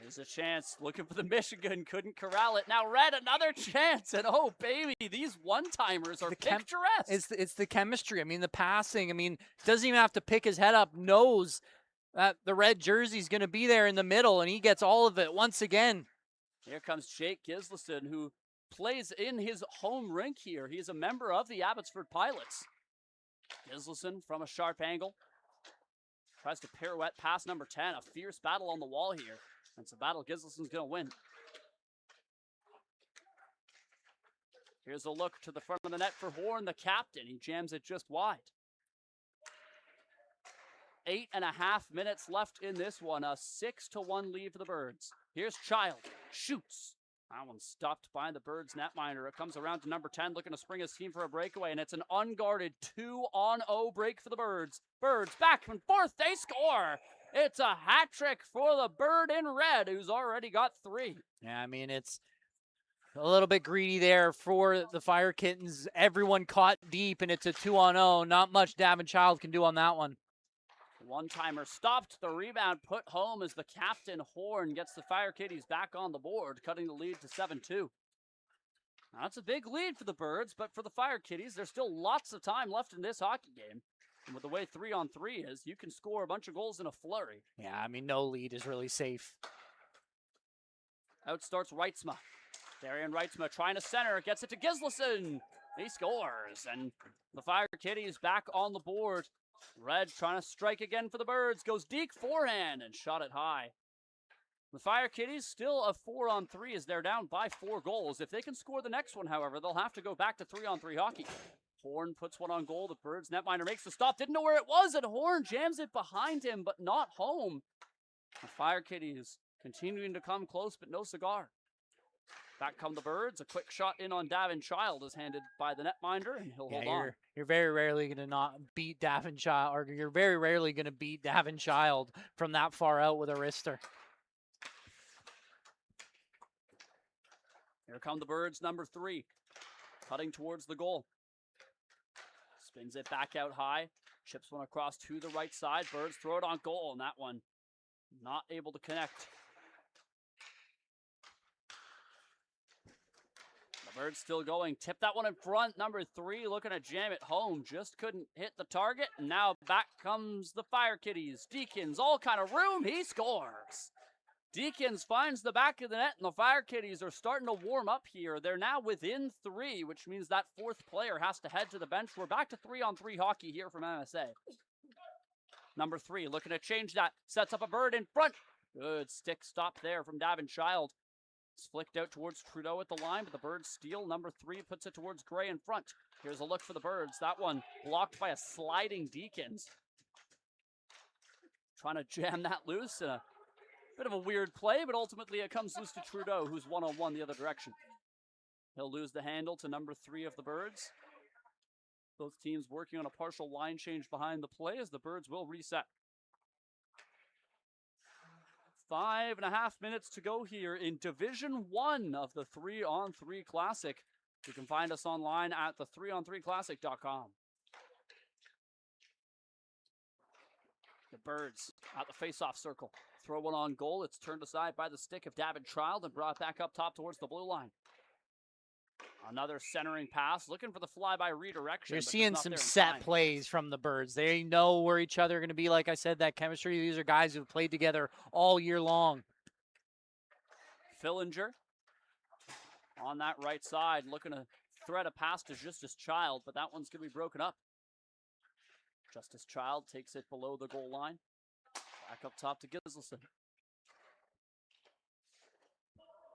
There's a chance, looking for the Michigan, couldn't corral it. Now Red, another chance, and oh baby, these one-timers are picturesque. It's the chemistry. I mean, the passing. I mean, doesn't even have to pick his head up, knows that the red jersey's going to be there in the middle, and he gets all of it once again. Here comes Jake Gislason, who plays in his home rink here. He is a member of the Abbotsford Pilots. Gislason from a sharp angle. Tries to pirouette past number 10. A fierce battle on the wall here. It's a battle Gislason's going to win. Here's a look to the front of the net for Horn, the captain. He jams it just wide. 8.5 minutes left in this one. A 6-1 lead for the Birds. Here's Child. Shoots. That one's stopped by the Birds netminder. It comes around to number 10, looking to spring his team for a breakaway, and it's an unguarded 2-on-0 break for the Birds. Birds back and forth. They score. It's a hat trick for the Bird in red, who's already got 3. Yeah, I mean, it's a little bit greedy there for the Fire Kittens. Everyone caught deep, and it's a 2-on-0. Not much Davin Child can do on that one. One-timer stopped. The rebound put home as the captain, Horn, gets the Fire Kitties back on the board, cutting the lead to 7-2. Now, that's a big lead for the Birds, but for the Fire Kitties, there's still lots of time left in this hockey game. And with the way 3-on-3 is, you can score a bunch of goals in a flurry. Yeah, I mean, no lead is really safe. Out starts Reitzma. Darian Reitzma trying to center, gets it to Gislason. He scores, and the Fire Kitties back on the board. Red trying to strike again for the Birds, goes deep forehand and shot it high. The Fire Kitties still a 4-on-3 as they're down by 4 goals. If they can score the next one, however, they'll have to go back to 3-on-3 hockey. Horn puts one on goal. The Birds netminder makes the stop. Didn't know where it was, and Horn jams it behind him, but not home. The Fire Kitties continuing to come close, but no cigar. Back come the Birds. A quick shot in on Davin Child is handed by the netminder, and he'll hold on. You're very rarely going to not beat Davin Child, or you're very rarely going to beat Davin Child from that far out with a wrister. Here come the Birds, number 3, cutting towards the goal. Spins it back out high, chips one across to the right side. Birds throw it on goal, and that one not able to connect. The Birds still going. Tip that one in front. Number 3 looking to jam it home. Just couldn't hit the target. And now back comes the Fire Kitties. Deacons, all kind of room. He scores. Deacons finds the back of the net, and the Fire Kitties are starting to warm up here. They're now within 3, which means that 4th player has to head to the bench. We're back to 3-on-3 hockey here from MSA. Number 3 looking to change that. Sets up a Bird in front. Good stick stop there from Davin Child. It's flicked out towards Trudeau at the line, but the Birds steal. Number 3 puts it towards Gray in front. Here's a look for the Birds. That one blocked by a sliding Deacons. Trying to jam that loose. Bit of a weird play, but ultimately it comes loose to Trudeau, who's one-on-one the other direction. He'll lose the handle to number 3 of the Birds. Both teams working on a partial line change behind the play as the Birds will reset. 5.5 minutes to go here in Division 1 of the 3-on-3 Classic. You can find us online at the3on3classic.com. The Birds at the face-off circle. Throw one on goal. It's turned aside by the stick of Davin Child and brought back up top towards the blue line. Another centering pass, looking for the fly-by redirection. You're seeing some set plays from the Birds. They know where each other are going to be. Like I said, that chemistry. These are guys who've played together all year long. Fillinger on that right side, looking to thread a pass to Justice Child, but that one's going to be broken up. Justice Child takes it below the goal line. Back up top to Gislason.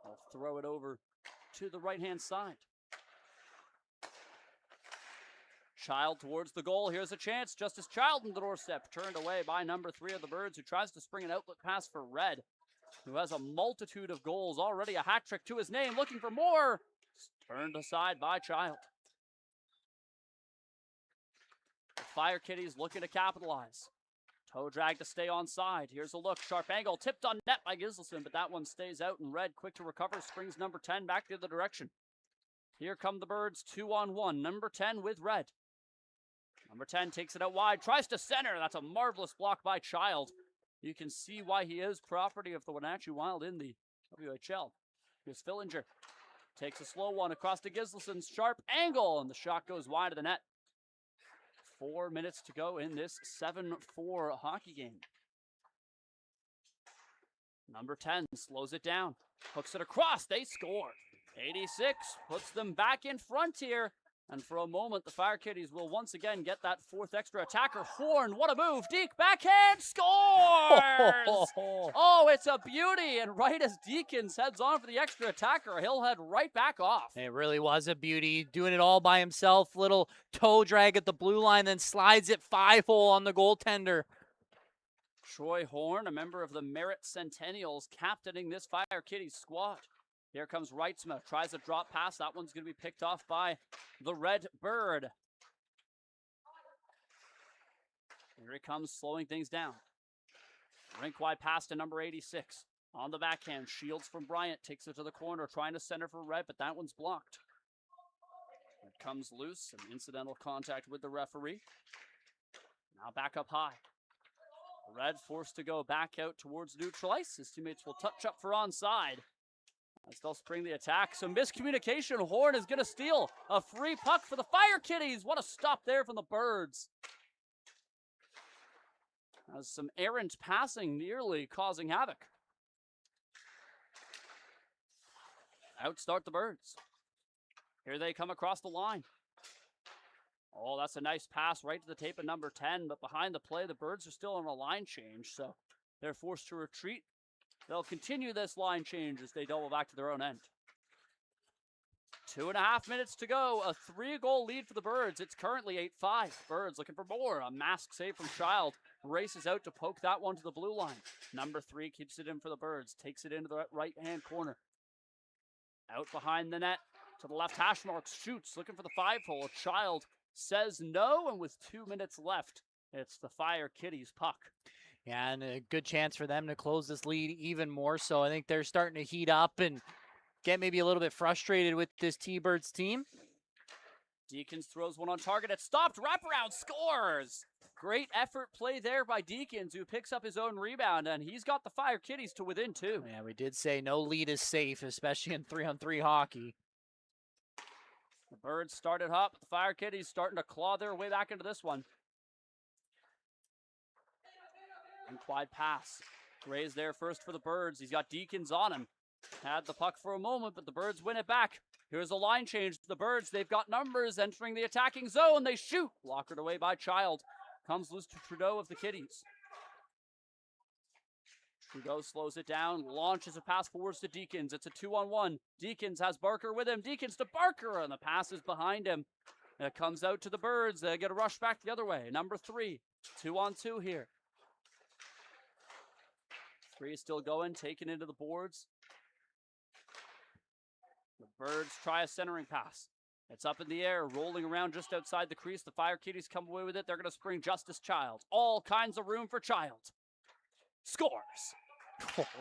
I'll throw it over to the right-hand side. Child towards the goal. Here's a chance. Justice Child on the doorstep. Turned away by number 3 of the Birds, who tries to spring an outlet pass for Red, who has a multitude of goals. Already a hat trick to his name. Looking for more. Turned aside by Child. The Fire Kitties looking to capitalize. Toe drag to stay on side. Here's a look. Sharp angle. Tipped on net by Gislason, but that one stays out, and Red, quick to recover, springs number 10 back the other direction. Here come the Birds 2-on-1. Number 10 with Red. Number 10 takes it out wide. Tries to center. That's a marvelous block by Child. You can see why he is property of the Wenatchee Wild in the WHL. Here's Fillinger. Takes a slow one across to Gislason's sharp angle, and the shot goes wide of the net. 4 minutes to go in this 7-4 hockey game. Number 10 slows it down. Hooks it across. They score. 86 puts them back in front here. And for a moment, the Fire Kitties will once again get that 4th extra attacker. Horn, what a move. Deke, backhand, scores! Oh, it's a beauty. And right as Deacons heads on for the extra attacker, he'll head right back off. It really was a beauty. Doing it all by himself. Little toe drag at the blue line, then slides it 5-hole on the goaltender. Troy Horn, a member of the Merritt Centennials, captaining this Fire Kitties squad. Here comes Reitzma, tries a drop pass. That one's going to be picked off by the Red Bird. Here he comes, slowing things down. Rink-wide pass to number 86. On the backhand, Shields from Bryant takes it to the corner, trying to center for Red, but that one's blocked. It comes loose, an incidental contact with the referee. Now back up high. Red forced to go back out towards neutral ice. His teammates will touch up for onside. As they'll spring the attack. So miscommunication. Horn is going to steal a free puck for the Fire Kitties. What a stop there from the Birds. As some errant passing nearly causing havoc. Outstart the Birds. Here they come across the line. Oh, that's a nice pass right to the tape of number 10, but behind the play, the Birds are still on a line change, so they're forced to retreat. They'll continue this line change as they double back to their own end. 2.5 minutes to go. A 3-goal lead for the Birds. It's currently 8-5. Birds looking for more. A mask save from Child. Races out to poke that one to the blue line. Number 3 keeps it in for the Birds. Takes it into the right-hand corner. Out behind the net to the left hash marks. Shoots. Looking for the 5-hole. Child says no, and with 2 minutes left, it's the Fire Kitties puck. Yeah, and a good chance for them to close this lead even more so. I think they're starting to heat up and get maybe a little bit frustrated with this T-Birds team. Deacons throws one on target. It's stopped. Wraparound scores. Great effort play there by Deacons, who picks up his own rebound, and he's got the Fire Kitties to within 2. Yeah, we did say no lead is safe, especially in 3-on-3 hockey. The Birds started hot, but the Fire Kitties starting to claw their way back into this one. Implied pass. Gray's there first for the Birds. He's got Deacons on him. Had the puck for a moment, but the Birds win it back. Here's a line change. The Birds, they've got numbers entering the attacking zone. They shoot. Blockered away by Child. Comes loose to Trudeau of the Kitties. Trudeau slows it down, launches a pass forwards to Deacons. It's a 2-on-1. Deacons has Barker with him. Deacons to Barker, and the pass is behind him. It comes out to the Birds. They get a rush back the other way. Number 3, 2-on-2 here. 3 is still going, taken into the boards. The Birds try a centering pass. It's up in the air, rolling around just outside the crease. The Fire Kitties come away with it. They're going to spring Justice Child. All kinds of room for Child. Scores.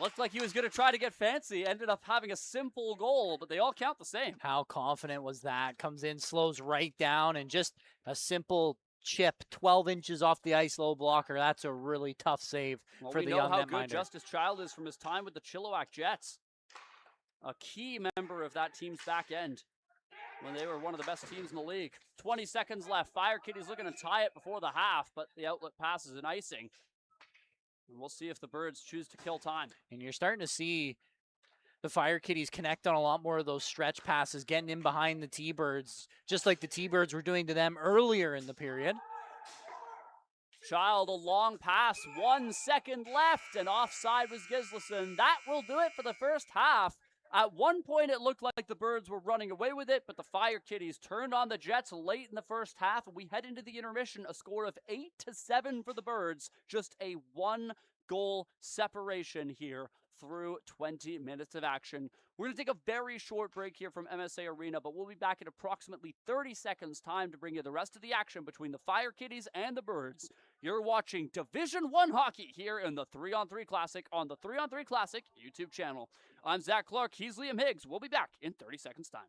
Looked like he was going to try to get fancy. Ended up having a simple goal, but they all count the same. How confident was that? Comes in, slows right down, and just a simple chip, 12 inches off the ice, low blocker. That's a really tough save for the young netminder. We know how good Justice Child is from his time with the Chilliwack Jets. A key member of that team's back end when they were one of the best teams in the league. 20 seconds left. Fire Kitties looking to tie it before the half, but the outlet pass is an icing. And we'll see if the Birds choose to kill time. And you're starting to see the Fire Kitties connect on a lot more of those stretch passes, getting in behind the T-Birds, just like the T-Birds were doing to them earlier in the period. Child, a long pass, 1 second left, and offside was Gislason. That will do it for the first half. At one point, it looked like the Birds were running away with it, but the Fire Kitties turned on the Jets late in the first half, and we head into the intermission, a score of 8-7 for the Birds. Just a 1-goal separation here through 20 minutes of action. We're going to take a very short break here from MSA Arena, but we'll be back in approximately 30 seconds time to bring you the rest of the action between the Fire Kitties and the Birds. You're watching Division 1 hockey here in the 3-on-3 Classic on the 3-on-3 Classic YouTube channel. I'm Zach Clark. He's Liam Higgs. We'll be back in 30 seconds time.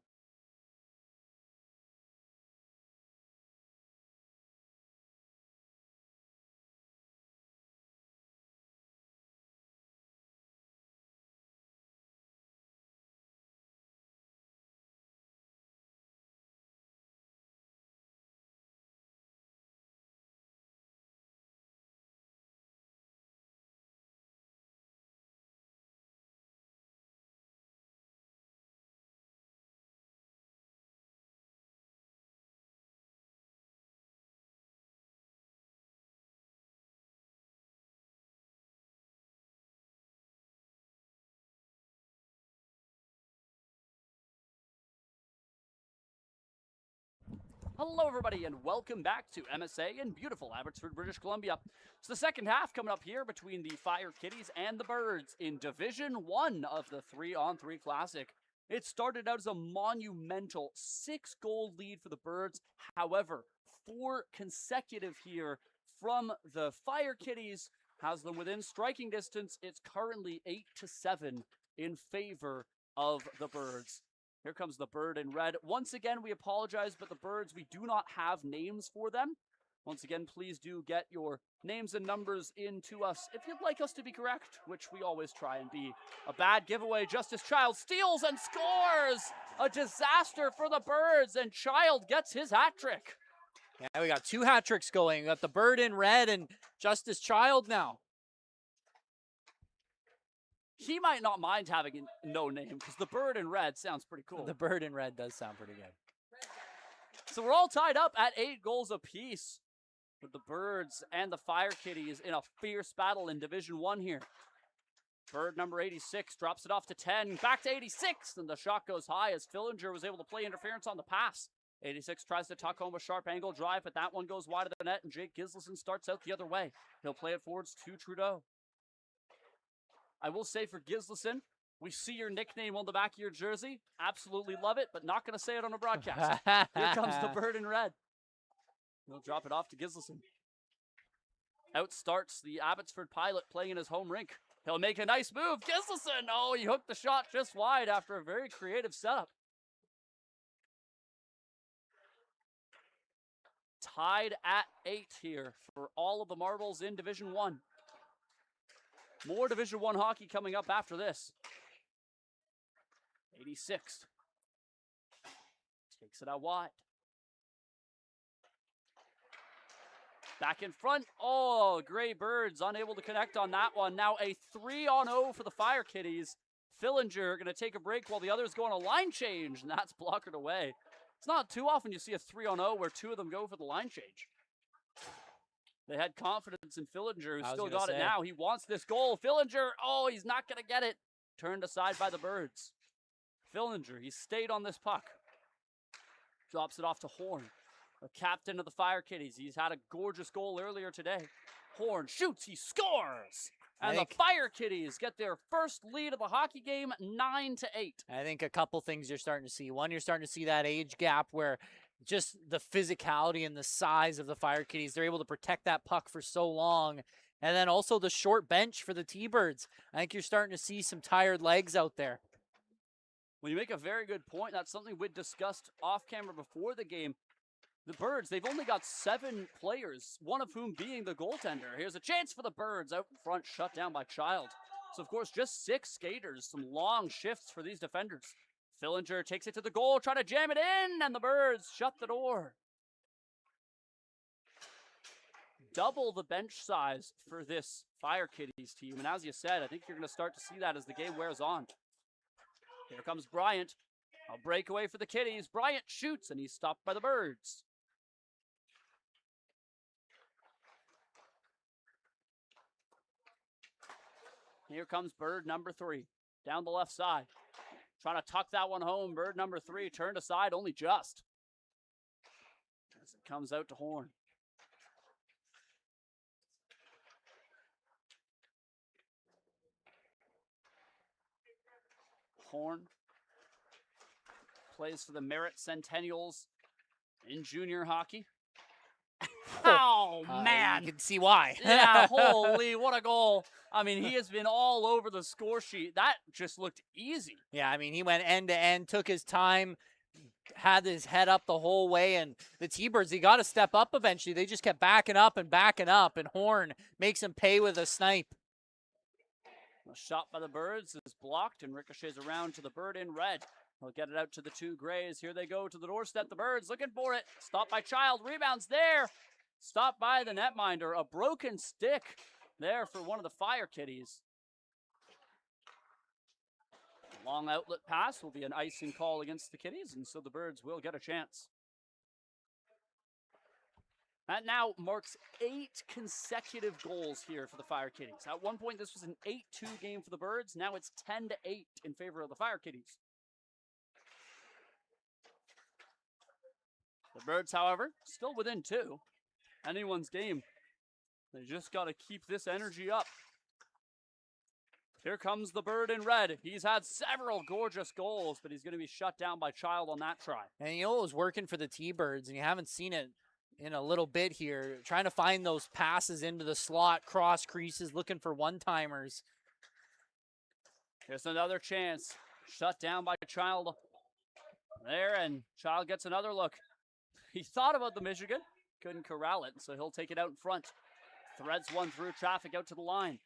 Hello, everybody, and welcome back to MSA in beautiful Abbotsford, British Columbia. It's the second half coming up here between the Fire Kitties and the Birds in Division 1 of the 3-on-3 Classic. It started out as a monumental 6-goal lead for the Birds. However, 4 consecutive here from the Fire Kitties has them within striking distance. It's currently 8-7 in favor of the Birds. Here comes the Bird in red. Once again, we apologize, but the Birds, we do not have names for them. Once again, please do get your names and numbers into us if you'd like us to be correct, which we always try and be. A bad giveaway. Justice Child steals and scores! A disaster for the Birds, and Child gets his hat trick. Yeah, we got 2 hat tricks going. We got the Bird in red and Justice Child now. He might not mind having no name because the Bird in red sounds pretty cool. The Bird in red does sound pretty good. So we're all tied up at 8 goals apiece with the Birds and the Fire Kitties in a fierce battle in Division 1 here. Bird number 86 drops it off to 10, back to 86, and the shot goes high as Fillinger was able to play interference on the pass. 86 tries to tuck home a sharp angle drive, but that one goes wide of the net, and Jake Gislason starts out the other way. He'll play it forwards to Trudeau. I will say for Gislason, we see your nickname on the back of your jersey. Absolutely love it, but not going to say it on a broadcast. Here comes the Bird in red. He'll drop it off to Gislason. Out starts the Abbotsford Pilot playing in his home rink. He'll make a nice move. Gislason! Oh, he hooked the shot just wide after a very creative setup. Tied at 8 here for all of the marbles in Division 1. More Division 1 hockey coming up after this. 86. Takes it out wide. Back in front. Oh, Gray Birds unable to connect on that one. Now a 3-on-0 for the Fire Kitties. Fillinger going to take a break while the others go on a line change, and that's blocked away. It's not too often you see a 3-on-0 where 2 of them go for the line change. They had confidence in Fillinger, who still got it now. He wants this goal. Fillinger, oh, he's not going to get it. Turned aside by the Birds. Fillinger, he stayed on this puck. Drops it off to Horn, the captain of the Fire Kitties. He's had a gorgeous goal earlier today. Horn shoots, he scores! And the Fire Kitties get their first lead of the hockey game, 9-8. I think a couple things you're starting to see. One, you're starting to see that age gap where just the physicality and the size of the Fire Kitties, they're able to protect that puck for so long. And then also the short bench for the T-Birds. I think you're starting to see some tired legs out there. Well, you make a very good point. That's something we discussed off camera before the game. The Birds, they've only got 7 players, one of whom being the goaltender. Here's a chance for the Birds out in front, shut down by Child. So, of course, just 6 skaters, some long shifts for these defenders. Fillinger takes it to the goal, trying to jam it in, and the Birds shut the door. Double the bench size for this Fire Kitties team. And as you said, I think you're going to start to see that as the game wears on. Here comes Bryant. A breakaway for the Kitties. Bryant shoots, and he's stopped by the Birds. Here comes Bird number 3, down the left side. Trying to tuck that one home. Bird number 3 turned aside only just. As it comes out to Horn. Horn plays for the Merritt Centennials in junior hockey. Oh, man. You can see why. Yeah, holy, what a goal. I mean, he has been all over the score sheet. That just looked easy. Yeah, I mean, he went end to end, took his time, had his head up the whole way, and the T-Birds, he got to step up eventually. They just kept backing up, and Horn makes him pay with a snipe. A shot by the Birds is blocked and ricochets around to the Bird in red. He'll get it out to the 2 Grays. Here they go to the doorstep. The Birds looking for it. Stopped by Child. Rebounds there. Stopped by the netminder. A broken stick there for one of the Fire Kitties. Long outlet pass will be an icing call against the Kitties, and so the Birds will get a chance. That now marks 8 consecutive goals here for the Fire Kitties. At one point, this was an 8-2 game for the Birds. Now it's 10-8 in favor of the Fire Kitties. The Birds, however, still within 2. Anyone's game. They just got to keep this energy up. Here comes the Bird in red. He's had several gorgeous goals, but he's going to be shut down by Child on that try. And you know what was working for the T-Birds, and you haven't seen it in a little bit here, trying to find those passes into the slot, cross creases, looking for one-timers. Here's another chance. Shut down by Child there, and Child gets another look. He thought about the Michigan, couldn't corral it, so he'll take it out in front. Threads one through traffic out to the line.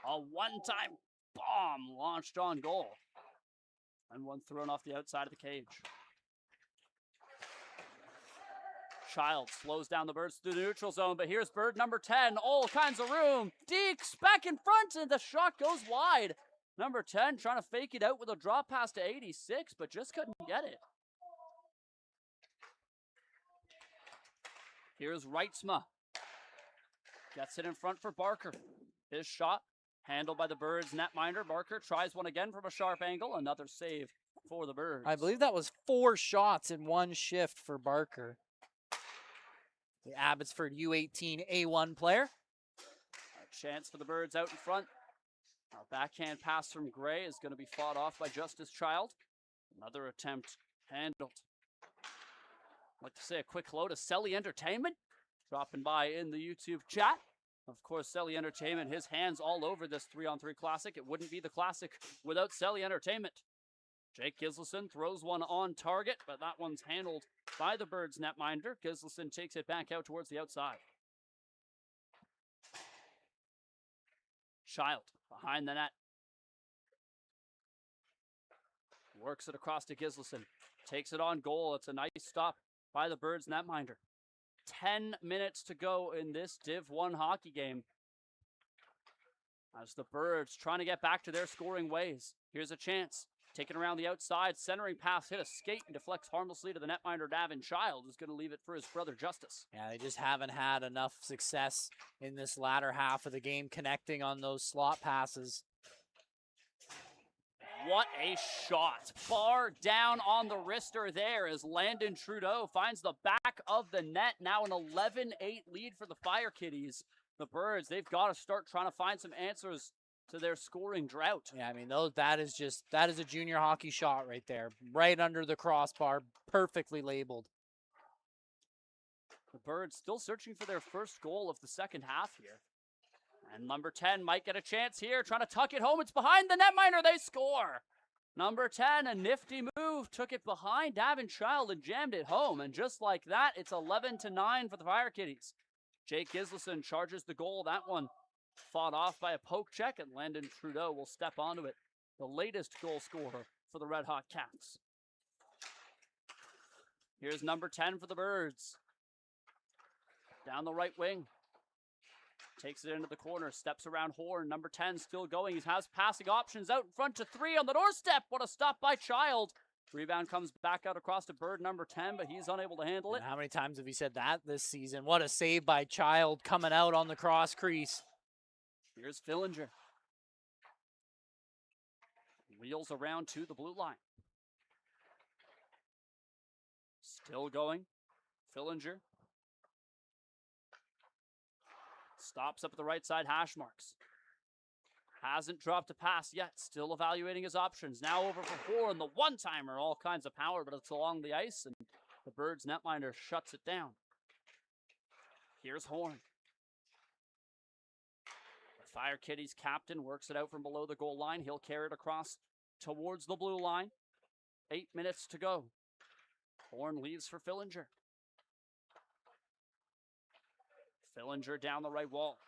A one-time bomb launched on goal. And one thrown off the outside of the cage. Child slows down the Birds through the neutral zone, but here's Bird number 10. All kinds of room. Deeks back in front, and the shot goes wide. Number 10 trying to fake it out with a drop pass to 86, but just couldn't get it. Here's Reitzma. Gets it in front for Barker. His shot handled by the Birds netminder. Barker tries one again from a sharp angle. Another save for the Birds. I believe that was 4 shots in one shift for Barker. The Abbotsford U18 A1 player. A chance for the Birds out in front. A backhand pass from Gray is going to be fought off by Justice Child. Another attempt handled. I'd like to say a quick hello to Selly Entertainment, dropping by in the YouTube chat. Of course, Selly Entertainment, his hands all over this 3-on-3 Classic. It wouldn't be the Classic without Selly Entertainment. Jake Gislason throws one on target, but that one's handled by the Birds netminder. Gislason takes it back out towards the outside. Child behind the net. Works it across to Gislason. Takes it on goal. It's a nice stop by the Birds netminder. 10 minutes to go in this Div 1 hockey game. As the Birds trying to get back to their scoring ways. Here's a chance. Taken around the outside, centering pass, hit a skate and deflects harmlessly to the netminder Davin Child, who's going to leave it for his brother Justice. Yeah, they just haven't had enough success in this latter half of the game connecting on those slot passes. What a shot. Bar down on the wrister there as Landon Trudeau finds the back of the net. Now an 11-8 lead for the Fire Kitties. The Birds, they've got to start trying to find some answers to their scoring drought. Yeah, I mean, that is a junior hockey shot right there. Right under the crossbar, perfectly labeled. The Birds still searching for their first goal of the second half here. And number 10 might get a chance here, trying to tuck it home. It's behind the netminder. They score. Number 10, a nifty move, took it behind Davin Child and jammed it home. And just like that, it's 11-9 for the Fire Kitties. Jake Gislason charges the goal. That one fought off by a poke check, and Landon Trudeau will step onto it. The latest goal scorer for the Red Hot Cats. Here's number 10 for the Birds. Down the right wing. Takes it into the corner, steps around Horn. Number 10 still going. He has passing options out in front to 3 on the doorstep. What a stop by Child. Rebound comes back out across to Bird number 10, but he's unable to handle it. And how many times have you said that this season? What a save by Child coming out on the cross crease. Here's Fillinger. Wheels around to the blue line. Still going. Fillinger. Stops up at the right side, hash marks. Hasn't dropped a pass yet. Still evaluating his options. Now over for Horn, the one-timer. All kinds of power, but it's along the ice, and the Birds netminder shuts it down. Here's Horn. The Fire Kitties captain works it out from below the goal line. He'll carry it across towards the blue line. 8 minutes to go. Horn leaves for Fillinger. Fillinger down the right wall.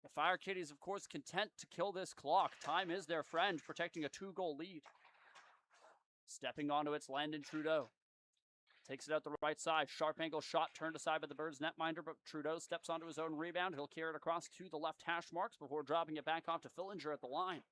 The Fire Kitties, of course, content to kill this clock. Time is their friend, protecting a 2-goal lead. Stepping onto it's Landon Trudeau. Takes it out the right side. Sharp angle shot turned aside by the Birds netminder, but Trudeau steps onto his own rebound. He'll carry it across to the left hash marks before dropping it back off to Fillinger at the line.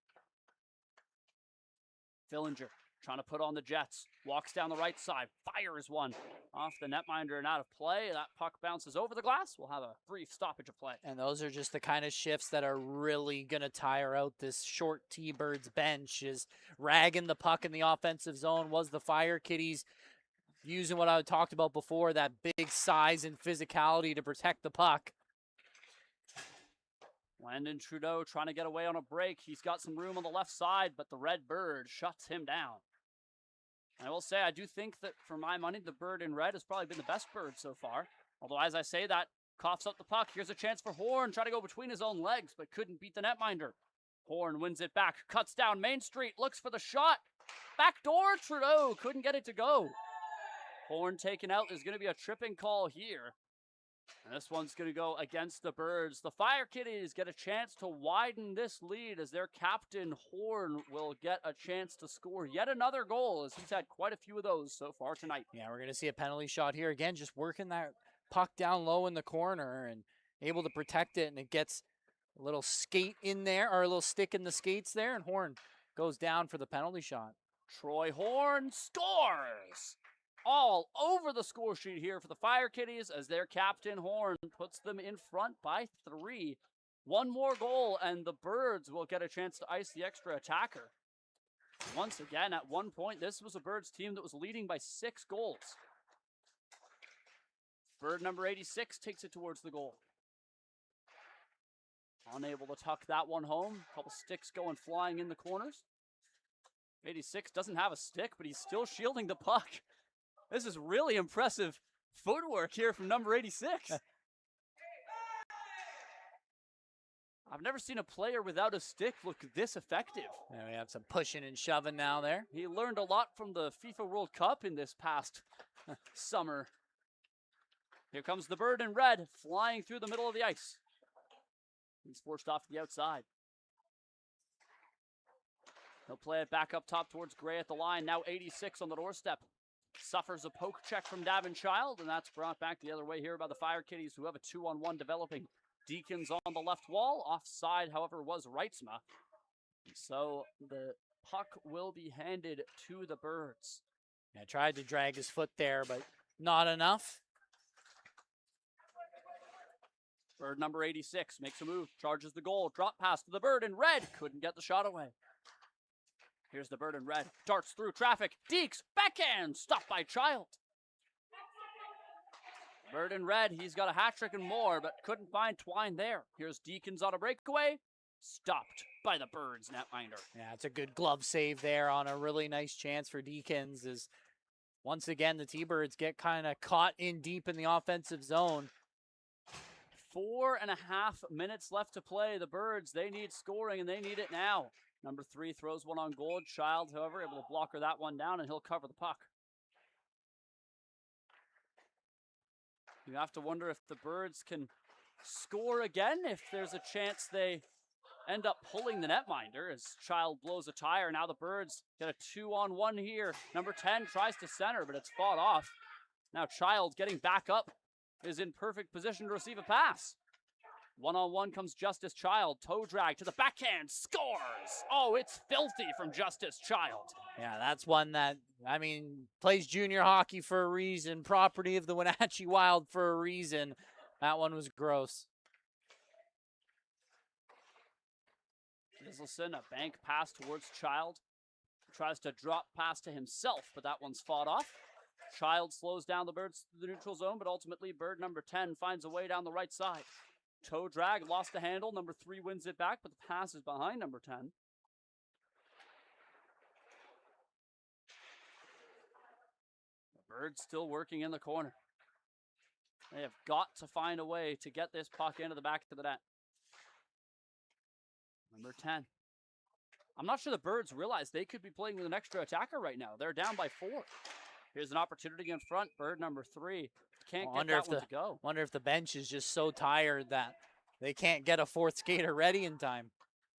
Fillinger trying to put on the Jets. Walks down the right side. Fires one off the netminder and out of play. That puck bounces over the glass. We'll have a brief stoppage of play. And those are just the kind of shifts that are really going to tire out this short T-Birds bench. Is ragging the puck in the offensive zone was the Fire Kitties using what I talked about before, that big size and physicality to protect the puck. Landon Trudeau trying to get away on a break. He's got some room on the left side, but the Red Bird shuts him down. I will say, I do think that for my money, the Bird in red has probably been the best Bird so far. Although, as I say that, coughs up the puck. Here's a chance for Horn, trying to go between his own legs, but couldn't beat the netminder. Horn wins it back, cuts down Main Street, looks for the shot. Backdoor, Trudeau couldn't get it to go. Horn taken out. There's going to be a tripping call here. And this one's going to go against the Birds. The Fire Kitties get a chance to widen this lead as their captain, Horn, will get a chance to score yet another goal, as he's had quite a few of those so far tonight. Yeah, we're going to see a penalty shot here again, just working that puck down low in the corner and able to protect it, and it gets a little skate in there, or a little stick in the skates there, and Horn goes down for the penalty shot. Troy Horn scores! All over the score sheet here for the Fire Kitties as their captain, Horn, puts them in front by 3. One more goal, and the Birds will get a chance to ice the extra attacker. Once again, at one point, this was a Birds team that was leading by 6 goals. Bird number 86 takes it towards the goal. Unable to tuck that one home. A couple sticks going flying in the corners. 86 doesn't have a stick, but he's still shielding the puck. This is really impressive footwork here from number 86. I've never seen a player without a stick look this effective. And we have some pushing and shoving now there. He learned a lot from the FIFA World Cup in this past summer. Here comes the Bird in red, flying through the middle of the ice. He's forced off to the outside. He'll play it back up top towards Gray at the line. Now 86 on the doorstep. Suffers a poke check from Davin Child, and that's brought back the other way here by the Fire Kitties, who have a 2-on-1 developing. Deacons on the left wall. Offside, however, was Reitzma. So the puck will be handed to the Birds. Yeah, tried to drag his foot there, but not enough. Bird number 86 makes a move, charges the goal, drop pass to the Bird in red. Couldn't get the shot away. Here's the Bird in red, darts through traffic. Deeks, backhand, stopped by Child. Bird in red, he's got a hat trick and more, but couldn't find Twine there. Here's Deacons on a breakaway, stopped by the Birds netminder. Yeah, it's a good glove save there on a really nice chance for Deacons. As once again, the T-Birds get kind of caught in deep in the offensive zone. 4.5 minutes left to play. The Birds, they need scoring, and they need it now. Number 3 throws one on goal. Child, however, able to blocker that one down, and he'll cover the puck. You have to wonder if the Birds can score again, if there's a chance they end up pulling the netminder as Child blows a tire. Now the Birds get a 2-on-1 here. Number 10 tries to center, but it's fought off. Now Child getting back up is in perfect position to receive a pass. 1-on-1 comes Justice Child. Toe drag to the backhand. Scores! Oh, it's filthy from Justice Child. Yeah, that's one that, I mean, plays junior hockey for a reason. Property of the Wenatchee Wild for a reason. That one was gross. Giselson, a bank pass towards Child. Tries to drop pass to himself, but that one's fought off. Child slows down the Birds to the neutral zone, but ultimately Bird number 10 finds a way down the right side. Toe drag, lost the handle. Number 3 wins it back, but the pass is behind number 10. The Birds still working in the corner. They have got to find a way to get this puck into the back of the net. Number 10. I'm not sure the Birds realize they could be playing with an extra attacker right now. They're down by 4. Here's an opportunity in front. Bird number 3. Can't get that one to go. Wonder if the bench is just so tired that they can't get a 4th skater ready in time.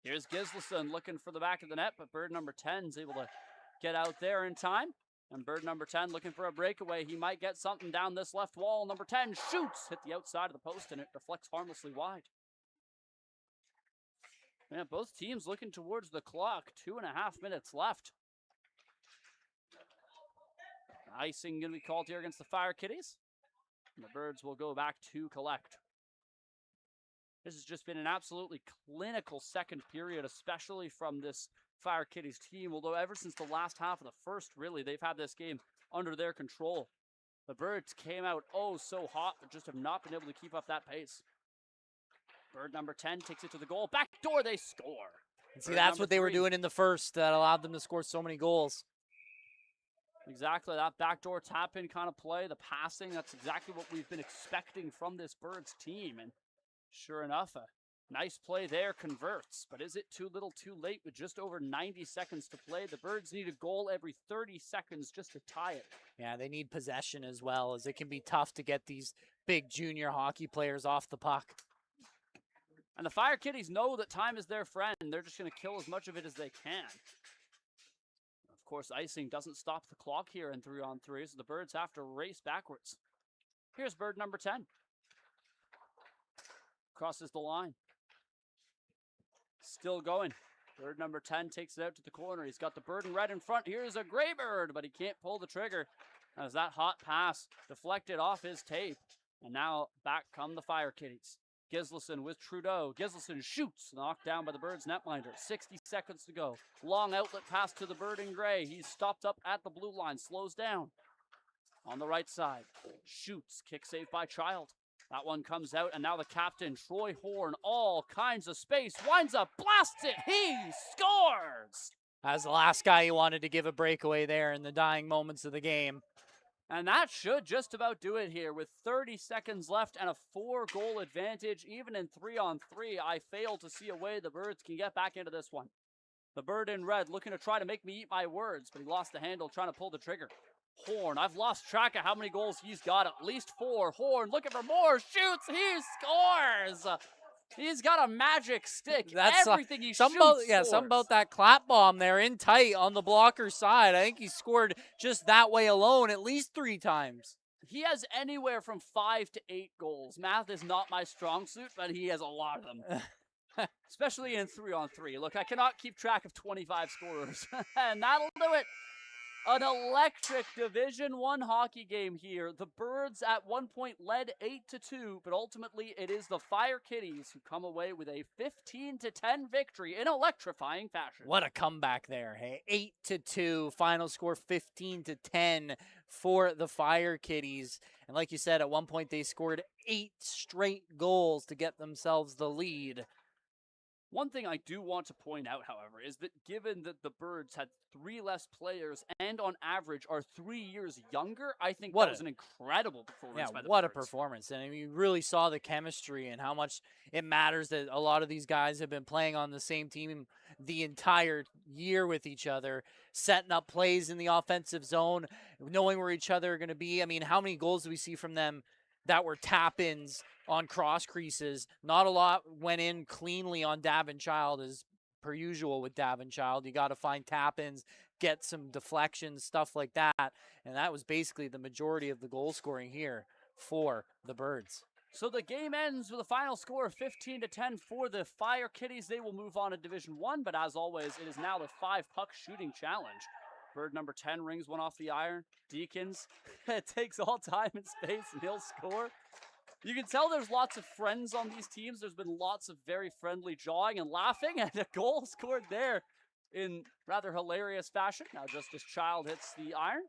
Here's Gislason looking for the back of the net, but Bird number 10 is able to get out there in time. And Bird number 10 looking for a breakaway. He might get something down this left wall. Number 10 shoots, hit the outside of the post, and it deflects harmlessly wide. Yeah, both teams looking towards the clock. 2.5 minutes left. Icing going to be called here against the Fire Kitties. And the Birds will go back to collect. This has just been an absolutely clinical second period, especially from this Fire Kitties team. Although ever since the last half of the first, really, they've had this game under their control. The Birds came out oh so hot, but just have not been able to keep up that pace. Bird number 10 takes it to the goal. Back door, they score. See, that's what they were doing in the first that allowed them to score so many goals. Exactly, that backdoor tap-in kind of play, the passing, that's exactly what we've been expecting from this Birds team. And sure enough, a Nice play there, converts, but is it too little too late with just over 90 seconds to play? The Birds need a goal every 30 seconds just to tie it. Yeah, they need possession as well, as it can be tough to get these big junior hockey players off the puck. And the Fire Kitties know that time is their friend. They're just going to kill as much of it as they can. Of course, icing doesn't stop the clock here in 3-on-3, so the Birds have to race backwards. Here's bird number 10. Crosses the line. Still going. Bird number 10 takes it out to the corner. He's got the bird in red in front. Here's a gray bird, but he can't pull the trigger as that hot pass deflected off his tape. And now back come the Fire Kitties. Gislason with Trudeau. Gislason shoots, knocked down by the Birds netminder. 60 seconds to go. Long outlet pass to the bird in gray. He's stopped up at the blue line, slows down. On the right side, shoots, kick saved by Child. That one comes out, and now the captain, Troy Horn, all kinds of space, winds up, blasts it, he scores! As the last guy you wanted to give a breakaway there in the dying moments of the game. And that should just about do it here. With 30 seconds left and a 4-goal advantage, even in 3-on-3, I fail to see a way the Birds can get back into this one. The bird in red looking to try to make me eat my words, but he lost the handle trying to pull the trigger. Horn, I've lost track of how many goals he's got, at least 4. Horn looking for more, shoots, he scores! He's got a magic stick. That's everything he something shoots about, yeah, something about that clap bomb there in tight on the blocker side. I think he scored just that way alone at least 3 times. He has anywhere from 5 to 8 goals. Math is not my strong suit, but he has a lot of them. Especially in 3-on-3. Look, I cannot keep track of 25 scorers. And that'll do it. An electric Division 1 hockey game here. The Birds at one point led 8-2, but ultimately it is the Fire Kitties who come away with a 15-10 victory in electrifying fashion. What a comeback there, hey. 8-2, final score 15-10 for the Fire Kitties. And like you said, at one point they scored 8 straight goals to get themselves the lead. One thing I do want to point out, however, is that given that the Birds had 3 less players and on average are 3 years younger, I think that was an incredible performance by the what Birds. a performance. And I mean, you really saw the chemistry and how much it matters that a lot of these guys have been playing on the same team the entire year with each other, setting up plays in the offensive zone, knowing where each other are going to be. I mean, how many goals do we see from them that were tap-ins on cross creases? Not a lot went in cleanly on Davin Child, as per usual with Davin Child. You got to find tap-ins, get some deflections, stuff like that. And that was basically the majority of the goal scoring here for the Birds. So the game ends with a final score of 15-10 for the Fire Kitties. They will move on to Division 1, but as always, it is now the 5-puck shooting challenge. Bird number 10 rings one off the iron. Deacons takes all time and space, and he'll score. You can tell there's lots of friends on these teams. There's been lots of very friendly jawing and laughing, and a goal scored there in rather hilarious fashion. Now Justice Child hits the iron.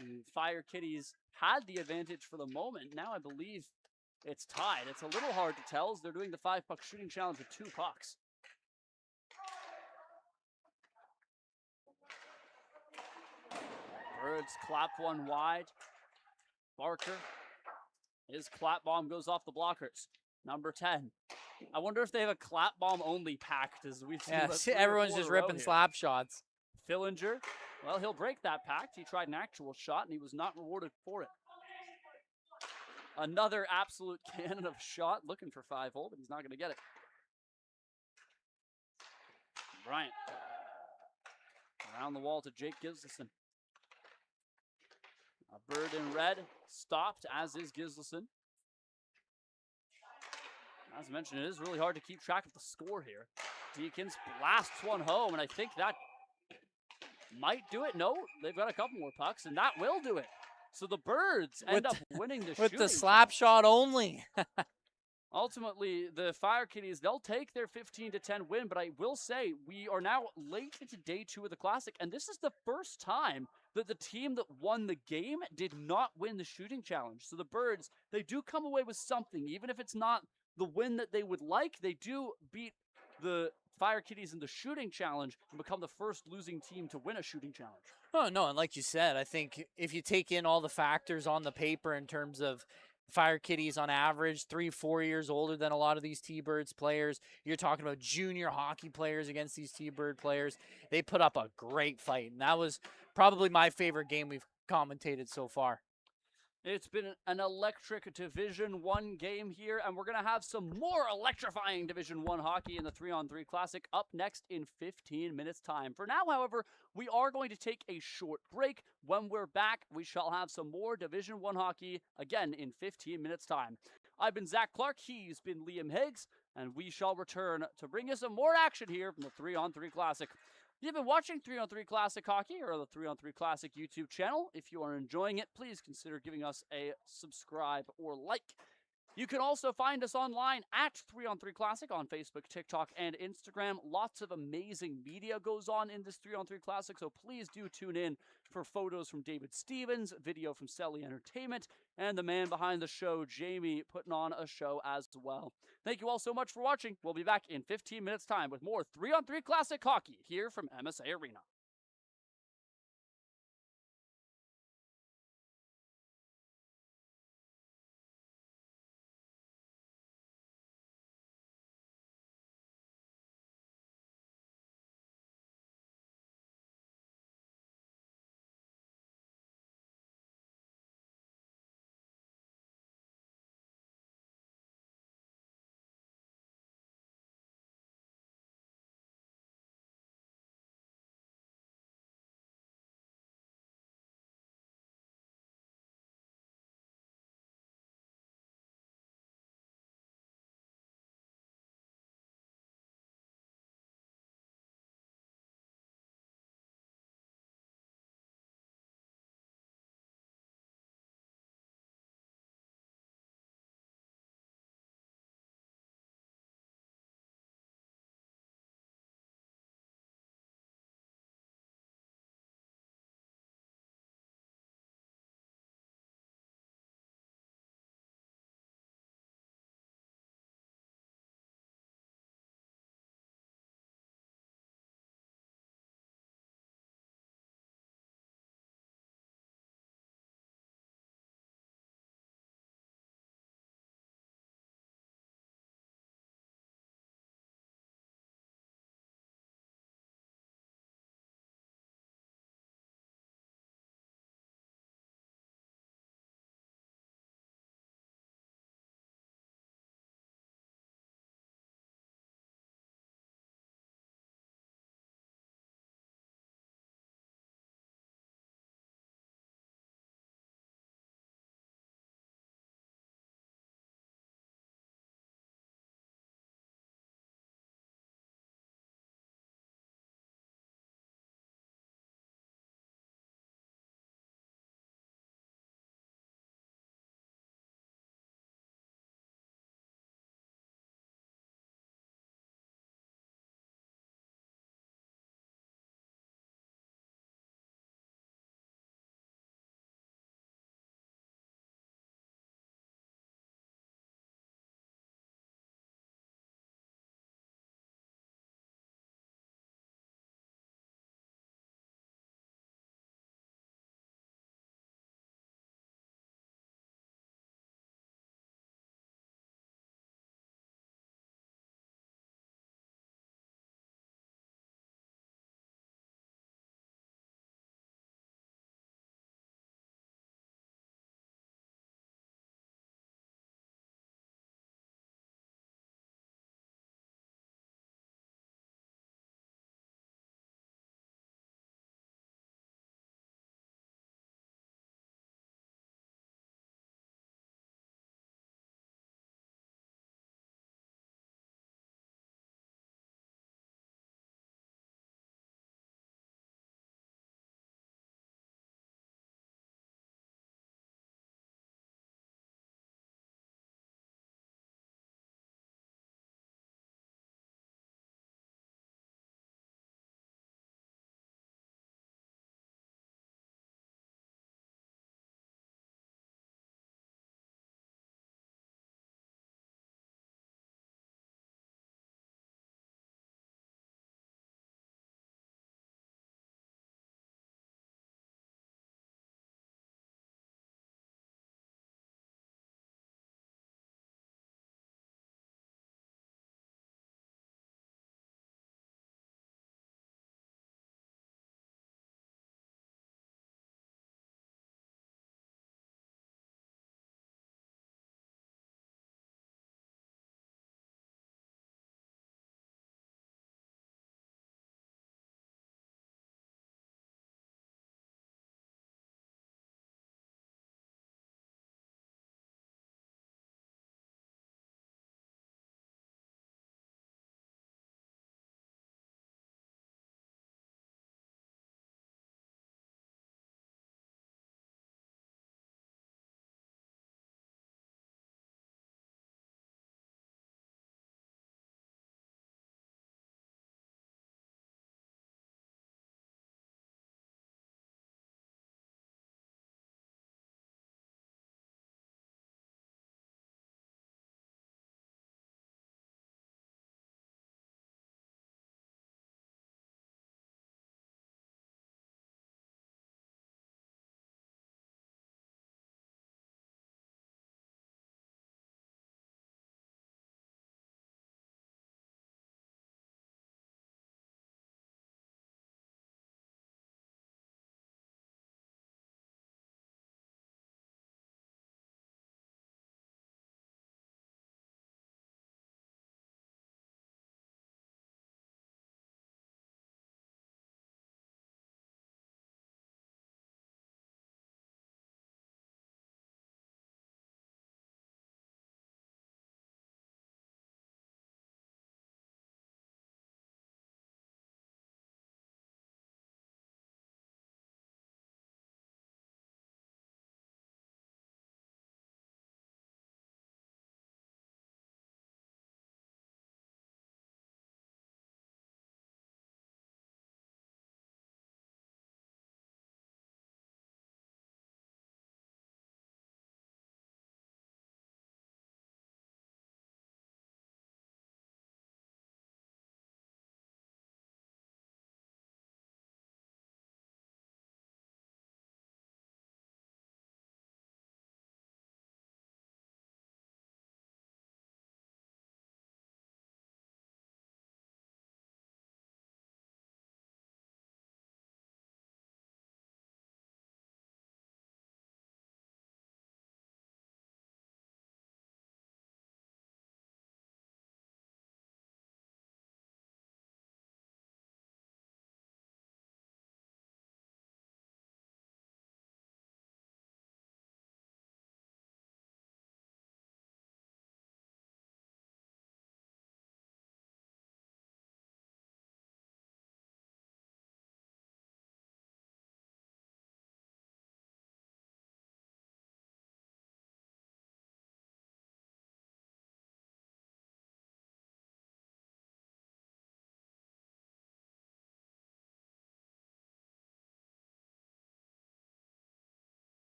The Fire Kitties had the advantage for the moment. Now I believe it's tied. It's a little hard to tell as they're doing the 5-puck shooting challenge with 2 pucks. Birds clap one wide. Barker. His clap bomb goes off the blockers. Number 10. I wonder if they have a clap bomb only pact, as we've seen. Yeah, everyone's just ripping slap shots. Fillinger, well, he'll break that pact. He tried an actual shot, and he was not rewarded for it. Another absolute cannon of shot, looking for 5-hole, but he's not going to get it. Bryant. Around the wall to Jake Gislason. A bird in red, stopped, as is Gislason. As mentioned, it is really hard to keep track of the score here. Deacons blasts one home, and I think that might do it. No, they've got a couple more pucks, and that will do it. So the Birds end up winning the shooting. With the slap shot only. Ultimately, the Fire Kitties, they'll take their 15-10 win, but I will say we are now late into day 2 of the Classic, and this is the first time that the team that won the game did not win the shooting challenge. So the Birds, they do come away with something, even if it's not the win that they would like. They do beat the Fire Kitties in the shooting challenge and become the first losing team to win a shooting challenge. Oh, no, and like you said, I think if you take in all the factors on the paper in terms of Fire Kitties on average 3-4 years older than a lot of these T-Birds players. You're talking about junior hockey players against these T-Bird players. They put up a great fight, and that was probably my favorite game we've commentated so far. It's been an electric Division 1 game here, and we're going to have some more electrifying Division 1 hockey in the 3-on-3 Classic up next in 15 minutes' time. For now, however, we are going to take a short break. When we're back, we shall have some more Division 1 hockey again in 15 minutes' time. I've been Zach Clark, he's been Liam Higgs, and we shall return to bring you some more action here from the 3-on-3 Classic. You've been watching 3-on-3 Classic Hockey or the 3-on-3 Classic YouTube channel. If you are enjoying it, please consider giving us a subscribe or like. You can also find us online at 3-on-3 Classic on Facebook, TikTok, and Instagram. Lots of amazing media goes on in this 3-on-3 Classic, so please do tune in for photos from David Stevens, video from Selly Entertainment, and the man behind the show, Jamie, putting on a show as well. Thank you all so much for watching. We'll be back in 15 minutes' time with more 3-on-3 Classic Hockey here from MSA Arena.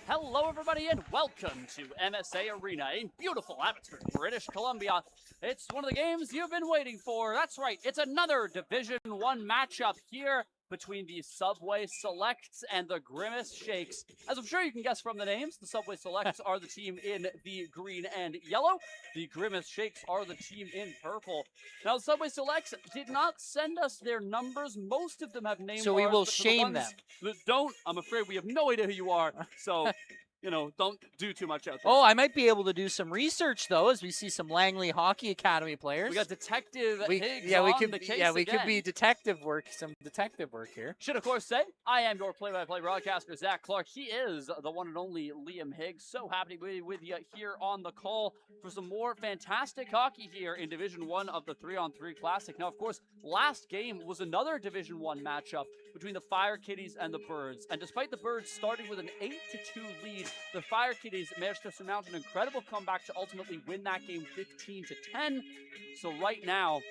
Hello, everybody, and welcome to MSA Arena in beautiful Abbotsford, British Columbia. It's one of the games you've been waiting for. That's right, it's another Division 1 matchup here between the Subway Selects and the Grimace Shakes. As I'm sure you can guess from the names, the Subway Selects are the team in the green and yellow. The Grimace Shakes are the team in purple. Now, the Subway Selects did not send us their numbers. Most of them have name So we bars, will but for shame the ones them. that don't, I'm afraid we have no idea who you are. So, don't do too much out there. Oh, I might be able to do some research though, as we see some Langley Hockey Academy players. We got Detective Higgs we on could the case we again. could be detective work, some detective work here. Should of course say, I am your play-by-play broadcaster, Zach Clark. He is the one and only Liam Higgs. So happy to be with you here on the call for some more fantastic hockey here in Division 1 of the 3-on-3 Classic. Now, of course, last game was another Division 1 matchup between the Fire Kitties and the Birds. And despite the Birds starting with an 8-2 lead, the Fire Kitties managed to surmount an incredible comeback to ultimately win that game 15-10. So right now,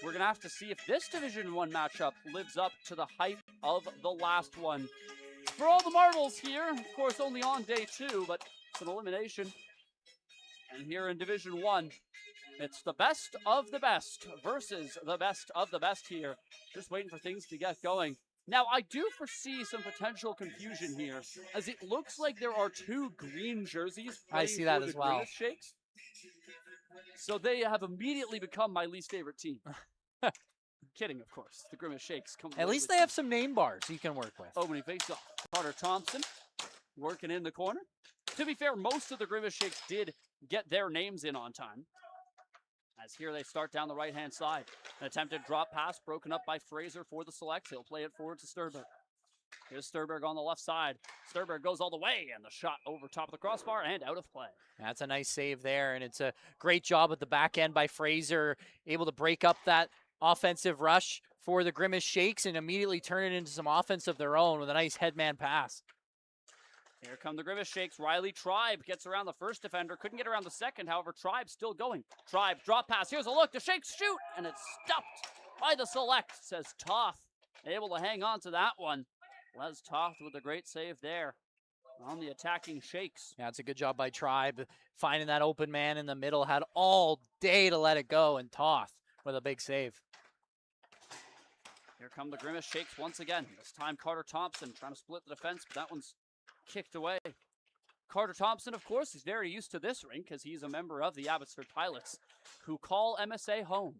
we're going to have to see if this Division 1 matchup lives up to the hype of the last one. For all the marbles here, of course, only on day 2, but it's an elimination. And here in Division 1, it's the best of the best versus the best of the best here. Just waiting for things to get going. Now, I do foresee some potential confusion here, as it looks like there are 2 green jerseys I see that for as the well. Grimace Shakes. So they have immediately become my least favorite team. Kidding, of course. The Grimace Shakes come. At least they have some name bars you can work with. Opening face-off. Carter Thompson working in the corner. To be fair, most of the Grimace Shakes did get their names in on time. As here they start down the right-hand side. An attempted drop pass broken up by Fraser for the Selects. He'll play it forward to Sturberg. Here's Sturberg on the left side. Sturberg goes all the way, and the shot over top of the crossbar and out of play. That's a nice save there, and it's a great job at the back end by Fraser, able to break up that offensive rush for the Grimace Shakes and immediately turn it into some offense of their own with a nice headman pass. Here come the Grimace Shakes. Riley Tribe gets around the first defender. Couldn't get around the second. However, Tribe still going. Tribe, drop pass. Here's a look. The Shakes shoot, and it's stopped by the Select, says Toth. Able to hang on to that one. Les Toth with a great save there on the attacking Shakes. Yeah, it's a good job by Tribe. Finding that open man in the middle. Had all day to let it go, and Toth with a big save. Here come the Grimace Shakes once again. This time Carter Thompson trying to split the defense, but that one's kicked away. Carter Thompson, of course, is very used to this rink as he's a member of the Abbotsford Pilots, who call MSA home.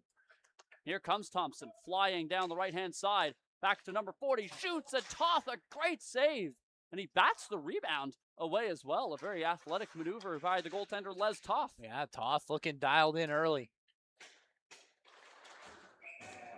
Here comes Thompson, flying down the right-hand side. Back to number 40, shoots, and Toth, a great save. And he bats the rebound away as well. A very athletic maneuver by the goaltender, Les Toth. Yeah, Toth looking dialed in early.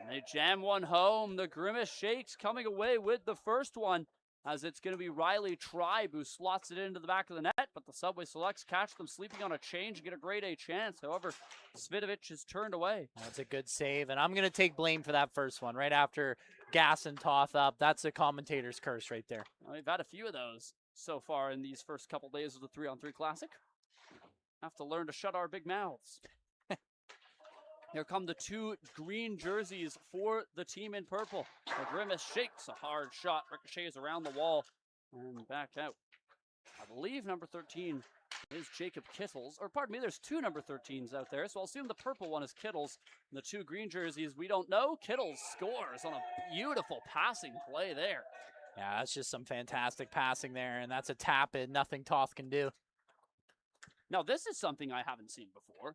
And they jam one home. The Grimace Shakes coming away with the first one, as it's going to be Riley Tribe who slots it into the back of the net, but the Subway Selects catch them sleeping on a change and get a grade A chance. However, Svidovich is turned away. That's a good save, and I'm going to take blame for that first one right after gassing Toth up. That's a commentator's curse right there. Well, we've had a few of those so far in these first couple days of the 3-on-3 Classic. Have to learn to shut our big mouths. Here come the 2 green jerseys for the team in purple. The Grimace Shakes, a hard shot, ricochets around the wall and back out. I believe number 13 is Jacob Kittles, or pardon me, there's 2 number 13s out there, so I'll assume the purple one is Kittles. And the 2 green jerseys, we don't know. Kittles scores on a beautiful passing play there. Yeah, that's just some fantastic passing there, and that's a tap in, nothing Toth can do. Now, this is something I haven't seen before.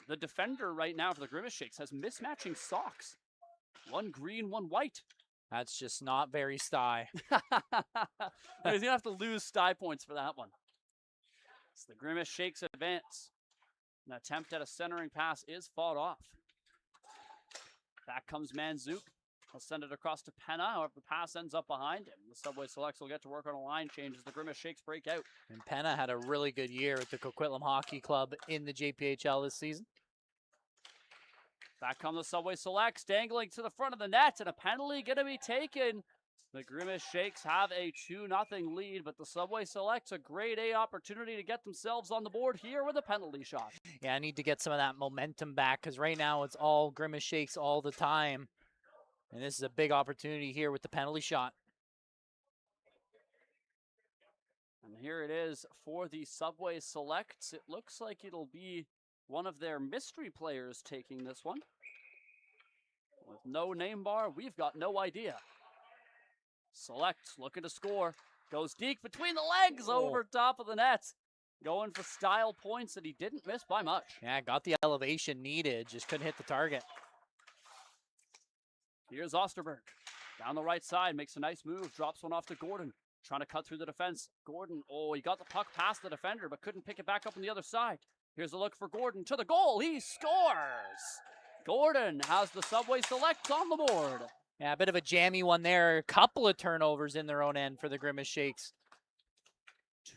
The defender right now for the Grimace Shakes has mismatching socks. One green, one white. That's just not very Sty. He's going to have to lose Sty points for that one. So the Grimace Shakes advance. An attempt at a centering pass is fought off. Back comes Manzuk. He'll send it across to Penna. However, the pass ends up behind him. The Subway Selects will get to work on a line change as the Grimace Shakes break out. And Penna had a really good year at the Coquitlam Hockey Club in the JPHL this season. Back come the Subway Selects, dangling to the front of the net, and a penalty going to be taken. The Grimace Shakes have a 2-0 lead, but the Subway Selects a grade A opportunity to get themselves on the board here with a penalty shot. Yeah, I need to get some of that momentum back because right now it's all Grimace Shakes all the time. And this is a big opportunity here with the penalty shot. And here it is for the Subway Selects. It looks like it'll be one of their mystery players taking this one. With no name bar, we've got no idea. Selects looking to score. Goes deep between the legs over top of the net. Going for style points, and he didn't miss by much. Yeah, got the elevation needed, just couldn't hit the target. Here's Osterberg. Down the right side, makes a nice move, drops one off to Gordon. Trying to cut through the defense. Gordon, he got the puck past the defender, but couldn't pick it back up on the other side. Here's a look for Gordon to the goal. He scores! Gordon has the Subway Select on the board. Yeah, a bit of a jammy one there. A couple of turnovers in their own end for the Grimace Shakes.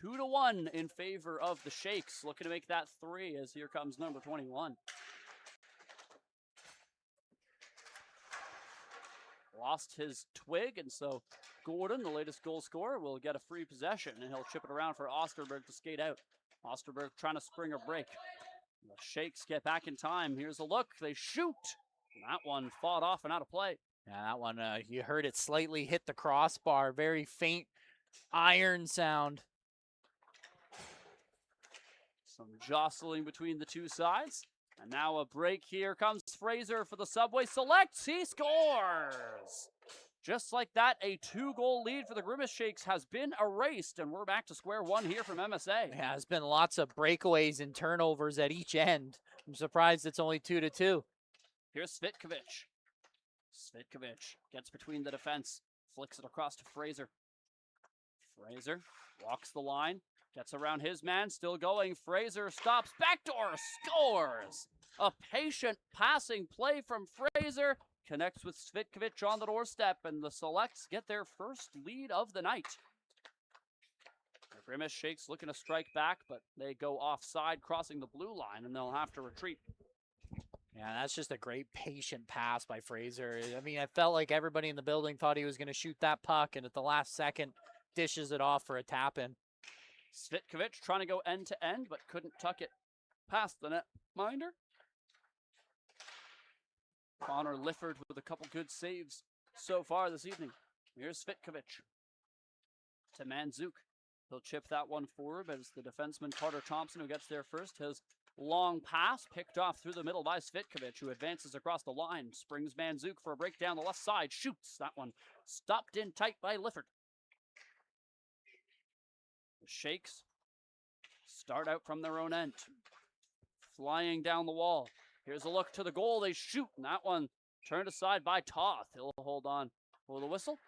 2-1 in favor of the Shakes. Looking to make that 3 as here comes number 21. Lost his twig, and so Gordon, the latest goal scorer, will get a free possession, and he'll chip it around for Osterberg to skate out. Osterberg trying to spring a break. The Shakes get back in time. Here's a look. They shoot. That one fought off and out of play. Yeah, that one, you heard it slightly hit the crossbar. Very faint iron sound. Some jostling between the two sides. And now a break. Here comes Fraser for the Subway Selects. He scores! Just like that, a 2-goal lead for the Grimace Shakes has been erased, and we're back to square one here from MSA. Yeah, there's been lots of breakaways and turnovers at each end. I'm surprised it's only 2-2. Here's Svitkovic. Svitkovic gets between the defense, flicks it across to Fraser. Fraser walks the line, gets around his man, still going. Fraser stops, backdoor, scores! A patient passing play from Fraser. Connects with Svitkovic on the doorstep, and the Selects get their first lead of the night. The Grimace Shakes looking to strike back, but they go offside, crossing the blue line, and they'll have to retreat. Yeah, that's just a great patient pass by Fraser. I mean, I felt like everybody in the building thought he was going to shoot that puck, and at the last second, dishes it off for a tap-in. Svitkovic trying to go end-to-end, but couldn't tuck it past the netminder. Connor Lifford with a couple good saves so far this evening. Here's Svitkovic to Manzuk. He'll chip that one forward, but it's the defenseman Carter Thompson who gets there first. His long pass picked off through the middle by Svitkovic, who advances across the line. Springs Manzuk for a break down the left side. Shoots that one. Stopped in tight by Lifford. The Shakes start out from their own end. Flying down the wall. Here's a look to the goal. They shoot, and that one turned aside by Toth. He'll hold on for the whistle.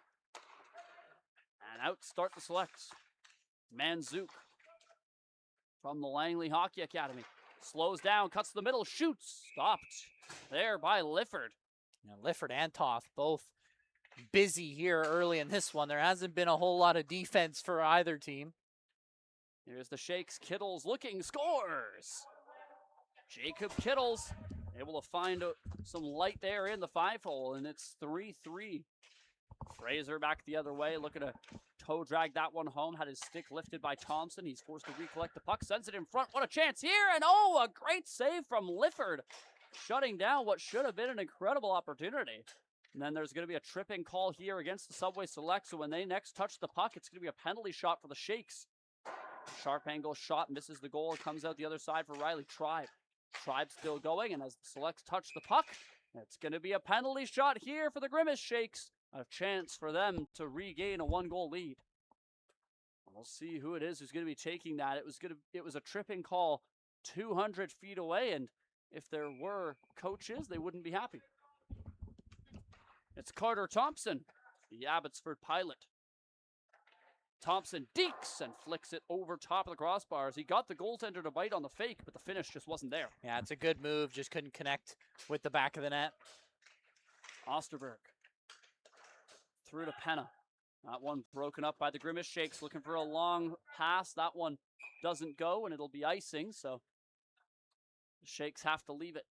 And out start the Selects. Manzuk from the Langley Hockey Academy. Slows down, cuts to the middle, shoots. Stopped there by Lifford. Now, Lifford and Toth both busy here early in this one. There hasn't been a whole lot of defense for either team. Here's the Shakes. Kittles looking, scores. Jacob Kittles able to find some light there in the 5-hole, and it's 3-3. Fraser back the other way, looking to toe drag that one home. Had his stick lifted by Thompson. He's forced to recollect the puck, sends it in front. What a chance here, and a great save from Lifford, shutting down what should have been an incredible opportunity. And then there's going to be a tripping call here against the Subway Select, so when they next touch the puck, it's going to be a penalty shot for the Shakes. Sharp angle shot, misses the goal, comes out the other side for Riley Tribe. Tribe still going, and as the Selects touch the puck, it's going to be a penalty shot here for the Grimace Shakes. A chance for them to regain a 1-goal lead. We'll see who it is who's going to be taking that. It was a tripping call 200 feet away, and if there were coaches, they wouldn't be happy. It's Carter Thompson, the Abbotsford pilot. Thompson dekes and flicks it over top of the crossbars. He got the goaltender to bite on the fake, but the finish just wasn't there. Yeah, it's a good move. Just couldn't connect with the back of the net. Osterberg through to Penna. That one broken up by the Grimace Shakes, looking for a long pass. That one doesn't go, and it'll be icing, so the Shakes have to leave it.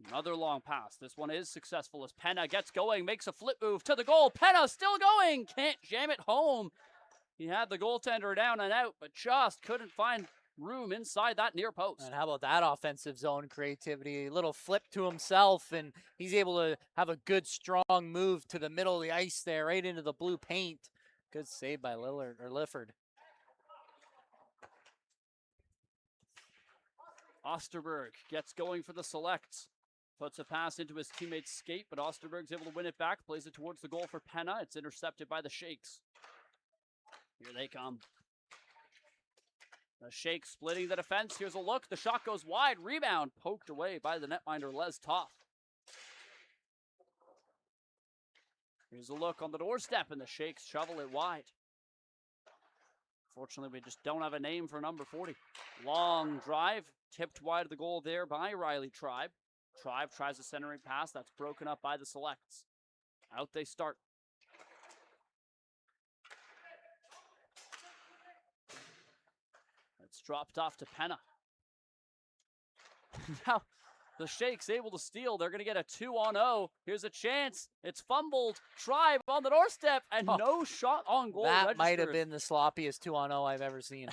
Another long pass. This one is successful as Penna gets going, makes a flip move to the goal. Penna still going, can't jam it home. He had the goaltender down and out, but just couldn't find room inside that near post. And how about that offensive zone creativity? A little flip to himself, and he's able to have a good, strong move to the middle of the ice there, right into the blue paint. Good save by Lifford. Osterberg gets going for the selects. Puts a pass into his teammate's skate, but Osterberg's able to win it back. Plays it towards the goal for Penna. It's intercepted by the Shakes. Here they come. The Shakes splitting the defense. Here's a look. The shot goes wide. Rebound poked away by the netminder, Les Toth. Here's a look on the doorstep, and the Shakes shovel it wide. Fortunately, we just don't have a name for number 40. Long drive, tipped wide of the goal there by Riley Tribe. Tribe tries a centering pass. That's broken up by the selects. Out they start. It's dropped off to Penna. Now, the Shakes able to steal. They're going to get a 2-on-0. Here's a chance. It's fumbled. Tribe on the doorstep, and no shot on goal That might have been the sloppiest 2-on-0 I've ever seen.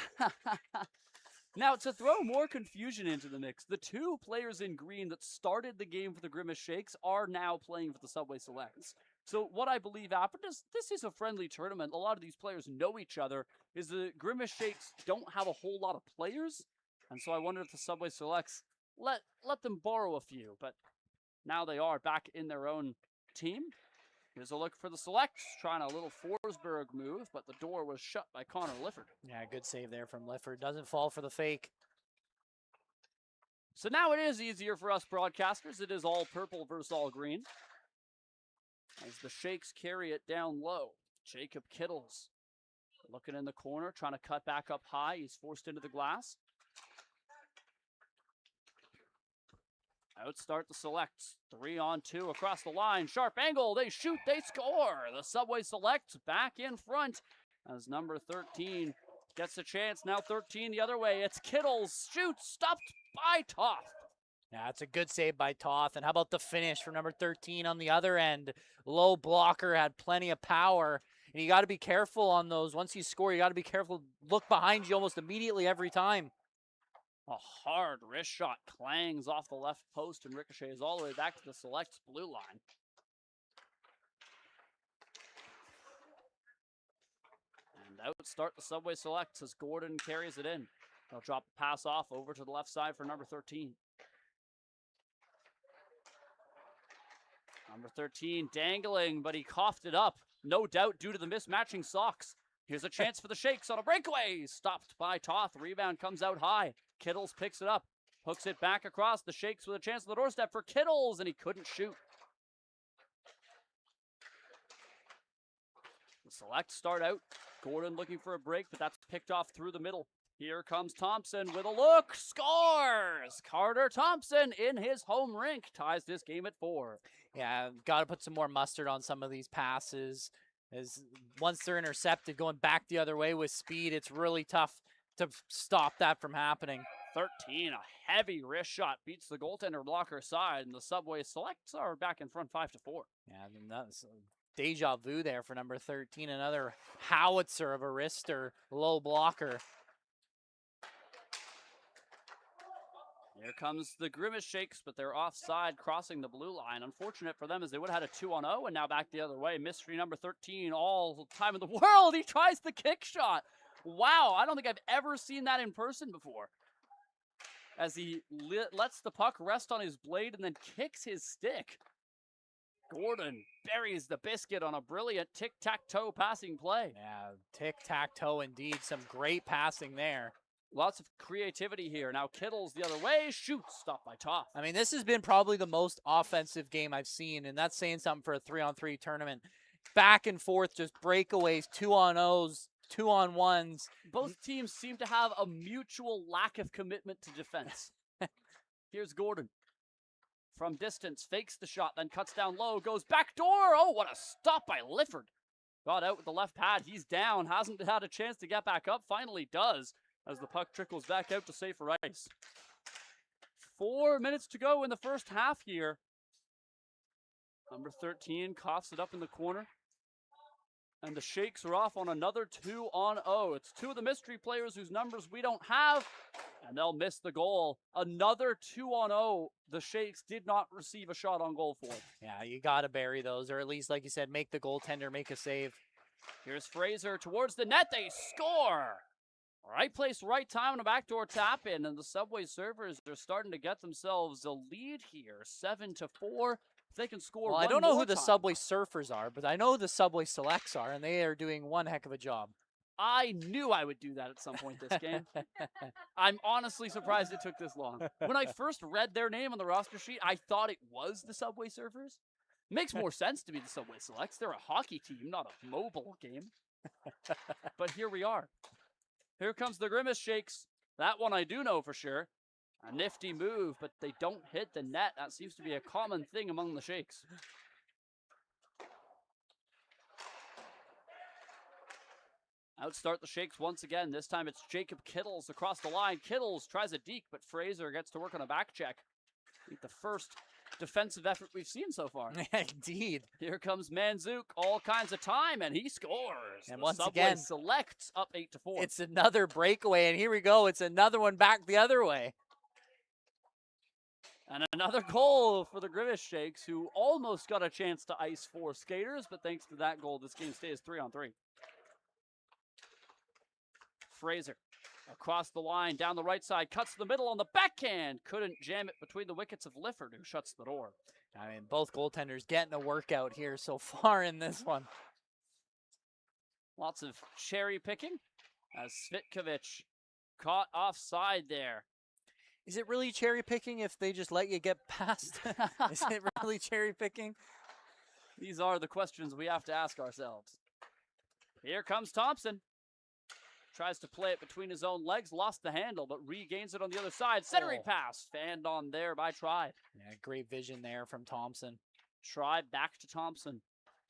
Now, to throw more confusion into the mix, the two players in green that started the game for the Grimace Shakes are now playing for the Subway Selects. So what I believe happened is this is a friendly tournament. A lot of these players know each other. Is the Grimace Shakes don't have a whole lot of players, and so I wonder if the Subway Selects let them borrow a few. But now they are back in their own team. Here's a look for the Selects, trying a little Forsberg move, but the door was shut by Connor Lifford. Yeah, good save there from Lifford. Doesn't fall for the fake. So now it is easier for us broadcasters. It is all purple versus all green. As the Shakes carry it down low. Jacob Kittles looking in the corner, trying to cut back up high. He's forced into the glass. Outstart the Selects. 3-on-2 across the line. Sharp angle. They shoot. They score. The Subway Selects back in front as number 13 gets a chance. Now 13 the other way. It's Kittles. Shoots. Stopped by Toth. Yeah, it's a good save by Toth. And how about the finish for number 13 on the other end? Low blocker, had plenty of power. And you got to be careful on those. Once you score, you got to be careful. Look behind you almost immediately every time. A hard wrist shot clangs off the left post and ricochets all the way back to the Selects blue line. And outstart the Subway Selects as Gordon carries it in. They'll drop the pass off over to the left side for number 13. Number 13 dangling, but he coughed it up. No doubt due to the mismatching socks. Here's a chance for the Shakes on a breakaway. Stopped by Toth. Rebound comes out high. Kittles picks it up. Hooks it back across. The Shakes with a chance on the doorstep for Kittles, and he couldn't shoot. The Selects start out. Gordon looking for a break, but that's picked off through the middle. Here comes Thompson with a look. Scores! Carter Thompson in his home rink ties this game at 4. Yeah, got to put some more mustard on some of these passes. As once they're intercepted, going back the other way with speed, it's really tough to stop that from happening. 13, a heavy wrist shot beats the goaltender blocker side, and the Subway Selects are back in front 5-4. Yeah, and that's deja vu there for number 13. Another howitzer of a wrister, low blocker. Here comes the Grimace Shakes, but they're offside, crossing the blue line. Unfortunate for them as they would have had a 2-on-0, and now back the other way. Mystery number 13, all time in the world. He tries the kick shot. Wow, I don't think I've ever seen that in person before. As he lets the puck rest on his blade and then kicks his stick. Gordon buries the biscuit on a brilliant tic-tac-toe passing play. Yeah, tic-tac-toe indeed. Some great passing there. Lots of creativity here. Now Kittles the other way. Shoots. Stopped by Toth. I mean, this has been probably the most offensive game I've seen, and that's saying something for a 3-on-3 tournament. Back and forth, just breakaways, 2-on-0s, 2-on-1s. Both teams seem to have a mutual lack of commitment to defense. Here's Gordon. From distance, fakes the shot, then cuts down low, goes back door. Oh, what a stop by Lifford. Got out with the left pad. He's down. Hasn't had a chance to get back up. Finally does, as the puck trickles back out to safer ice. 4 minutes to go in the first half here. Number 13 coughs it up in the corner. And the Shakes are off on another 2-on-0. It's two of the mystery players whose numbers we don't have. And they'll miss the goal. Another 2-on-0. The Shakes did not receive a shot on goal for. Yeah, you got to bury those, or at least, like you said, make the goaltender make a save. Here's Fraser towards the net. They score. Right place, right time on a backdoor tap in, and the Subway Surfers are starting to get themselves a lead here, 7-4. If they can score Well, one I don't know more who the time. Subway Surfers are, but I know who the Subway Selects are, and they are doing one heck of a job. I knew I would do that at some point this game. I'm honestly surprised it took this long. When I first read their name on the roster sheet, I thought it was the Subway Surfers. Makes more sense to be the Subway Selects. They're a hockey team, not a mobile game. But here we are. Here comes the Grimace Shakes. That one I do know for sure. A nifty move, but they don't hit the net. That seems to be a common thing among the Shakes. Outstart the Shakes once again. This time it's Jacob Kittles across the line. Kittles tries a deke, but Fraser gets to work on a back check. I think the first defensive effort we've seen so far. Indeed. Here comes Manzuk, all kinds of time, and he scores. And the once Subway again, selects up 8-4. It's another breakaway, and here we go. It's another one back the other way. And another goal for the Grimace Shakes, who almost got a chance to ice 4 skaters, but thanks to that goal, this game stays 3-on-3. Fraser across the line, down the right side, cuts the middle on the backhand. Couldn't jam it between the wickets of Lifford, who shuts the door. I mean, both goaltenders getting a workout here so far in this one. Lots of cherry picking as Svitkovic caught offside there. Is it really cherry picking if they just let you get past? Is it really cherry picking? These are the questions we have to ask ourselves. Here comes Thompson. Tries to play it between his own legs, lost the handle, but regains it on the other side. Centering pass, fanned on there by Tribe. Yeah, great vision there from Thompson. Tribe back to Thompson.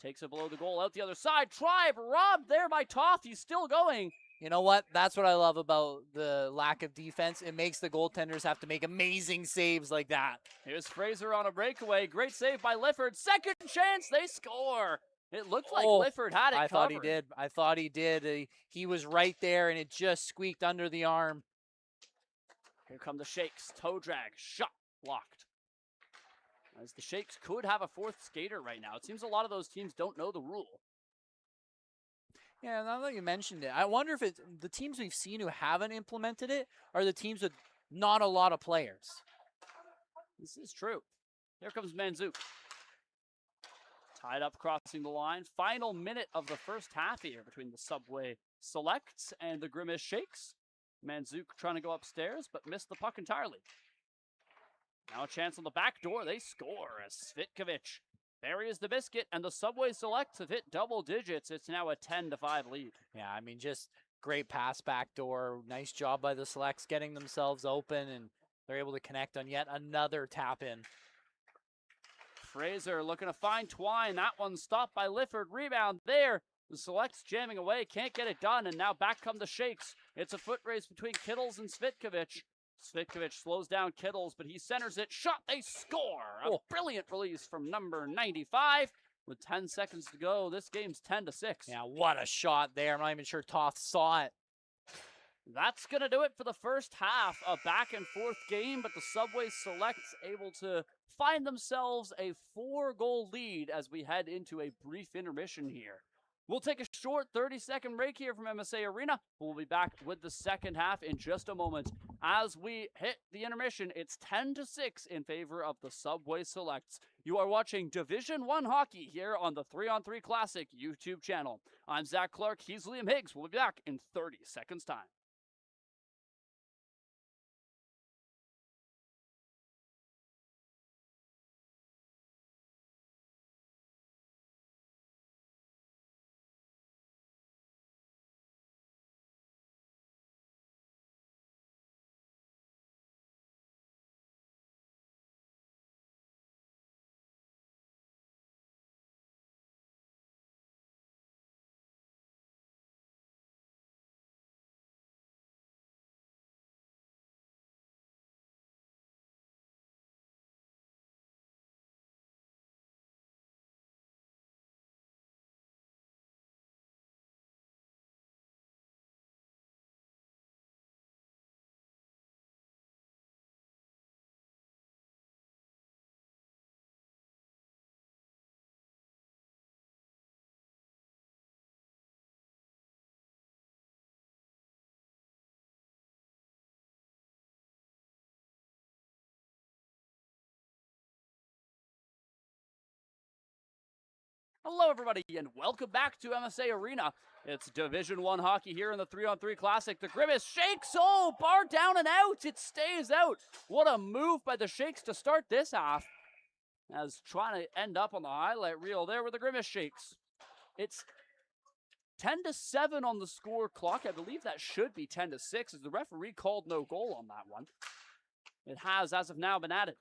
Takes it below the goal, out the other side. Tribe robbed there by Toth. He's still going. You know what? That's what I love about the lack of defense. It makes the goaltenders have to make amazing saves like that. Here's Fraser on a breakaway. Great save by Lifford. Second chance, they score. It looked like Lifford had it I covered. thought he did. I thought he did. He was right there, and it just squeaked under the arm. Here come the Shakes. Toe drag. Shot blocked. As the Shakes could have a 4th skater right now. It seems a lot of those teams don't know the rule. Yeah, now that you mentioned it, I wonder if it's the teams we've seen who haven't implemented it are the teams with not a lot of players. This is true. Here comes Manzuk. Tied up crossing the line. Final minute of the first half here between the Subway Selects and the Grimace Shakes. Manzuk trying to go upstairs, but missed the puck entirely. Now a chance on the back door. They score as Svitkovic buries the biscuit, and the Subway Selects have hit double digits. It's now a 10-5 lead. Yeah, I mean, just great pass back door. Nice job by the Selects getting themselves open, and they're able to connect on yet another tap in. Fraser looking to find Twine. That one stopped by Lifford. Rebound there. The Selects jamming away. Can't get it done. And now back come the Shakes. It's a foot race between Kittles and Svitkovic. Svitkovic slows down Kittles, but he centers it. Shot. They score. A brilliant release from number 95. With 10 seconds to go, this game's 10-6. Yeah, what a shot there. I'm not even sure Toth saw it. That's going to do it for the first half. A back and forth game, but the Subway Selects able to find themselves a 4-goal lead as we head into a brief intermission here. We'll take a short 30-second break here from MSA Arena. We'll be back with the second half in just a moment. As we hit the intermission, it's 10-6 in favor of the Subway Selects. You are watching Division I hockey here on the 3-on-3 Classic YouTube channel. I'm Zach Clark. He's Liam Higgs. We'll be back in 30 seconds time. Hello, everybody, and welcome back to MSA Arena. It's Division 1 hockey here in the 3-on-3 Classic. The Grimace Shakes, bar down and out. It stays out. What a move by the Shakes to start this half. As trying to end up on the highlight reel there with the Grimace Shakes. It's 10-7 on the score clock. I believe that should be 10-6 as the referee called no goal on that one. It has, as of now, been added.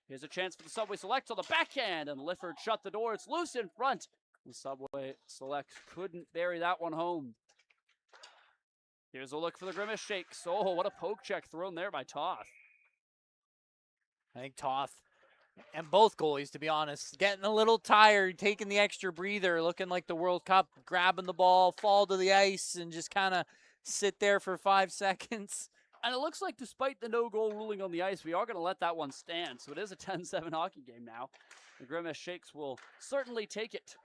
Here's a chance for the Subway Select on the backhand, and Lifford shut the door. It's loose in front. The Subway Select couldn't bury that one home. Here's a look for the Grimace Shakes. Oh, what a poke check thrown there by Toth. I think Toth and both goalies, to be honest, getting a little tired, taking the extra breather, looking like the World Cup, grabbing the ball, fall to the ice, and just kind of sit there for 5 seconds. And it looks like despite the no-goal ruling on the ice, we are going to let that one stand. So it is a 10-7 hockey game now. The Grimace Shakes will certainly take it.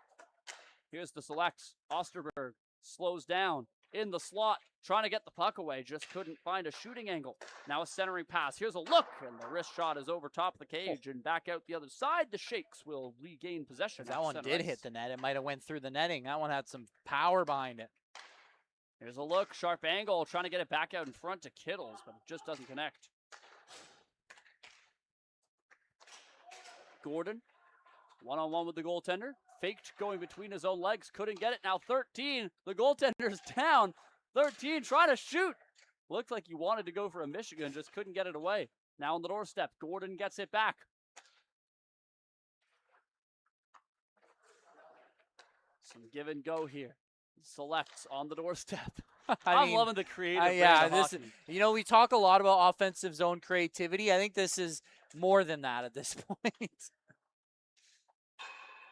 Here's the select. Osterberg slows down in the slot, trying to get the puck away. Just couldn't find a shooting angle. Now a centering pass. Here's a look, and the wrist shot is over top of the cage and back out the other side. The Shakes will regain possession. That one did hit the net. It might have went through the netting. That one had some power behind it. Here's a look, sharp angle, trying to get it back out in front to Kittles, but it just doesn't connect. Gordon, one-on-one with the goaltender. Faked going between his own legs, couldn't get it. Now 13, the goaltender's down. 13 trying to shoot. Looked like he wanted to go for a Michigan, just couldn't get it away. Now on the doorstep, Gordon gets it back. Some give and go here. Selects on the doorstep. I'm loving the creative. Yeah, we talk a lot about offensive zone creativity. I think this is more than that at this point.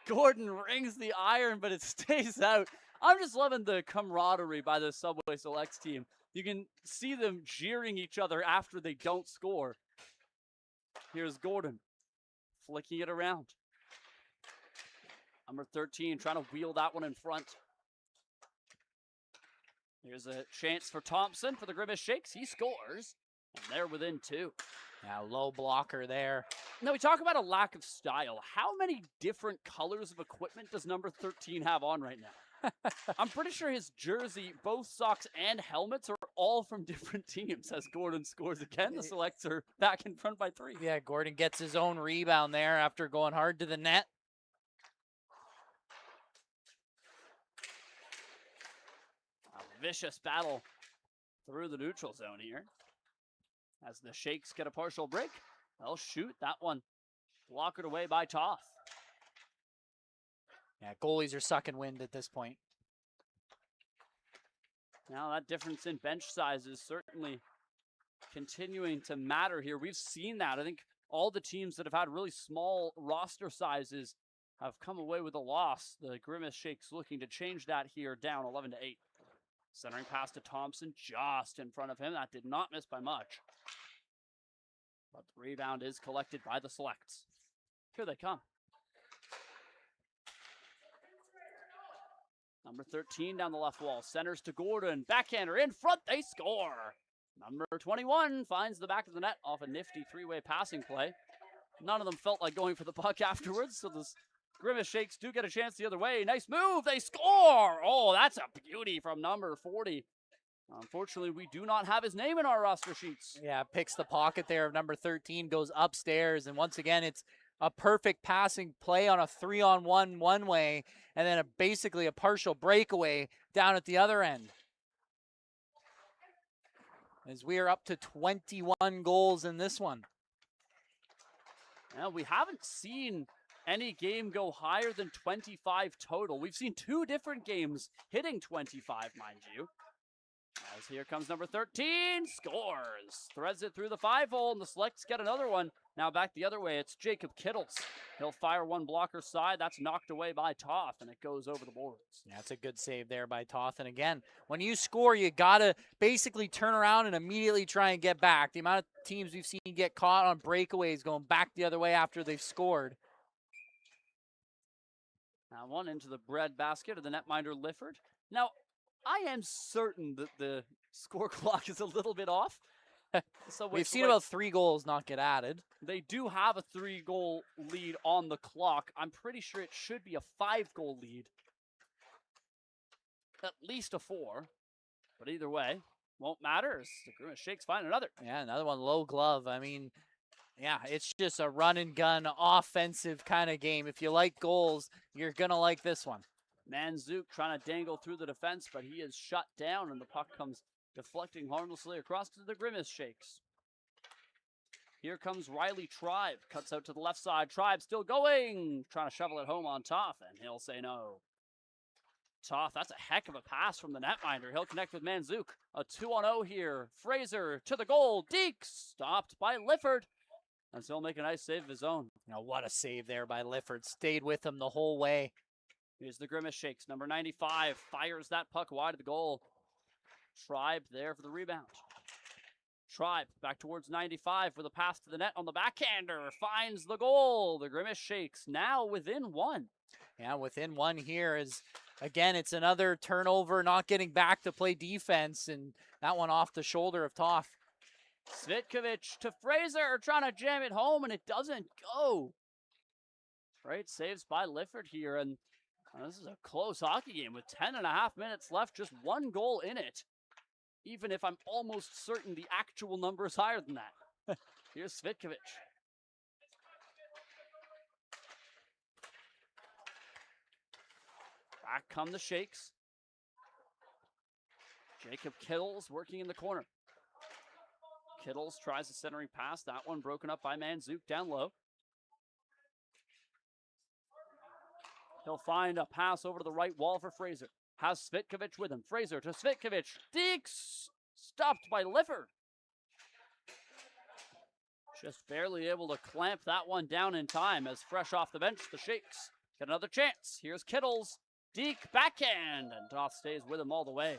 Gordon rings the iron, but it stays out. I'm just loving the camaraderie by the Subway Selects team. You can see them jeering each other after they don't score. Here's Gordon flicking it around. Number 13 trying to wheel that one in front. Here's a chance for Thompson for the Grimace Shakes. He scores, and they're within 2. Now, low blocker there. Now, we talk about a lack of style. How many different colors of equipment does number 13 have on right now? I'm pretty sure his jersey, both socks and helmets, are all from different teams as Gordon scores again. The Selects are back in front by 3. Yeah, Gordon gets his own rebound there after going hard to the net. Vicious battle through the neutral zone here. As the Shakes get a partial break, they'll shoot that one. Blockered away by Toth. Yeah, goalies are sucking wind at this point. Now that difference in bench size is certainly continuing to matter here. We've seen that. I think all the teams that have had really small roster sizes have come away with a loss. The Grimace Shakes looking to change that here, down 11-8. Centering pass to Thompson just in front of him. That did not miss by much. But the rebound is collected by the Selects. Here they come. Number 13 down the left wall. Centers to Gordon. Backhander in front. They score. Number 21 finds the back of the net off a nifty 3-way passing play. None of them felt like going for the puck afterwards, so the Grimace Shakes do get a chance the other way. Nice move. They score. Oh, that's a beauty from number 40. Unfortunately, we do not have his name in our roster sheets. Yeah, picks the pocket there of number 13, goes upstairs, and once again, it's a perfect passing play on a 3-on-1 one-way, and then basically a partial breakaway down at the other end. As we are up to 21 goals in this one. Now, we haven't seen any game go higher than 25 total. We've seen 2 different games hitting 25, mind you. As here comes number 13, scores. Threads it through the 5-hole, and the Selects get another one. Now back the other way, it's Jacob Kittles. He'll fire one blocker side. That's knocked away by Toth, and it goes over the boards. Yeah, that's a good save there by Toth. And again, when you score, you got to basically turn around and immediately try and get back. The amount of teams we've seen get caught on breakaways going back the other way after they've scored. Now one into the bread basket of the netminder Lifford. Now, I am certain that the score clock is a little bit off. So We've seen about 3 goals not get added. They do have a 3-goal lead on the clock. I'm pretty sure it should be a 5-goal lead. At least a 4. But either way, won't matter. The Grimace Shakes find another. Yeah, another one low glove. I mean, yeah, it's just a run and gun offensive kind of game. If you like goals, you're going to like this one. Manzuk trying to dangle through the defense, but he is shut down, and the puck comes deflecting harmlessly across to the Grimace Shakes. Here comes Riley Tribe. Cuts out to the left side. Tribe still going. Trying to shovel it home on Toth, and he'll say no. Toth, that's a heck of a pass from the netminder. He'll connect with Manzuk. A 2-on-0 here. Fraser to the goal. Deeks stopped by Lifford. And still make a nice save of his own. Now, what a save there by Lifford. Stayed with him the whole way. Here's the Grimace Shakes. Number 95 fires that puck wide of the goal. Tribe there for the rebound. Tribe back towards 95 with a pass to the net on the backhander. Finds the goal. The Grimace Shakes now within 1. Yeah, within 1 here is, again, it's another turnover, not getting back to play defense, and that one off the shoulder of Toth. Svitkovic to Fraser, trying to jam it home, and it doesn't go. Great saves by Lifford here, and this is a close hockey game with 10.5 minutes left, just 1 goal in it. Even if I'm almost certain the actual number is higher than that. Here's Svitkovic. Back come the Shakes. Jacob Kittles working in the corner. Kittles tries a centering pass. That one broken up by Manzuk down low. He'll find a pass over to the right wall for Fraser. Has Svitkovic with him. Fraser to Svitkovic. Deeks stopped by Lifford. Just barely able to clamp that one down in time as fresh off the bench, the Shakes get another chance. Here's Kittles. Deke backhand, and Toth stays with him all the way.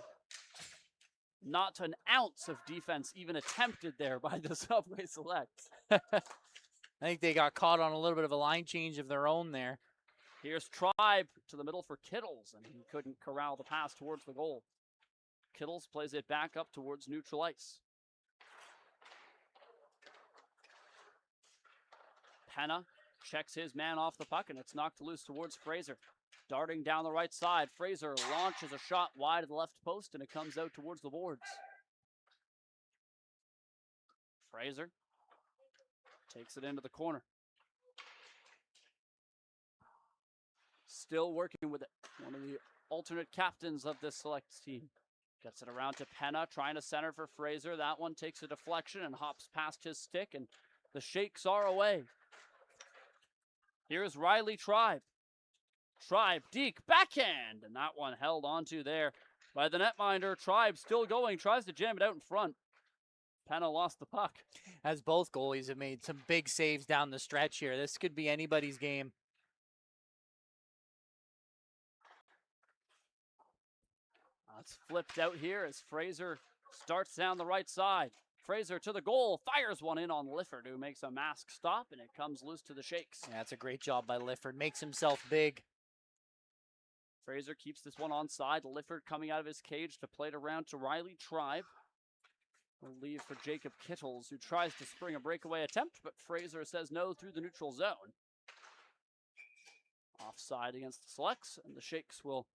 Not an ounce of defense even attempted there by the Subway Selects. I think they got caught on a little bit of a line change of their own there. Here's Tribe to the middle for Kittles, and he couldn't corral the pass towards the goal. Kittles plays it back up towards neutral ice. Penna checks his man off the puck, and it's knocked loose towards Fraser. Darting down the right side, Fraser launches a shot wide of the left post, and it comes out towards the boards. Fraser takes it into the corner. Still working with it. One of the alternate captains of this Selects team. Gets it around to Penna, trying to center for Fraser. That one takes a deflection and hops past his stick, and the Shakes are away. Here's Riley Tribe. Tribe, Deke, backhand, and that one held onto there by the netminder. Tribe still going, tries to jam it out in front. Penna lost the puck. As both goalies have made some big saves down the stretch here. This could be anybody's game. It's flipped out here as Fraser starts down the right side. Fraser to the goal, fires one in on Lifford, who makes a mask stop, and it comes loose to the Shakes. Yeah, that's a great job by Lifford. Makes himself big. Fraser keeps this one onside. Lifford coming out of his cage to play it around to Riley Tribe. We'll leave for Jacob Kittles, who tries to spring a breakaway attempt, but Fraser says no through the neutral zone. Offside against the Selects, and the Shakes will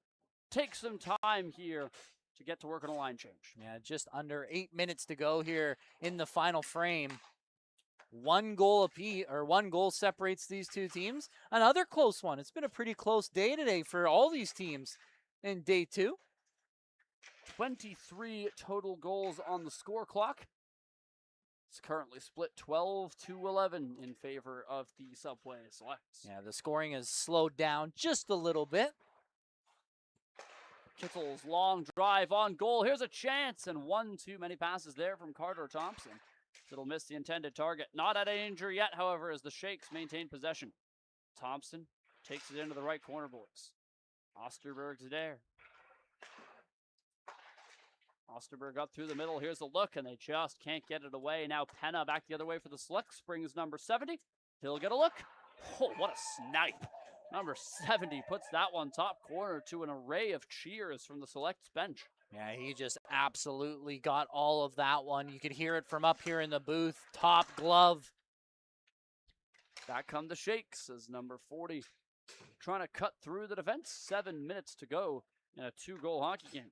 take some time here to get to work on a line change. Yeah, just under 8 minutes to go here in the final frame. 1 goal apiece, or 1 goal separates these two teams. Another close one. It's been a pretty close day today for all these teams in day 2. 23 total goals on the score clock. It's currently split 12-11 in favor of the Subway Selects. Yeah, the scoring has slowed down just a little bit. Kittles, long drive on goal. Here's a chance, and one too many passes there from Carter Thompson. It'll miss the intended target. Not out of danger yet, however, as the Shakes maintain possession. Thompson takes it into the right corner boards. Osterberg's there. Osterberg up through the middle. Here's a look, and they just can't get it away. Now Penna back the other way for the Selects. Springs number 70. He'll get a look. Oh, what a snipe. Number 70 puts that one top corner to an array of cheers from the Selects bench. Yeah, he just absolutely got all of that one. You could hear it from up here in the booth. Top glove. Back come the Shakes as number 40 trying to cut through the defense. 7 minutes to go in a 2-goal hockey game.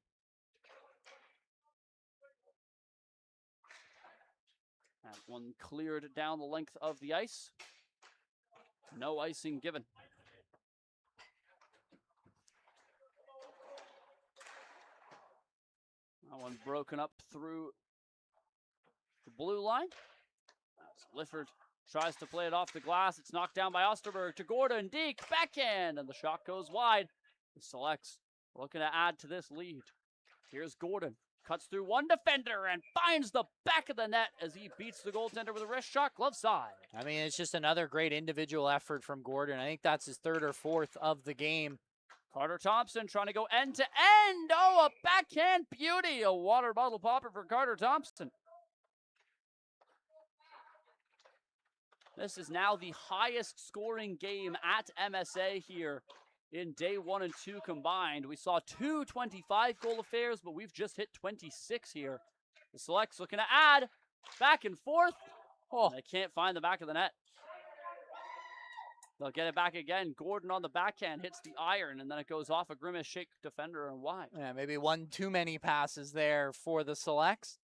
That one cleared down the length of the ice. No icing given. That one broken up through the blue line. As Lifford tries to play it off the glass. It's knocked down by Osterberg to Gordon. Deke, backhand, and the shot goes wide. The Selects looking to add to this lead. Here's Gordon. Cuts through one defender and finds the back of the net as he beats the goaltender with a wrist shot, glove side. I mean, it's just another great individual effort from Gordon. I think that's his 3rd or 4th of the game. Carter Thompson trying to go end to end. Oh, a backhand beauty. A water bottle popper for Carter Thompson. This is now the highest scoring game at MSA here in day 1 and 2 combined. We saw 2 25-goal affairs, but we've just hit 26 here. The Selects looking to add back and forth. Oh, they can't find the back of the net. They'll get it back again. Gordon on the backhand hits the iron, and then it goes off a Grimace Shake defender and wide. Yeah, maybe one too many passes there for the Selects.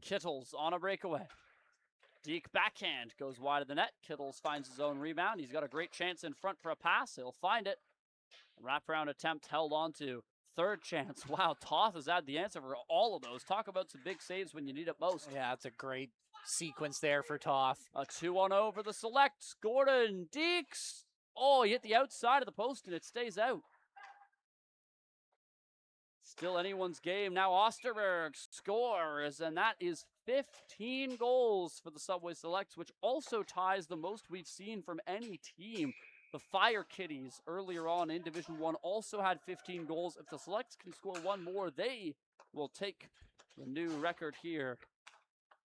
Kittles on a breakaway. Deke backhand goes wide of the net. Kittles finds his own rebound. He's got a great chance in front for a pass. He'll find it. Wraparound attempt held on to. 3rd chance. Wow, Toth has had the answer for all of those. Talk about some big saves when you need it most. Yeah, it's a great sequence there for Toth. A 2-on-0 for the Selects. Gordon, Deeks. Oh, he hit the outside of the post and it stays out. Still anyone's game. Now Osterberg scores, and that is 15 goals for the Subway Selects, which also ties the most we've seen from any team. The Fire Kitties earlier on in Division 1 also had 15 goals. If the Selects can score one more, they will take the new record here,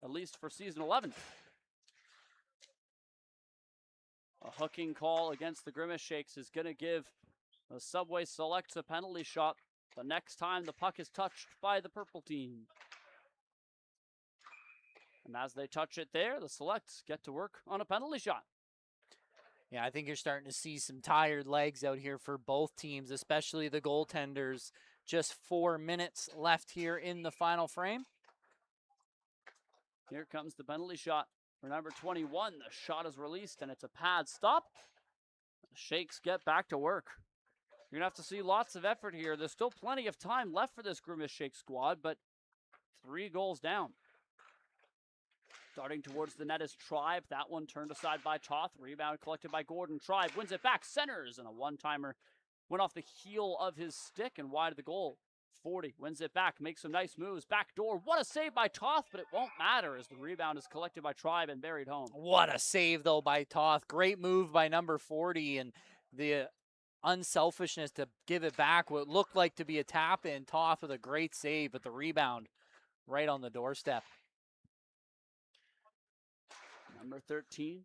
at least for season 11. A hooking call against the Grimace Shakes is going to give the Subway Selects a penalty shot the next time the puck is touched by the purple team. And as they touch it there, the Selects get to work on a penalty shot. Yeah, I think you're starting to see some tired legs out here for both teams, especially the goaltenders. Just 4 minutes left here in the final frame. Here comes the penalty shot for number 21. The shot is released, and it's a pad stop. The Shakes get back to work. You're going to have to see lots of effort here. There's still plenty of time left for this Grimace Shake squad, but 3 goals down. Starting towards the net is Tribe. That one turned aside by Toth. Rebound collected by Gordon. Tribe wins it back, centers, and a one-timer went off the heel of his stick and wide of the goal. 40 wins it back, makes some nice moves. Back door, what a save by Toth, but it won't matter as the rebound is collected by Tribe and buried home. What a save, though, by Toth. Great move by number 40, and the unselfishness to give it back what looked like to be a tap in. Toth with a great save, but the rebound right on the doorstep. Number 13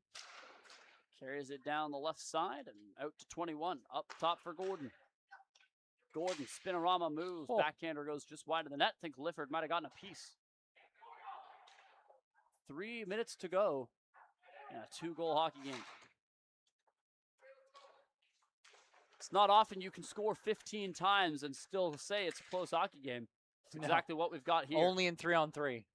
carries it down the left side and out to 21. Up top for Gordon. Gordon, spinorama moves. Oh. Backhander goes just wide of the net. I think Lifford might have gotten a piece. 3 minutes to go in a 2-goal hockey game. It's not often you can score 15 times and still say it's a close hockey game. It's exactly what we've got here. Only in 3-on-3.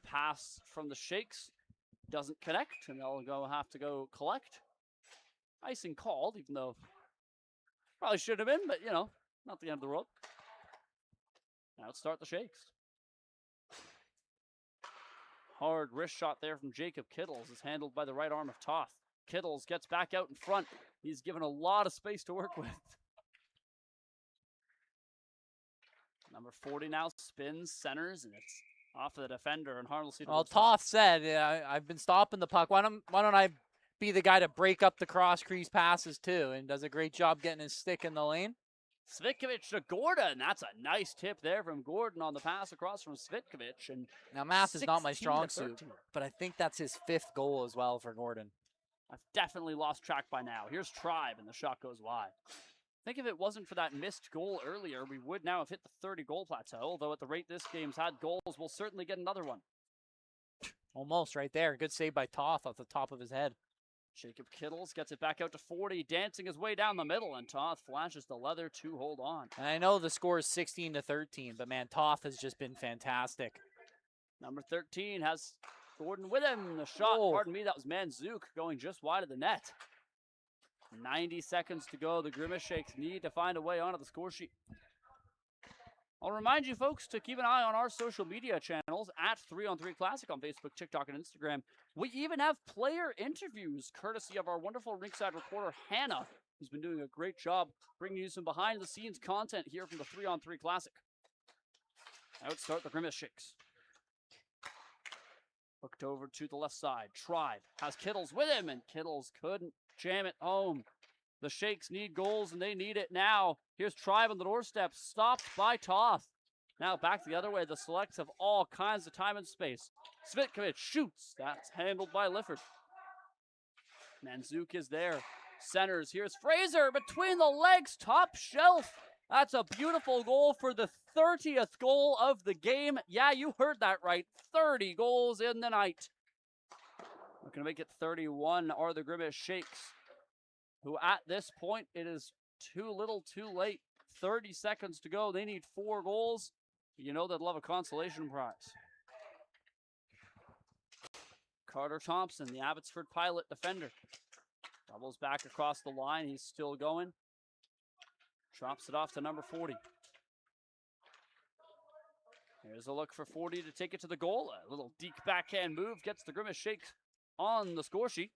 Pass from the Shakes doesn't connect, and they'll have to go collect. Icing called, even though probably should have been, but you know, not the end of the world. Now let's start the Shakes. Hard wrist shot there from Jacob Kittles is handled by the right arm of Toth. Kittles gets back out in front. He's given a lot of space to work with. Number 40 now spins, centers, and it's off of the defender and harmlessly. Well, Toth said, I've been stopping the puck. Why don't I be the guy to break up the cross crease passes too? And does a great job getting his stick in the lane. Svitkovic to Gordon. That's a nice tip there from Gordon on the pass across from Svitkovic. And Now, math is not my 16 strong to suit, 13. but I think that's his 5th goal as well for Gordon. I've definitely lost track by now. Here's Tribe, and the shot goes wide. I think if it wasn't for that missed goal earlier, we would now have hit the 30-goal plateau, although at the rate this game's had goals, we'll certainly get another one. Almost right there. Good save by Toth off the top of his head. Jacob Kittles gets it back out to 40, dancing his way down the middle, and Toth flashes the leather to hold on. And I know the score is 16 to 13, but man, Toth has just been fantastic. Number 13 has Gordon with him. The shot, pardon me, that was Manzuk going just wide of the net. 90 seconds to go. The Grimace Shakes need to find a way onto the score sheet. I'll remind you folks to keep an eye on our social media channels at 3on3 Classic on Facebook, TikTok, and Instagram. We even have player interviews courtesy of our wonderful Rinkside reporter, Hannah, who's been doing a great job bringing you some behind-the-scenes content here from the 3on3 Classic. Outstart the Grimace Shakes. Looked over to the left side. Tribe has Kittles with him, and Kittles couldn't jam it home. The Shakes need goals, and they need it now. Here's Tribe on the doorstep, stopped by Toth. Now back the other way. The Selects have all kinds of time and space. Svitkovic shoots. That's handled by Lifford. Manzuk is there. Centers. Here's Fraser between the legs, top shelf. That's a beautiful goal for the 30th goal of the game. Yeah, you heard that right. 30 goals in the night. We're going to make it 31 are the Grimace Shakes, who at this point, it is too little too late. 30 seconds to go. They need 4 goals. You know they'd love a consolation prize. Carter Thompson, the Abbotsford Pilot defender. Doubles back across the line. He's still going. Drops it off to number 40. Here's a look for 40 to take it to the goal. A little deep backhand move gets the Grimace Shakes on the score sheet.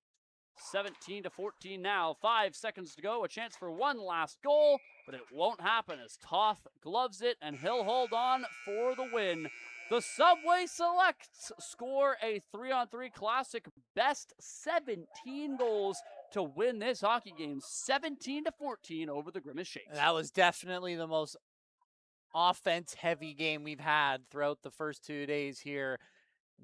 17 to 14 now. 5 seconds to go. A chance for one last goal, but it won't happen as Toth gloves it, and he'll hold on for the win. The Subway Selects score a 3-on-3 Classic best 17 goals to win this hockey game, 17 to 14 over the Grimace Shakes. That was definitely the most offense-heavy game we've had throughout the first 2 days here.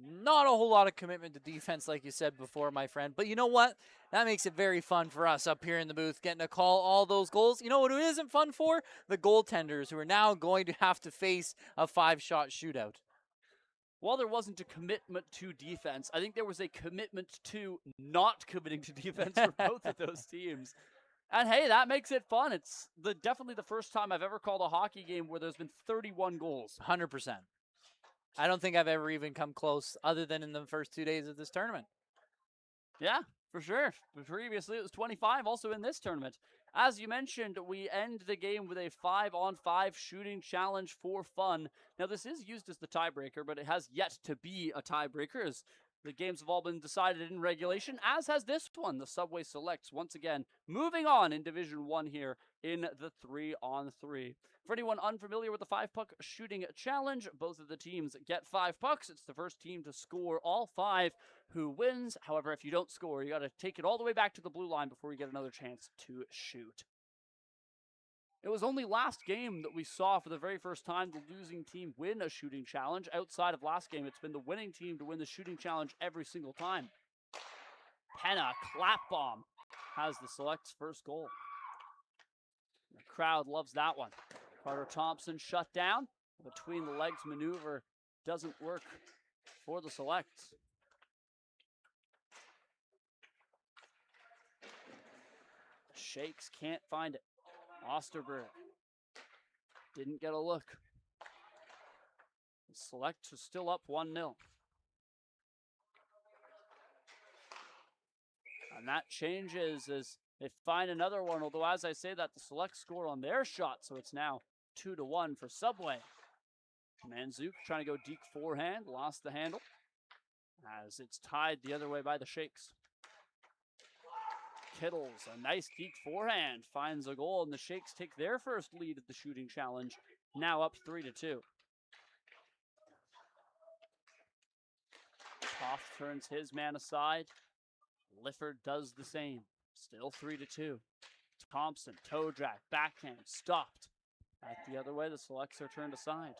Not a whole lot of commitment to defense, like you said before, my friend. But you know what? That makes it very fun for us up here in the booth, getting to call all those goals. You know what it isn't fun for? The goaltenders, who are now going to have to face a 5-shot shootout. While there wasn't a commitment to defense, I think there was a commitment to not committing to defense for both of those teams. And hey, that makes it fun. It's definitely the first time I've ever called a hockey game where there's been 31 goals. 100%. I don't think I've ever even come close other than in the first 2 days of this tournament. Yeah, for sure. Previously, it was 25 also in this tournament. As you mentioned, we end the game with a 5-on-5 shooting challenge for fun. Now, this is used as the tiebreaker, but it has yet to be a tiebreaker, as the games have all been decided in regulation, as has this one. The Subway Selects, once again, moving on in Division 1 here in the 3-on-3. For anyone unfamiliar with the 5-puck shooting challenge, both of the teams get 5 pucks. It's the first team to score all 5 who wins. However, if you don't score, you got to take it all the way back to the blue line before you get another chance to shoot. It was only last game that we saw for the very first time the losing team win a shooting challenge. Outside of last game, it's been the winning team to win the shooting challenge every single time. Penna, clap bomb, has the Selects' first goal. The crowd loves that one. Carter Thompson shut down. Between the legs maneuver doesn't work for the Selects. The Shakes can't find it. Osterberg didn't get a look. The Selects are still up 1-0. And that changes as they find another one, although as I say that, the Selects score on their shot, so it's now 2-1 for Subway. Manzuk trying to go deep forehand, lost the handle, as it's tied the other way by the Shakes. Kittles, a nice deep forehand, finds a goal, and the Shakes take their first lead at the shooting challenge, now up 3-2. Toth turns his man aside. Lifford does the same. Still 3-2. Thompson, toe drag, backhand, stopped. Back the other way, the selects are turned aside.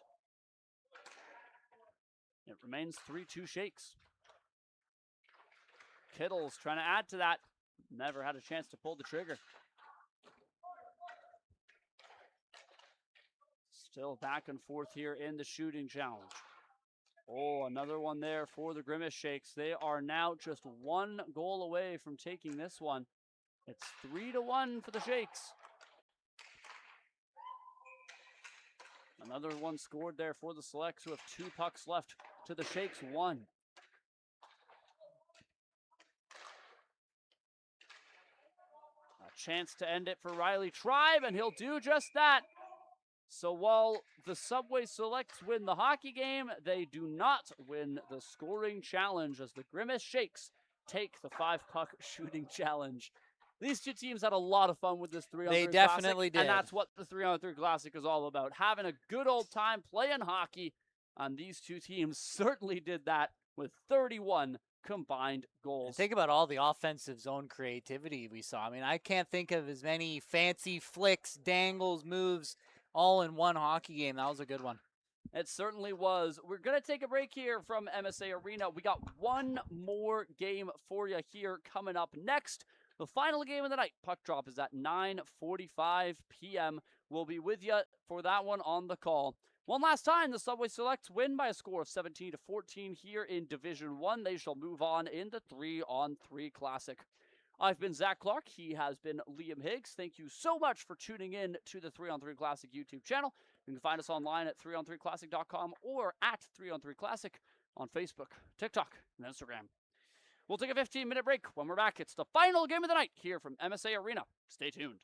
It remains 3-2 Shakes. Kittles trying to add to that. Never had a chance to pull the trigger. Still back and forth here in the shooting challenge. Oh, another one there for the Grimace Shakes. They are now just 1 goal away from taking this one. It's 3-1 for the Shakes. Another one scored there for the Selects, who have 2 pucks left to the Shakes 1. A chance to end it for Riley Tribe, and he'll do just that. So while the Subway Selects win the hockey game, they do not win the scoring challenge as the Grimace Shakes take the 5-puck shooting challenge. These two teams had a lot of fun with this 3-on-3 They Classic, definitely did. and that's what the 3-on-3 Classic is all about, having a good old time playing hockey, and these two teams certainly did that with 31 combined goals. And think about all the offensive zone creativity we saw. I mean, I can't think of as many fancy flicks, dangles, moves all in one hockey game. That was a good one. It certainly was. We're going to take a break here from MSA Arena. We got one more game for you here coming up next. The final game of the night. Puck drop is at 9:45 p.m. We'll be with you for that one on the call. One last time, the Subway Selects win by a score of 17-14 here in Division 1. They shall move on in the 3-on-3 Classic. I've been Zach Clark. He has been Liam Higgs. Thank you so much for tuning in to the 3-on-3 Classic YouTube channel. You can find us online at 3on3classic.com or at 3on3classic on Facebook, TikTok, and Instagram. We'll take a 15-minute break. When we're back, it's the final game of the night here from MSA Arena. Stay tuned.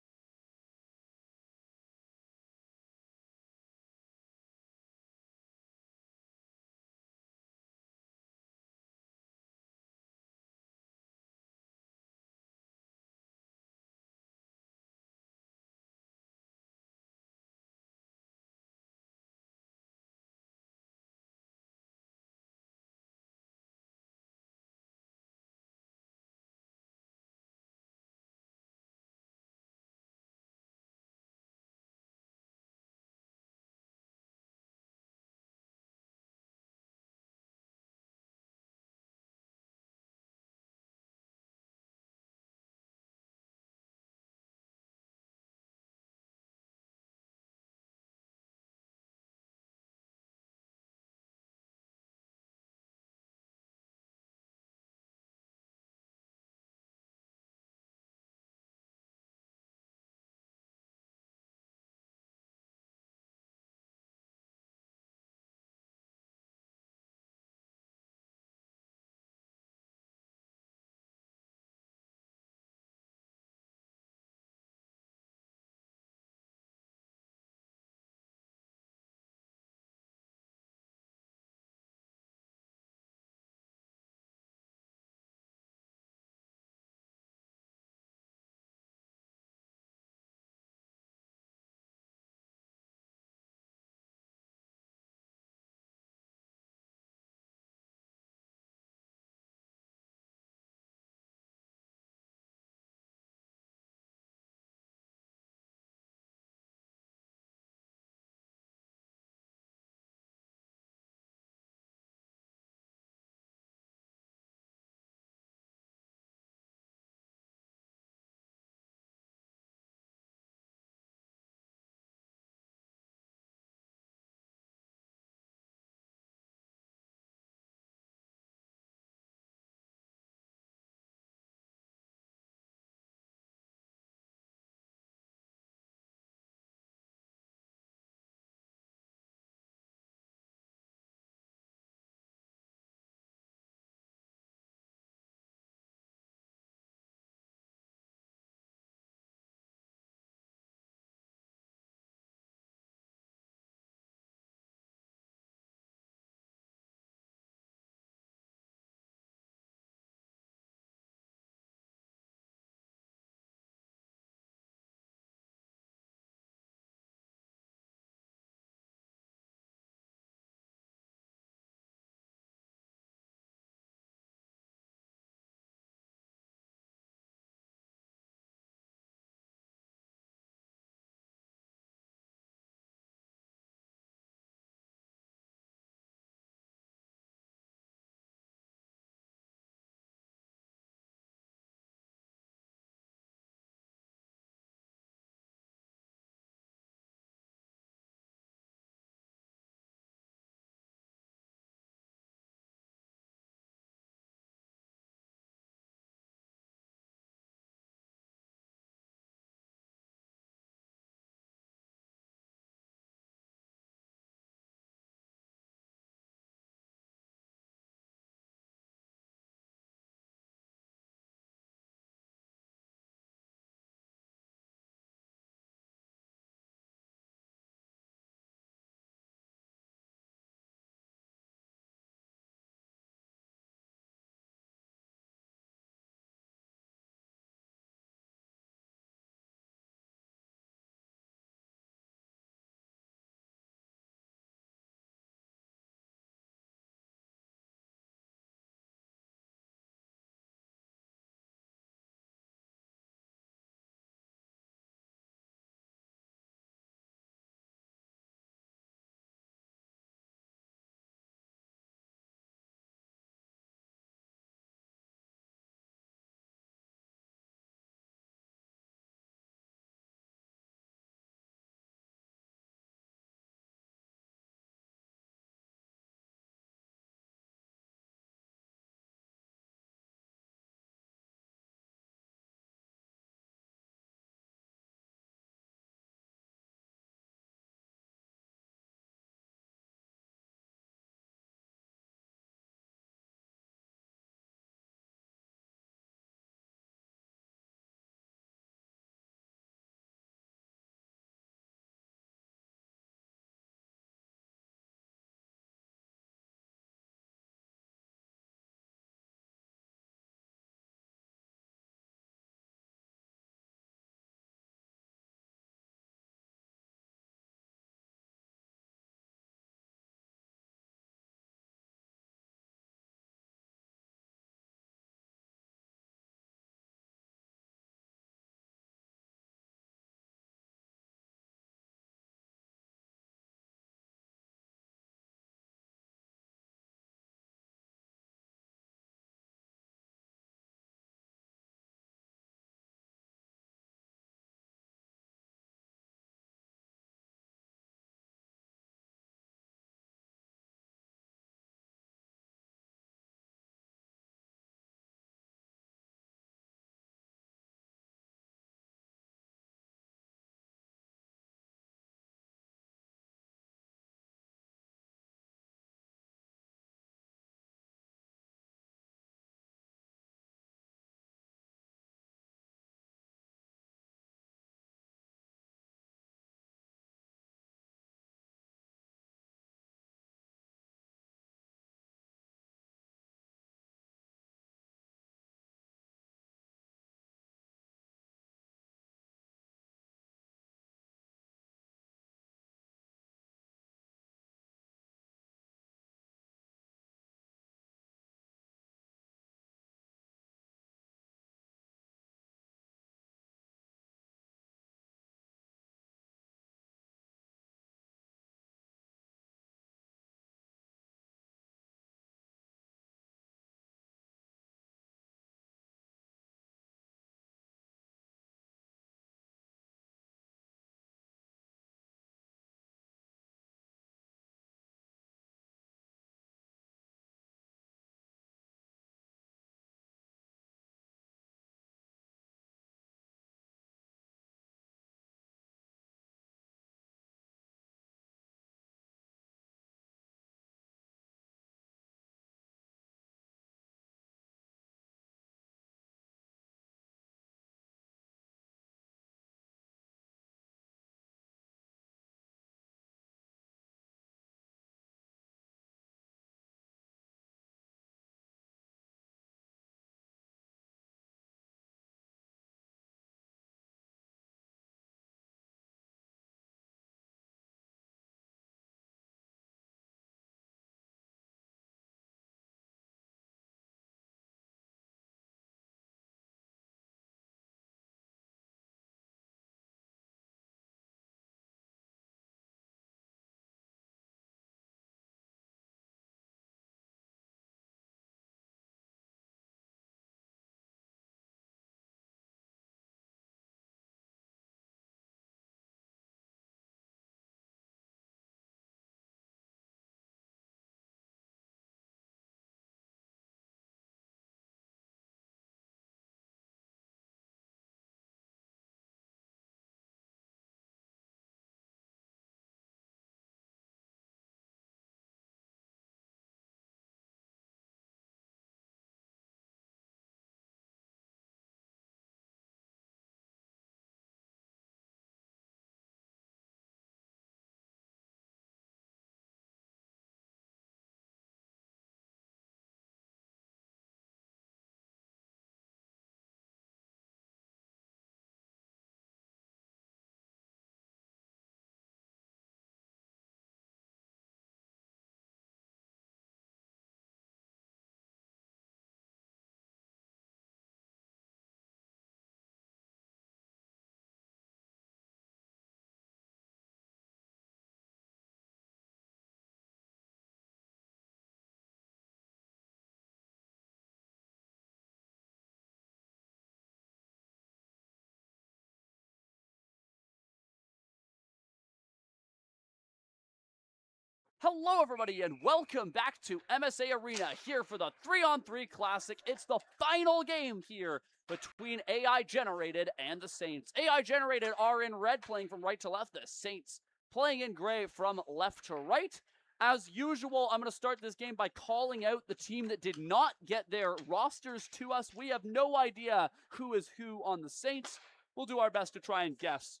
Hello, everybody, and welcome back to MSA Arena here for the 3-on-3 Classic. It's the final game here between AI Generated and the Saints. AI Generated are in red, playing from right to left. The Saints playing in gray from left to right. As usual, I'm going to start this game by calling out the team that did not get their rosters to us. We have no idea who is who on the Saints. We'll do our best to try and guess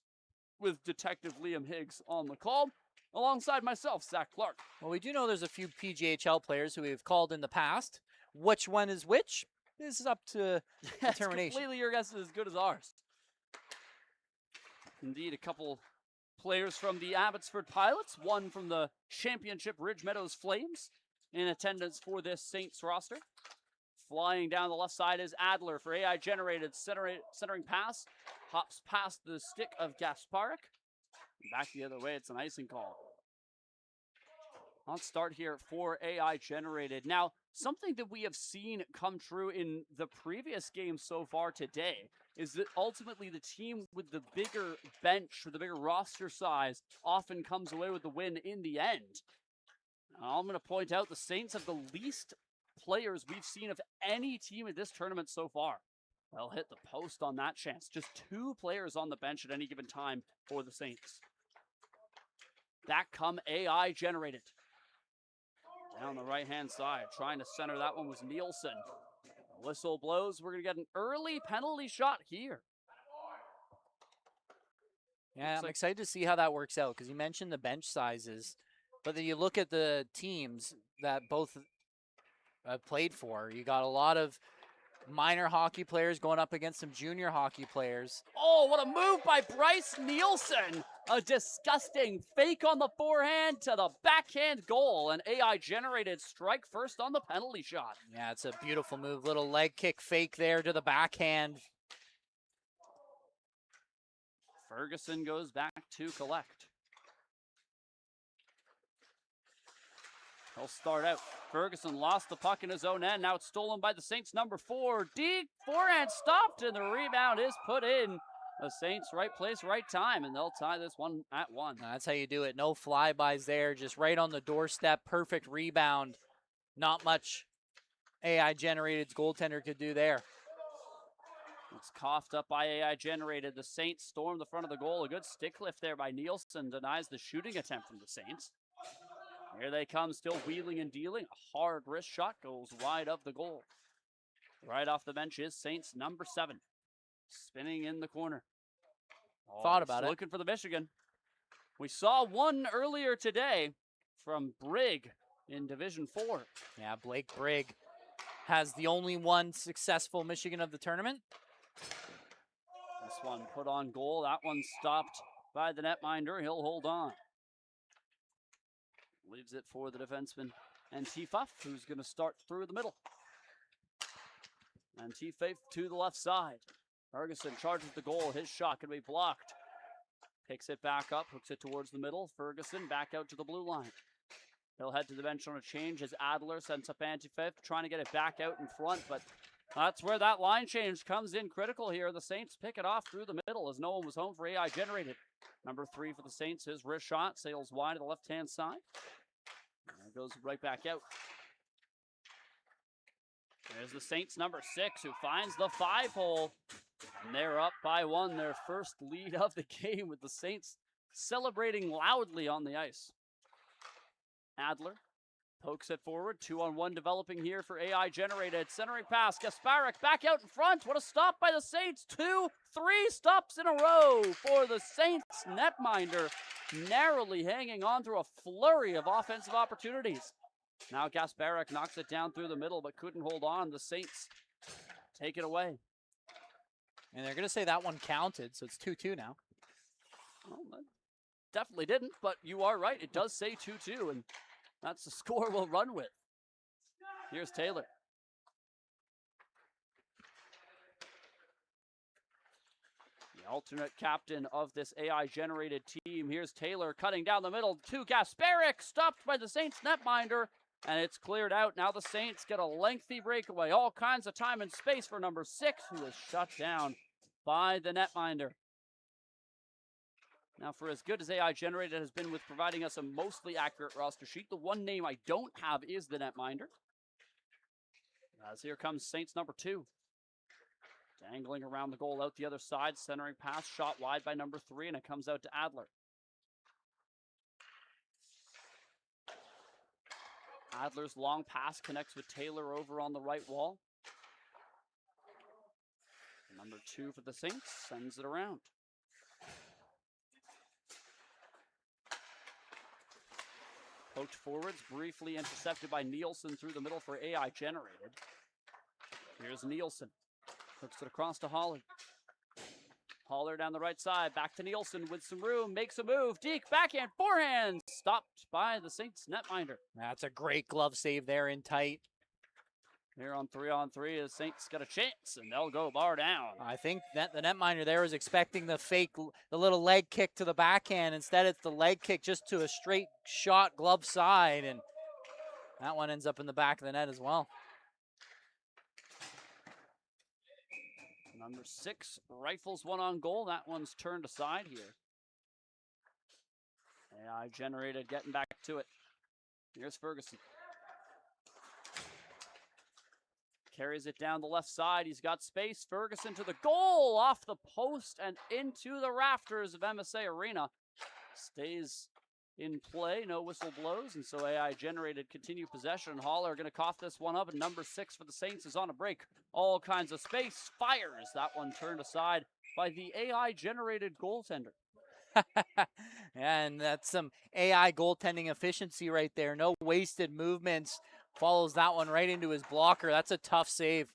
with Detective Liam Higgs on the call, alongside myself, Zach Clark. Well, we do know there's a few PGHL players who we've called in the past. Which one is which? This is up to determination. Completely your guess is as good as ours. Indeed, a couple players from the Abbotsford Pilots, one from the Championship Ridge Meadows Flames in attendance for this Saints roster. Flying down the left side is Adler for AI Generated, centering pass. Hops past the stick of Gasparik. Back the other way, it's an icing call. Let's start here for AI Generated. Now, something that we have seen come true in the previous game so far today is that ultimately the team with the bigger bench or the bigger roster size often comes away with the win in the end. I'm going to point out the Saints have the least players we've seen of any team in this tournament so far. They'll hit the post on that chance. Just 2 players on the bench at any given time for the Saints. Back come AI Generated. Down the right-hand side, trying to center that one was Nielsen. The whistle blows. We're going to get an early penalty shot here. Yeah, I'm excited to see how that works out, because you mentioned the bench sizes, but then you look at the teams that both played for. You got a lot of minor hockey players going up against some junior hockey players. Oh, what a move by Bryce Nielsen. A disgusting fake on the forehand to the backhand goal. An AI Generated strike first on the penalty shot. Yeah, it's a beautiful move. Little leg kick fake there to the backhand. Ferguson goes back to collect. He'll start out. Ferguson lost the puck in his own end. Now it's stolen by the Saints' number 4. Deep forehand stopped, and the rebound is put in. The Saints, right place, right time, and they'll tie this one at 1. That's how you do it. No flybys there, just right on the doorstep. Perfect rebound. Not much AI Generated's goaltender could do there. It's coughed up by AI Generated. The Saints storm the front of the goal. A good stick lift there by Nielsen denies the shooting attempt from the Saints. Here they come, still wheeling and dealing. A hard wrist shot goes wide of the goal. Right off the bench is Saints number 7. Spinning in the corner. Thought about it. Looking for the Michigan. We saw one earlier today from Brigg in Division 4. Yeah, Blake Brigg has the only one successful Michigan of the tournament. This one put on goal. That one stopped by the netminder. He'll hold on. Leaves it for the defenseman Antifa, who's going to start through the middle. Antifa to the left side. Ferguson charges the goal. His shot can be blocked. Picks it back up, hooks it towards the middle. Ferguson back out to the blue line. He'll head to the bench on a change as Adler sends up Antifa, trying to get it back out in front, but that's where that line change comes in critical here. The Saints pick it off through the middle as no one was home for AI Generated. Number 3 for the Saints, his wrist shot sails wide to the left-hand side. And it goes right back out. There's the Saints number 6 who finds the 5-hole. And they're up by 1, their first lead of the game, with the Saints celebrating loudly on the ice. Adler pokes it forward, 2-on-1 developing here for AI Generated. Centering pass, Gasparik back out in front. What a stop by the Saints. 2-3 stops in a row for the Saints netminder, narrowly hanging on through a flurry of offensive opportunities. Now Gasparik knocks it down through the middle, but couldn't hold on. The Saints take it away. And they're going to say that one counted, so it's 2-2 now. Well, that definitely didn't, but you are right. It does say 2-2, and that's the score we'll run with. Here's Taylor. The alternate captain of this AI-generated team. Here's Taylor cutting down the middle to Gasparik, stopped by the Saints netminder, and it's cleared out. Now the Saints get a lengthy breakaway. All kinds of time and space for number 6, who is shut down by the netminder. Now, for as good as AI Generated has been with providing us a mostly accurate roster sheet, the one name I don't have is the netminder. As here comes Saints number 2. Dangling around the goal out the other side, centering pass, shot wide by number 3, and it comes out to Adler. Adler's long pass connects with Taylor over on the right wall. Number 2 for the Saints sends it around. Poked forwards, briefly intercepted by Nielsen through the middle for AI Generated. Here's Nielsen. Hooks it across to Holler. Holler down the right side, back to Nielsen with some room, makes a move. Deke, backhand, forehand, stopped by the Saints netminder. That's a great glove save there in tight. Here on 3-on-3, the Saints got a chance, and they'll go bar down. I think that the netminder there was expecting the little leg kick to the backhand. Instead, it's the leg kick just to a straight shot glove side, and that one ends up in the back of the net as well. Number 6 rifles one on goal. That one's turned aside here. AI Generated getting back to it. Here's Ferguson. Carries it down the left side. He's got space. Ferguson to the goal, off the post and into the rafters of MSA Arena. Stays in play. No whistle blows, and so AI Generated continue possession. Holler are going to cough this one up, and number 6 for the Saints is on a break. All kinds of space. Fires. That one turned aside by the AI Generated goaltender. And that's some AI goaltending efficiency right there. No wasted movements. Follows that one right into his blocker. That's a tough save.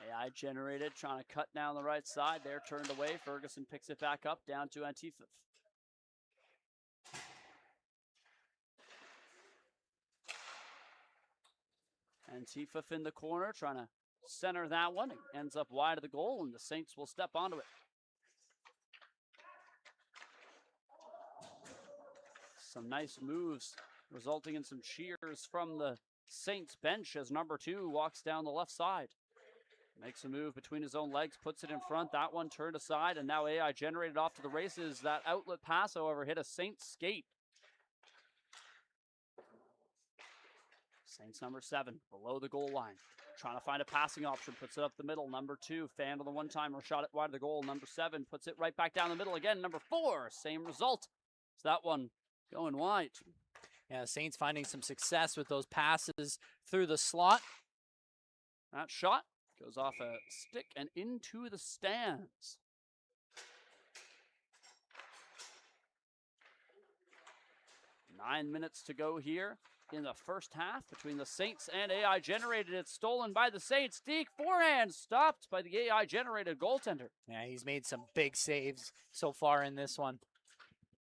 AI Generated trying to cut down the right side. They're turned away. Ferguson picks it back up down to Antifif. Antifif in the corner trying to center that one. It ends up wide of the goal, and the Saints will step onto it. Some nice moves resulting in some cheers from the Saints bench as number 2 walks down the left side. Makes a move between his own legs, puts it in front. That one turned aside, and now AI Generated off to the races. That outlet pass, however, hit a Saints skate. Saints number 7, below the goal line. Trying to find a passing option, puts it up the middle. Number 2, fan on the one-timer, shot it wide of the goal. Number 7 puts it right back down the middle again. Number 4, same result. So that one going wide. Yeah, Saints finding some success with those passes through the slot. That shot goes off a stick and into the stands. Nine minutes to go here in the first half between the Saints and AI Generated. It's stolen by the Saints. Deke, forehand, stopped by the AI Generated goaltender. Yeah, he's made some big saves so far in this one.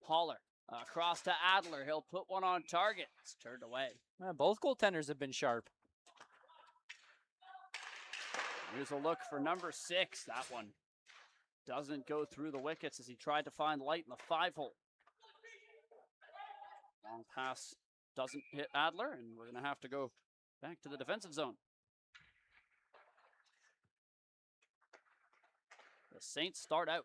Holler across to Adler. He'll put one on target. It's turned away. Both goaltenders have been sharp. Here's a look for number 6. That one doesn't go through the wickets as he tried to find light in the 5-hole. Long pass doesn't hit Adler, and we're going to have to go back to the defensive zone. The Saints start out.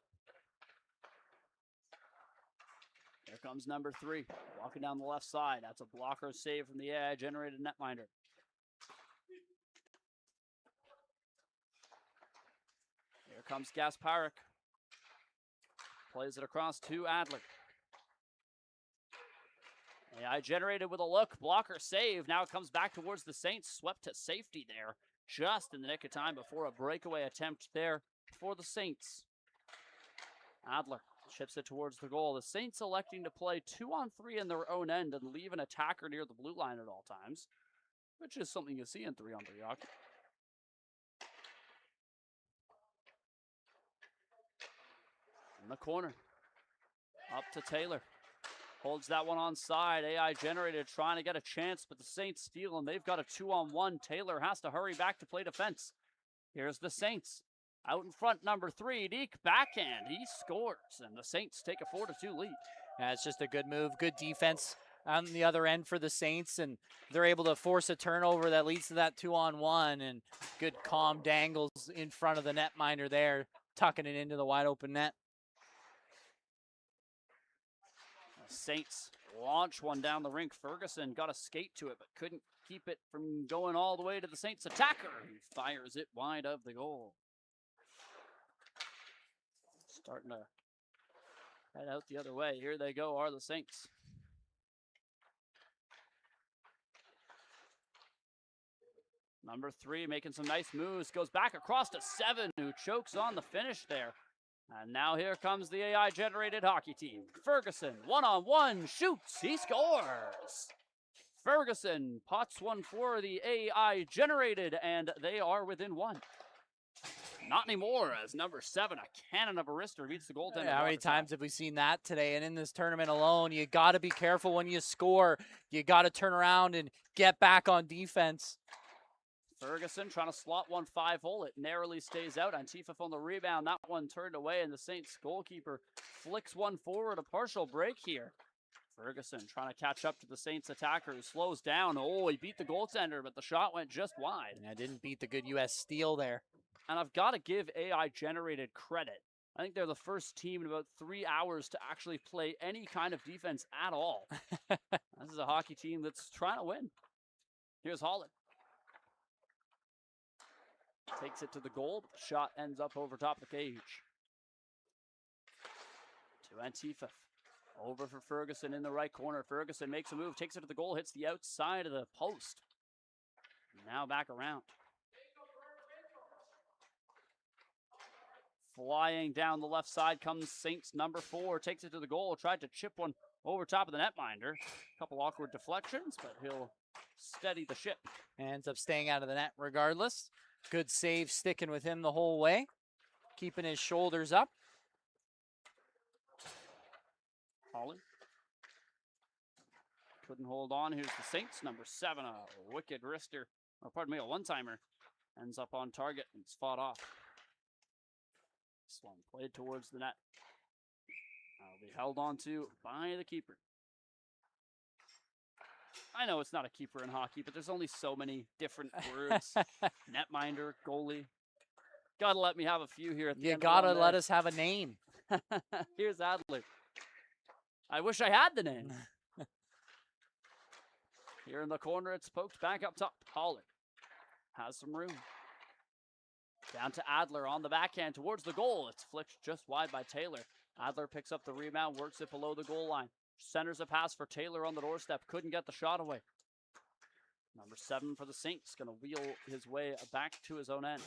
Here comes number 3, walking down the left side. That's a blocker save from the AI Generated netminder. Here comes Gasparek. Plays it across to Adler. AI Generated with a look. Blocker save. Now it comes back towards the Saints. Swept to safety there. Just in the nick of time before a breakaway attempt there for the Saints. Adler chips it towards the goal. The Saints electing to play 2-on-3 in their own end and leave an attacker near the blue line at all times, which is something you see in 3-on-3 hockey. In the corner. Up to Taylor. Holds that one onside. AI Generated trying to get a chance, but the Saints steal, and they've got a 2-on-1. Taylor has to hurry back to play defense. Here's the Saints. Out in front, number 3, Deke, backhand. He scores, and the Saints take a 4-2 lead. Yeah, it's just a good move, good defense on the other end for the Saints, and they're able to force a turnover that leads to that 2-on-1, and good calm dangles in front of the netminder there, tucking it into the wide open net. Saints launch one down the rink. Ferguson got a skate to it, but couldn't keep it from going all the way to the Saints attacker, who fires it wide of the goal. Starting to head out the other way. Here they go, are the Saints. Number 3 making some nice moves. Goes back across to 7, who chokes on the finish there. And now here comes the AI-generated hockey team. Ferguson, one-on-one, shoots, he scores! Ferguson pots one for the AI-generated, and they are within 1. Not anymore, as number 7, a cannon of a wrister, beats the goaltender. Yeah, how many times have we seen that today? And in this tournament alone, you got to be careful when you score. You got to turn around and get back on defense. Ferguson trying to slot one 5-hole. It narrowly stays out. Antifa on the rebound. That one turned away, and the Saints goalkeeper flicks one forward. A partial break here. Ferguson trying to catch up to the Saints attacker, who slows down. Oh, he beat the goaltender, but the shot went just wide. Yeah, didn't beat the good U.S. steal there. And I've got to give AI-generated credit. I think they're the first team in about 3 hours to actually play any kind of defense at all. This is a hockey team that's trying to win. Here's Holland. Takes it to the goal, but the shot ends up over top of the cage. To Antifa. Over for Ferguson in the right corner. Ferguson makes a move, takes it to the goal, hits the outside of the post. Now back around. Flying down the left side comes Saints number 4. Takes it to the goal, tried to chip one over top of the netminder. A couple awkward deflections, but he'll steady the ship. Ends up staying out of the net regardless. Good save, sticking with him the whole way. Keeping his shoulders up. Holland. Couldn't hold on. Here's the Saints, number 7, a wicked wrister. Or pardon me, a one-timer. Ends up on target and it's fought off. This one played towards the net. Be held on to by the keeper. I know it's not a keeper in hockey, but there's only so many different words. Netminder, goalie. Gotta let me have a few here at the end. You gotta let us have a name. Here's Adler. I wish I had the name. Here in the corner, it's poked back up top. Holland has some room. Down to Adler on the backhand towards the goal. It's flicked just wide by Taylor. Adler picks up the rebound, works it below the goal line. Centers a pass for Taylor on the doorstep. Couldn't get the shot away. Number 7 for the Saints. Going to wheel his way back to his own end.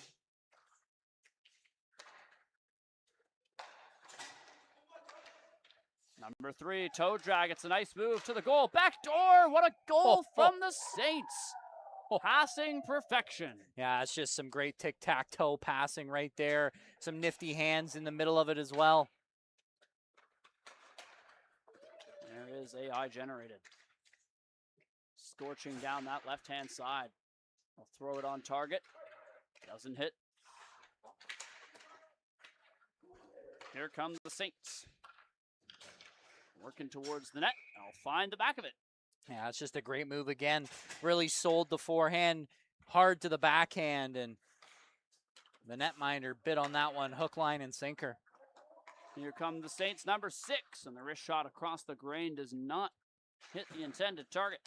Number 3, toe drag. It's a nice move to the goal. Back door. What a goal from the Saints. Passing perfection. Yeah, it's just some great tic-tac-toe passing right there. Some nifty hands in the middle of it as well. There is AI generated. Scorching down that left-hand side. I'll throw it on target. Doesn't hit. Here come the Saints. Working towards the net. I'll find the back of it. Yeah, it's just a great move again. Really sold the forehand hard to the backhand, and the netminder bit on that one, hook, line, and sinker. Here come the Saints, number 6, and the wrist shot across the grain does not hit the intended target.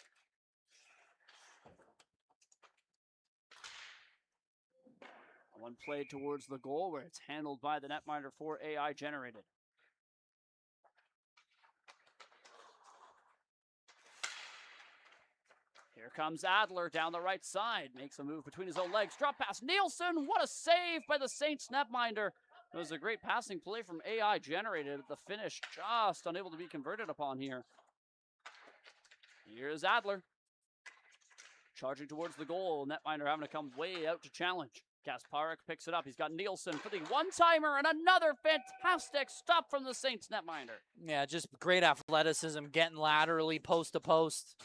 One played towards the goal where it's handled by the netminder for AI generated. Here comes Adler down the right side. Makes a move between his own legs. Drop pass. Nielsen. What a save by the Saints netminder. It was a great passing play from AI generated. The finish just unable to be converted upon here. Here's Adler. Charging towards the goal. Netminder having to come way out to challenge. Kasparek picks it up. He's got Nielsen for the one-timer and another fantastic stop from the Saints netminder. Yeah, just great athleticism, getting laterally post to post.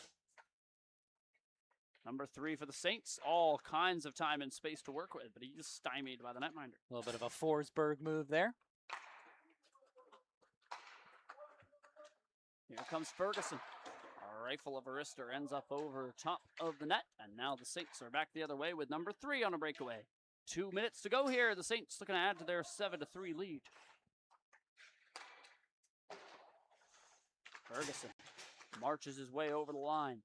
Number 3 for the Saints. All kinds of time and space to work with, but he's stymied by the netminder. A little bit of a Forsberg move there. Here comes Ferguson. A rifle of a wrister ends up over top of the net, and now the Saints are back the other way with number 3 on a breakaway. 2 minutes to go here. The Saints looking to add to their 7-3 lead. Ferguson marches his way over the line.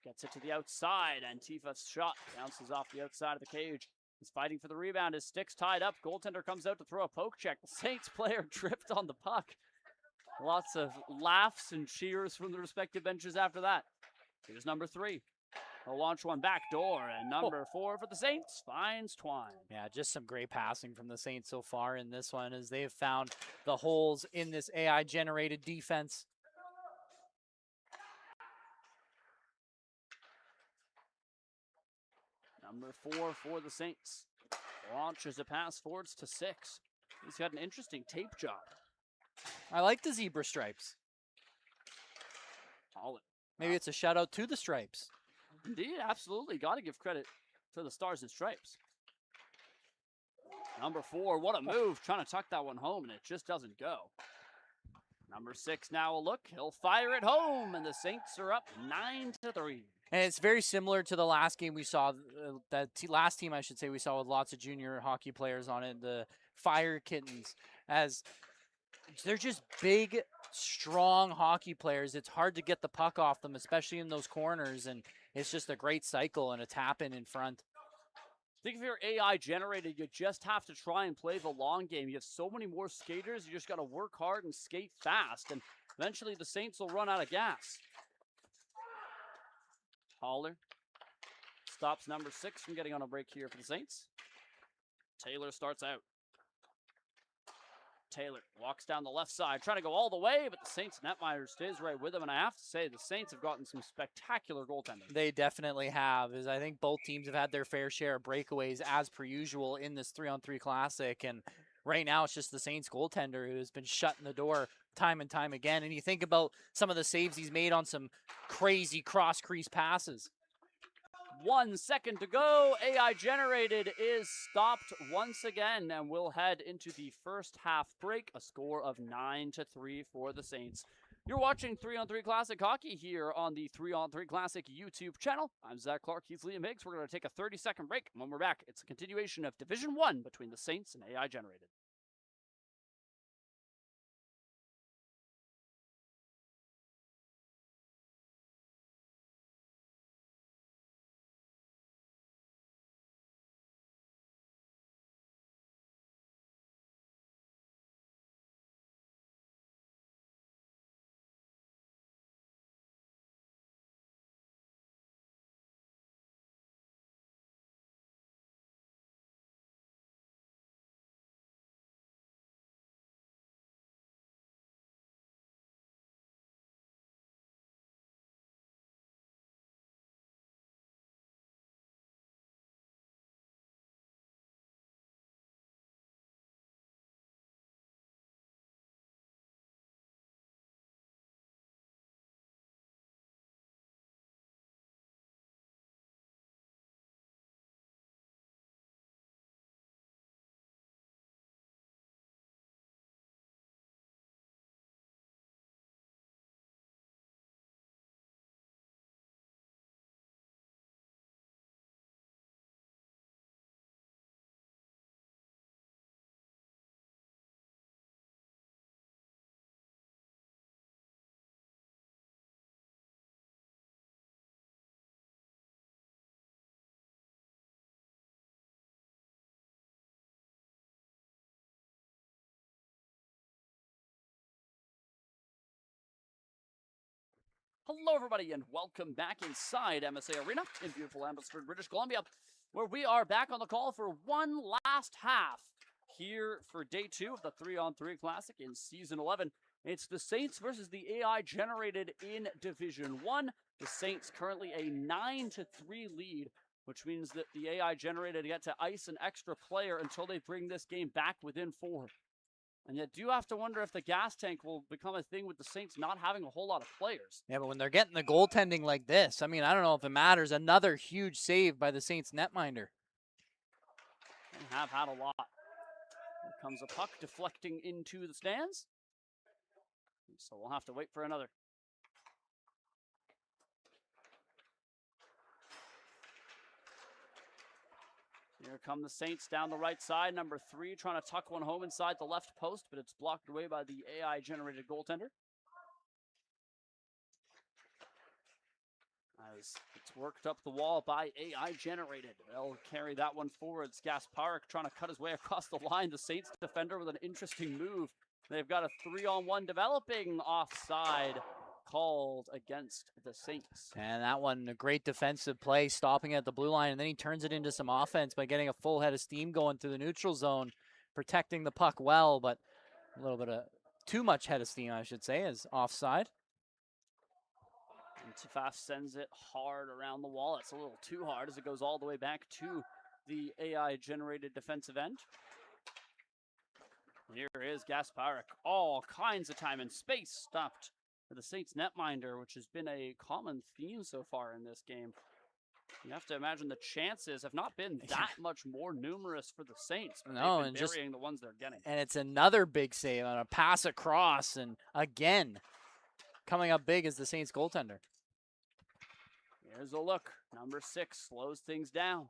Gets it to the outside, and Tifa's shot bounces off the outside of the cage. He's fighting for the rebound. His stick's tied up. Goaltender comes out to throw a poke check. The Saints player tripped on the puck. Lots of laughs and cheers from the respective benches after that. Here's number 3. He'll launch one back door, and number 4 for the Saints finds Twine. Yeah, just some great passing from the Saints so far in this one as they have found the holes in this AI-generated defense. Number 4 for the Saints. Launches a pass forwards to 6. He's got an interesting tape job. I like the zebra stripes. Holland. Maybe it's a shout out to the stripes. Indeed, absolutely. Got to give credit to the Stars and Stripes. Number 4, what a move. Trying to tuck that one home, and it just doesn't go. Number 6 now a look. He'll fire it home, and the Saints are up 9-3. And it's very similar to the last game we saw, last team, I should say, we saw with lots of junior hockey players on it, the Fire Kittens, as they're just big, strong hockey players. It's hard to get the puck off them, especially in those corners, and it's just a great cycle and a tap-in front. I think if you're AI generated, you just have to try and play the long game. You have so many more skaters, you just got to work hard and skate fast, and eventually the Saints will run out of gas. Haller stops number 6 from getting on a break here for the Saints. Taylor starts out. Taylor walks down the left side, trying to go all the way, but the Saints netminder stays right with him, and I have to say, the Saints have gotten some spectacular goaltending. They definitely have, as I think both teams have had their fair share of breakaways as per usual in this 3-on-3 classic, and right now it's just the Saints goaltender who has been shutting the door time and time again, and you think about some of the saves he's made on some crazy cross-crease passes. 1 second to go. AI generated is stopped once again, and we'll head into the first half break. A score of 9-3 for the Saints. You're watching 3-on-3 Classic Hockey here on the 3-on-3 Classic YouTube channel. I'm Zach Clark. He's Liam Higgs. We're going to take a 30-second break. When we're back, it's a continuation of Division 1 between the Saints and AI generated. Hello, everybody, and welcome back inside MSA Arena in beautiful Abbotsford, British Columbia, where we are back on the call for one last half here for day 2 of the 3-on-3 Classic in Season 11. It's the Saints versus the AI generated in Division 1. The Saints currently a 9-3 lead, which means that the AI generated get to ice an extra player until they bring this game back within 4. And yet do have to wonder if the gas tank will become a thing with the Saints not having a whole lot of players. Yeah, but when they're getting the goaltending like this, I mean, I don't know if it matters. Another huge save by the Saints netminder. They have had a lot. Here comes a puck deflecting into the stands. So we'll have to wait for another. Here come the Saints down the right side. Number 3 trying to tuck one home inside the left post, but it's blocked away by the AI-generated goaltender. is. It's worked up the wall by AI generated. They'll carry that one forwards. Gasparik trying to cut his way across the line. The Saints defender with an interesting move. They've got a 3-on-1 developing offside called against the Saints. And that one, a great defensive play, stopping at the blue line, and then he turns it into some offense by getting a full head of steam going through the neutral zone, protecting the puck well, but a little bit of too much head of steam, I should say, is offside. And Tafaf sends it hard around the wall. It's a little too hard as it goes all the way back to the AI-generated defensive end. Here is Gasparik. All kinds of time and space stopped for the Saints netminder, which has been a common theme so far in this game. You have to imagine the chances have not been that much more numerous for the Saints, but No, they've and been burying the ones they're getting. And it's another big save on a pass across, and again, coming up big is the Saints goaltender. Here's a look. Number 6 slows things down.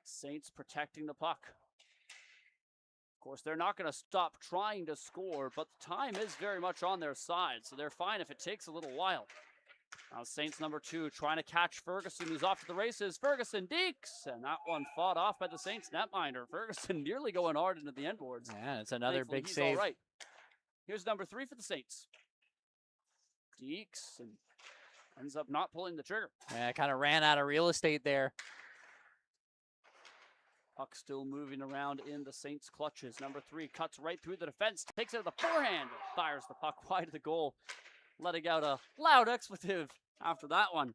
Saints protecting the puck. Of course, they're not going to stop trying to score, but the time is very much on their side, so they're fine if it takes a little while. Now Saints number 2 trying to catch Ferguson, who's off to the races. Ferguson deeks, and that one fought off by the Saints netminder. Ferguson nearly going hard into the end boards. Yeah, it's another Thankfully, big he's save. all right. Here's number 3 for the Saints. Deeks and ends up not pulling the trigger. Yeah, kind of ran out of real estate there. Puck still moving around in the Saints' clutches. Number 3 cuts right through the defense, takes it to the forehand, and fires the puck wide of the goal, letting out a loud expletive after that one.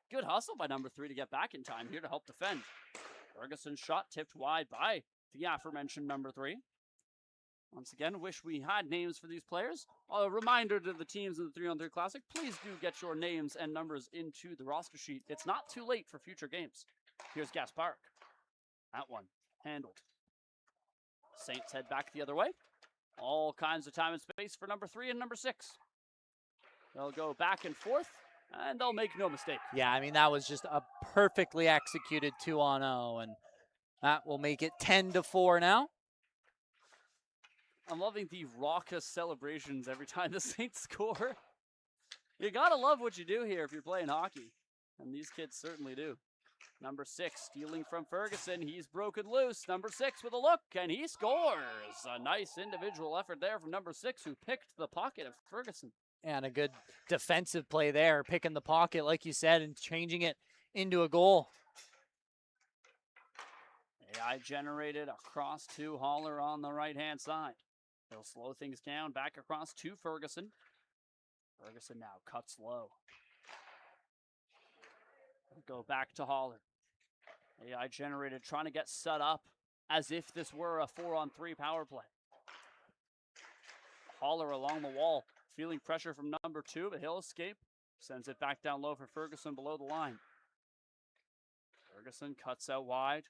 Good hustle by number 3 to get back in time here to help defend. Ferguson's shot tipped wide by the aforementioned number 3. Once again, wish we had names for these players. A reminder to the teams in the 3-on-3 Classic, please do get your names and numbers into the roster sheet. It's not too late for future games. Here's Gasparik. That one handled. Saints head back the other way. All kinds of time and space for number 3 and number 6. They'll go back and forth, and they'll make no mistake. Yeah, I mean, that was just a perfectly executed 2-on-0, and that will make it 10-4 now. I'm loving the raucous celebrations every time the Saints score. You gotta love what you do here if you're playing hockey, and these kids certainly do. Number 6 stealing from Ferguson. He's broken loose. Number 6 with a look, and he scores. A nice individual effort there from number 6, who picked the pocket of Ferguson. And a good defensive play there, picking the pocket, like you said, and changing it into a goal. AI generated across to Haller on the right-hand side. He'll slow things down back across to Ferguson. Ferguson now cuts low. Go back to Haller. AI generated trying to get set up as if this were a 4-on-3 power play. Haller along the wall, feeling pressure from number 2, but he'll escape. Sends it back down low for Ferguson below the line. Ferguson cuts out wide.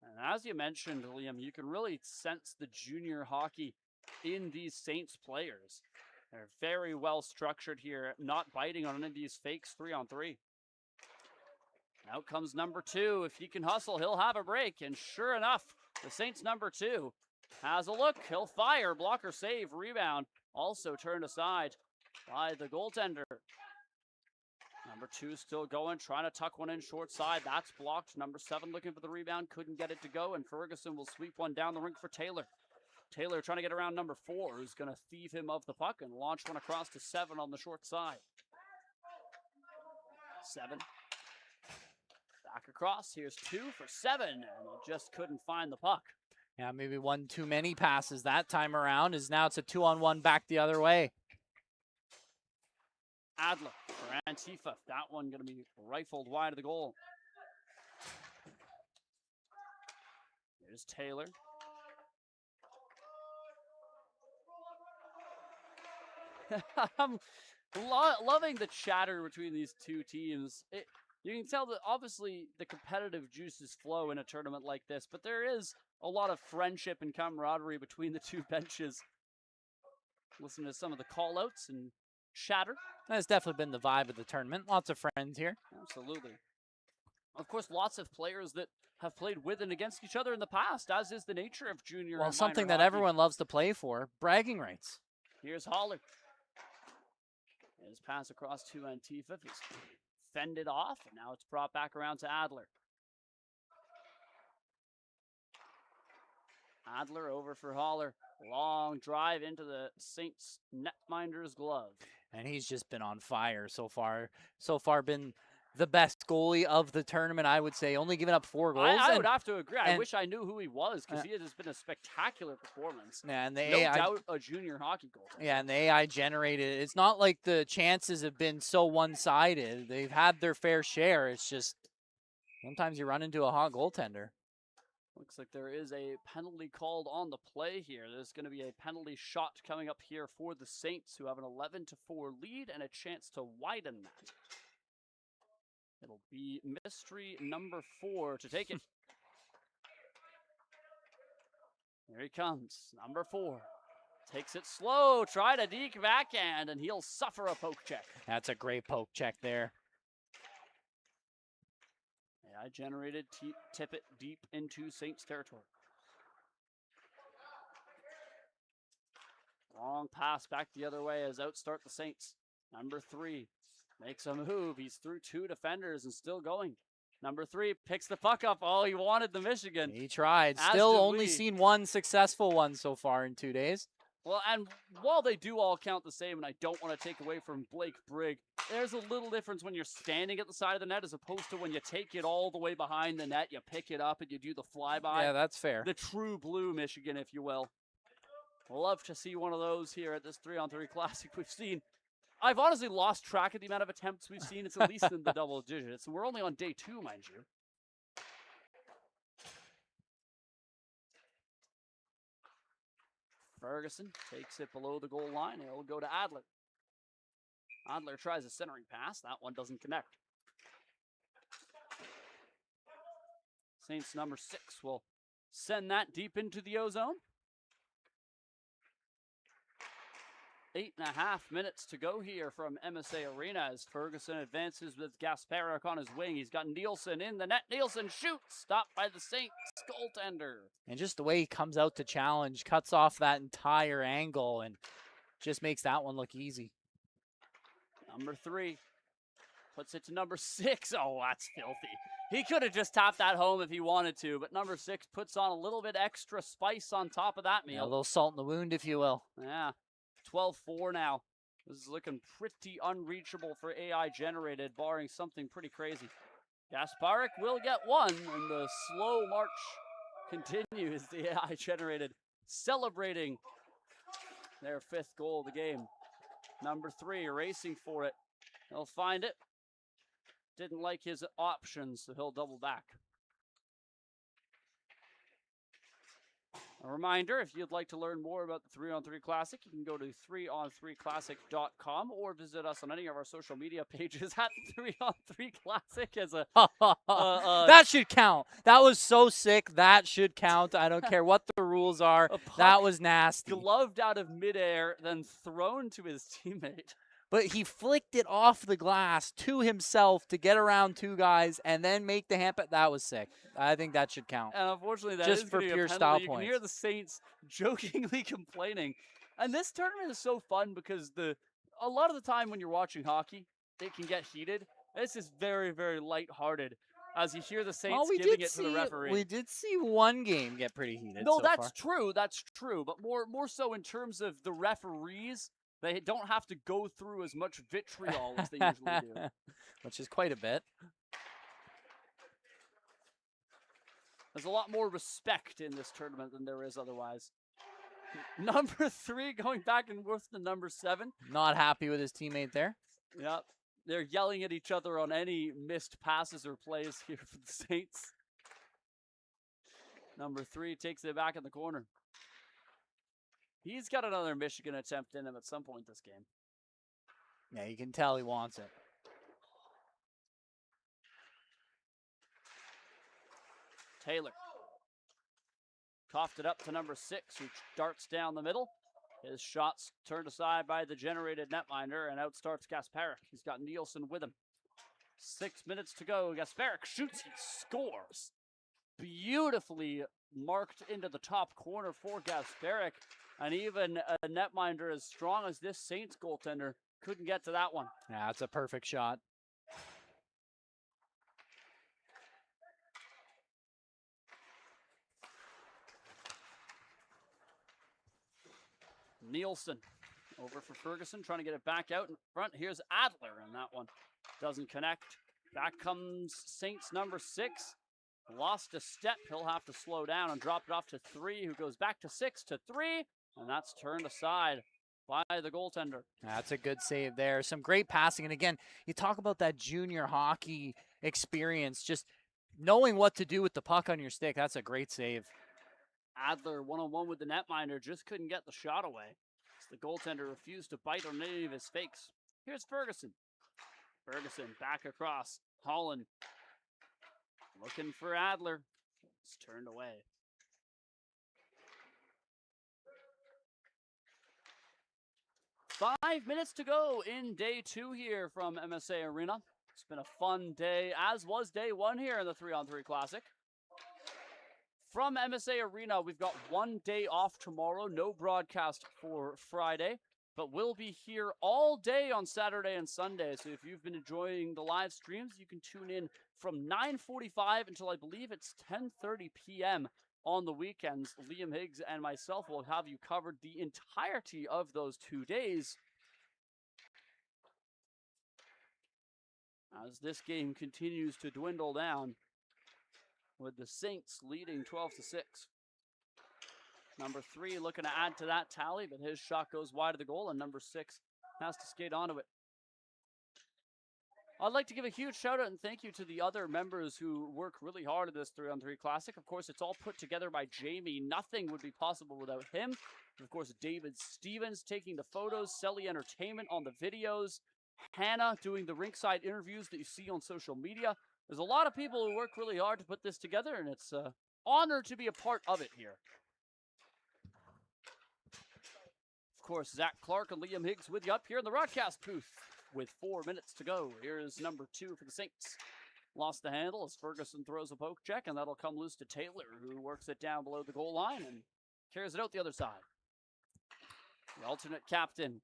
And as you mentioned, Liam, you can really sense the junior hockey in these Saints players. They're very well structured here, not biting on any of these fakes 3-on-3. Out comes number 2. If he can hustle, he'll have a break. And sure enough, the Saints number 2 has a look. He'll fire. Blocker save. Rebound. Also turned aside by the goaltender. Number 2 still going. Trying to tuck one in short side. That's blocked. Number 7 looking for the rebound. Couldn't get it to go. And Ferguson will sweep one down the rink for Taylor. Taylor trying to get around number 4, who's going to thieve him of the puck and launch one across to 7 on the short side. 7. Back across. Here's 2 for 7, and he just couldn't find the puck. Yeah, maybe one too many passes that time around, as now it's a 2-on-1 back the other way. Adler for Antifa. That one going to be rifled wide of the goal. Here's Taylor. I'm loving the chatter between these two teams. You can tell that obviously the competitive juices flow in a tournament like this, but there is a lot of friendship and camaraderie between the two benches. Listen to some of the call-outs and chatter. That's definitely been the vibe of the tournament. Lots of friends here. Absolutely. Of course, lots of players that have played with and against each other in the past, as is the nature of junior and minor something that hockey. everyone loves to play for, bragging rights. Here's Haller. His pass across to Antifa is fended off, and now it's brought back around to Adler. Adler over for Haller. Long drive into the Saints netminder's glove. And he's just been on fire so far. So far been the best goalie of the tournament, I would say. Only giving up 4 goals. I would have to agree. I wish I knew who he was because he has just been a spectacular performance. Yeah, and the no AI, doubt a junior hockey goal. Yeah, and the AI generated. It's not like the chances have been so one-sided. They've had their fair share. It's just sometimes you run into a hot goaltender. Looks like there is a penalty called on the play here. There's going to be a penalty shot coming up here for the Saints, who have an 11-4 lead and a chance to widen that. It'll be mystery number 4 to take it. Here he comes, number 4. Takes it slow, try to deke backhand, and he'll suffer a poke check. That's a great poke check there. AI generated, tip it deep into Saints territory. Long pass back the other way as outstart the Saints. Number 3 makes a move. He's through 2 defenders and still going. Number 3 picks the puck up. Oh, he wanted the Michigan. He tried. Still only seen 1 successful one so far in 2 days. Well, and while they do all count the same, and I don't want to take away from Blake Brigg, there's a little difference when you're standing at the side of the net as opposed to when you take it all the way behind the net, you pick it up, and you do the flyby. Yeah, that's fair. The true blue Michigan, if you will. Love to see one of those here at this 3-on-3 Classic. We've seen, I've honestly lost track of the amount of attempts we've seen. It's at least in the double digits, and we're only on day 2, mind you. Ferguson takes it below the goal line. It'll go to Adler. Adler tries a centering pass. That one doesn't connect. Saints number 6 will send that deep into the O-zone. 8.5 minutes to go here from MSA Arena as Ferguson advances with Gasparik on his wing. He's got Nielsen in the net. Nielsen shoots, stopped by the Saints goaltender. And just the way he comes out to challenge, cuts off that entire angle and just makes that one look easy. Number 3 puts it to number 6. Oh, that's filthy. He could have just tapped that home if he wanted to, but number 6 puts on a little bit extra spice on top of that meal. Yeah, a little salt in the wound, if you will. Yeah. 12-4 now. This is looking pretty unreachable for AI generated, barring something pretty crazy. Gasparik will get one, and the slow march continues. The AI generated celebrating their 5th goal of the game. Number 3 racing for it. He'll find it. Didn't like his options, so he'll double back. A reminder, if you'd like to learn more about the 3-on-3 Classic, you can go to 3on3classic.com or visit us on any of our social media pages at 3on3 Classic as a... that should count. That was so sick. That should count. I don't care what the rules are. That was nasty. Gloved out of midair, then thrown to his teammate. But he flicked it off the glass to himself to get around 2 guys and then make the hand. That was sick. I think that should count. And unfortunately, that just is for pure a style you points. You can hear the Saints jokingly complaining. And this tournament is so fun because a lot of the time when you're watching hockey, it can get heated. This is very, very lighthearted as you hear the Saints giving it to the referee. We did see one game get pretty heated. No, so that's far. true. That's true. But more so in terms of the referees. They don't have to go through as much vitriol as they usually do. Which is quite a bit. There's a lot more respect in this tournament than there is otherwise. Number 3 going back and forth to number 7. Not happy with his teammate there. Yep. They're yelling at each other on any missed passes or plays here for the Saints. Number 3 takes it back in the corner. He's got another Michigan attempt in him at some point this game. Yeah, you can tell he wants it. Taylor. Coughed it up to number 6, who darts down the middle. His shots turned aside by the generated netminder, and out starts Gasparik. He's got Nielsen with him. 6 minutes to go. Gasparik shoots, he scores. Beautifully marked into the top corner for Gasparik. And even a netminder as strong as this Saints goaltender couldn't get to that one. Yeah, that's a perfect shot. Nielsen over for Ferguson, trying to get it back out in front. Here's Adler, and that one doesn't connect. Back comes Saints number 6. Lost a step. He'll have to slow down and drop it off to 3, who goes back to 6 to 3, and that's turned aside by the goaltender. That's a good save there. Some great passing. And again, you talk about that junior hockey experience, just knowing what to do with the puck on your stick. That's a great save. Adler one-on-one with the netminder, just couldn't get the shot away. The goaltender refused to bite on any of his fakes. Here's Ferguson. Ferguson back across. Holland looking for Adler. It's turned away. Five minutes to go in day 2 here from MSA Arena. It's been a fun day, as was day 1 here in the 3-on-3 Classic. From MSA Arena, we've got one day off tomorrow, no broadcast for Friday, but we'll be here all day on Saturday and Sunday. So if you've been enjoying the live streams, you can tune in from 9:45 until I believe it's 10:30 p.m. on the weekends. Liam Higgs and myself will have you covered the entirety of those 2 days, as this game continues to dwindle down, with the Saints leading 12-6. Number 3 looking to add to that tally, but his shot goes wide of the goal, and number 6 has to skate onto it. I'd like to give a huge shout out and thank you to the other members who work really hard at this 3-on-3 Classic. Of course, it's all put together by Jamie. Nothing would be possible without him. And of course, David Stevens taking the photos, Selly Entertainment on the videos, Hannah doing the rinkside interviews that you see on social media. There's a lot of people who work really hard to put this together, and it's an honor to be a part of it here. Of course, Zach Clark and Liam Higgs with you up here in the broadcast booth with 4 minutes to go. Here's number 2 for the Saints. Lost the handle as Ferguson throws a poke check, and that'll come loose to Taylor, who works it down below the goal line and carries it out the other side. The alternate captain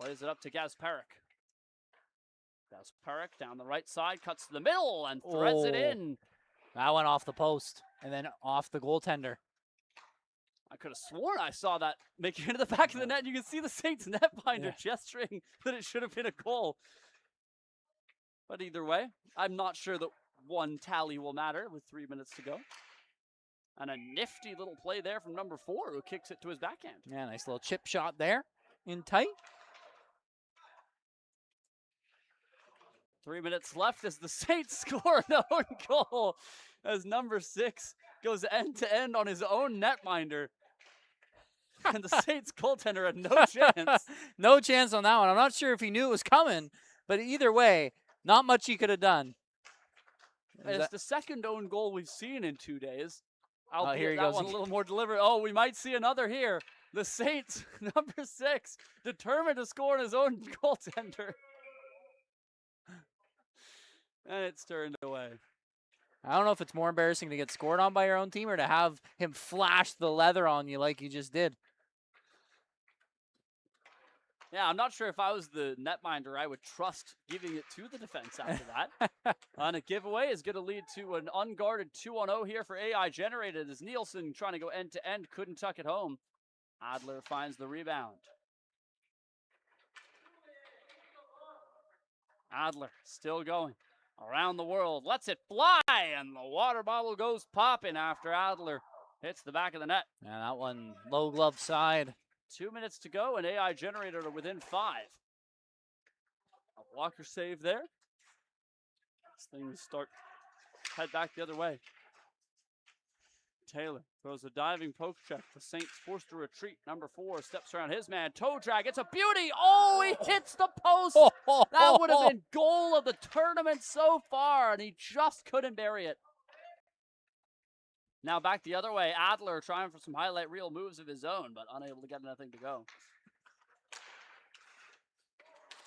plays it up to Gasparik. Gasparik down the right side, cuts to the middle, and threads it in. That went off the post and then off the goaltender. I could have sworn I saw that make it into the back of the net. You can see the Saints netminder gesturing that it should have been a goal. But either way, I'm not sure that one tally will matter with 3 minutes to go. And a nifty little play there from number 4, who kicks it to his backhand. Yeah, nice little chip shot there in tight. 3 minutes left as the Saints score an own goal, as number 6 goes end-to-end on his own netminder. And the Saints goaltender had no chance. No chance on that one. I'm not sure if he knew it was coming, but either way, not much he could have done. It's the second own goal we've seen in 2 days. Here he that goes. One a little more deliberate. Oh, we might see another here. The Saints, number 6, determined to score on his own goaltender. And it's turned away. I don't know if it's more embarrassing to get scored on by your own team or to have him flash the leather on you like you just did. Yeah, I'm not sure if I was the netminder, I would trust giving it to the defense after that. And a giveaway is going to lead to an unguarded 2-on-0 here for AI Generated, as Nielsen, trying to go end-to-end, couldn't tuck it home. Adler finds the rebound. Adler still going around the world, lets it fly, and the water bottle goes popping after Adler hits the back of the net. Yeah, that one low glove side. 2 minutes to go, and AI Generator are within 5. A blocker save there. As things head back the other way. Taylor throws a diving poke check. The Saints forced to retreat. Number 4 steps around his man. Toe drag. It's a beauty. Oh, he hits the post. That would have been goal of the tournament so far, and he just couldn't bury it. Now back the other way. Adler trying for some highlight reel moves of his own, but unable to get anything to go.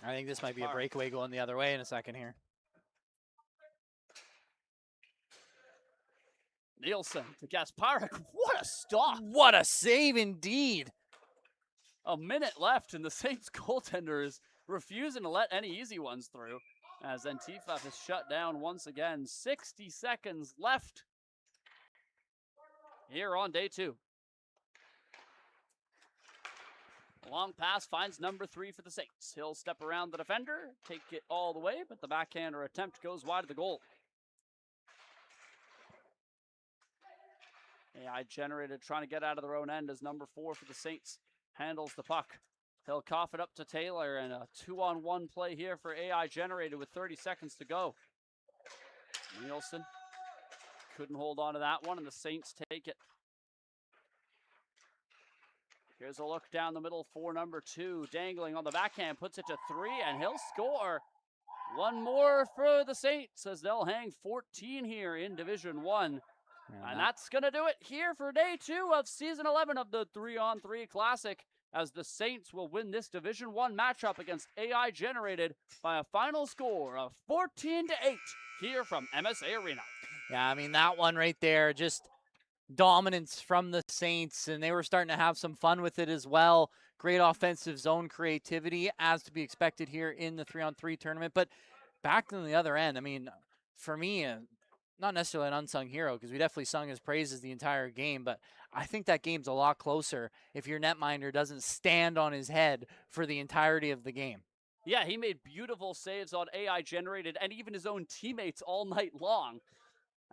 I think this might be a breakaway going the other way in a second here. Nielsen to Gasparik. What a stop. What a save indeed. A minute left, and the Saints goaltender is refusing to let any easy ones through. As Antifa is shut down once again. 60 seconds left here on day 2. Long pass finds number 3 for the Saints. He'll step around the defender, take it all the way, but the backhander attempt goes wide of the goal. AI generated trying to get out of their own end as number 4 for the Saints handles the puck. He'll cough it up to Taylor, and a 2-on-1 play here for AI generated with 30 seconds to go. Nielsen couldn't hold on to that one, and the Saints take it. Here's a look down the middle for number 2. Dangling on the backhand, puts it to 3, and he'll score. One more for the Saints as they'll hang 14 here in Division 1. And that's going to do it here for day 2 of Season 11 of the 3-on-3 Classic, as the Saints will win this Division 1 matchup against AI Generated by a final score of 14-8 here from MSA Arena. Yeah, I mean, that one right there, just dominance from the Saints, and they were starting to have some fun with it as well. Great offensive zone creativity, as to be expected here in the 3-on-3 tournament. But back on the other end, I mean, for me, not necessarily an unsung hero, because we definitely sung his praises the entire game, but I think that game's a lot closer if your netminder doesn't stand on his head for the entirety of the game. Yeah, he made beautiful saves on AI Generated and even his own teammates all night long.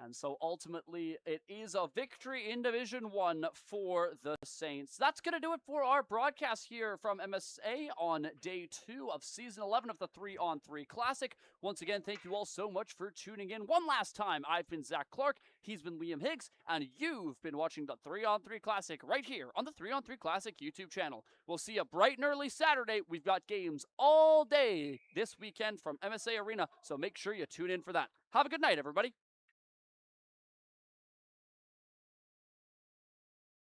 And so ultimately, it is a victory in Division 1 for the Saints. That's going to do it for our broadcast here from MSA on day 2 of Season 11 of the 3-on-3 Classic. Once again, thank you all so much for tuning in. One last time, I've been Zach Clark, he's been Liam Higgs, and you've been watching the 3-on-3 Classic right here on the 3-on-3 Classic YouTube channel. We'll see you bright and early Saturday. We've got games all day this weekend from MSA Arena, so make sure you tune in for that. Have a good night, everybody.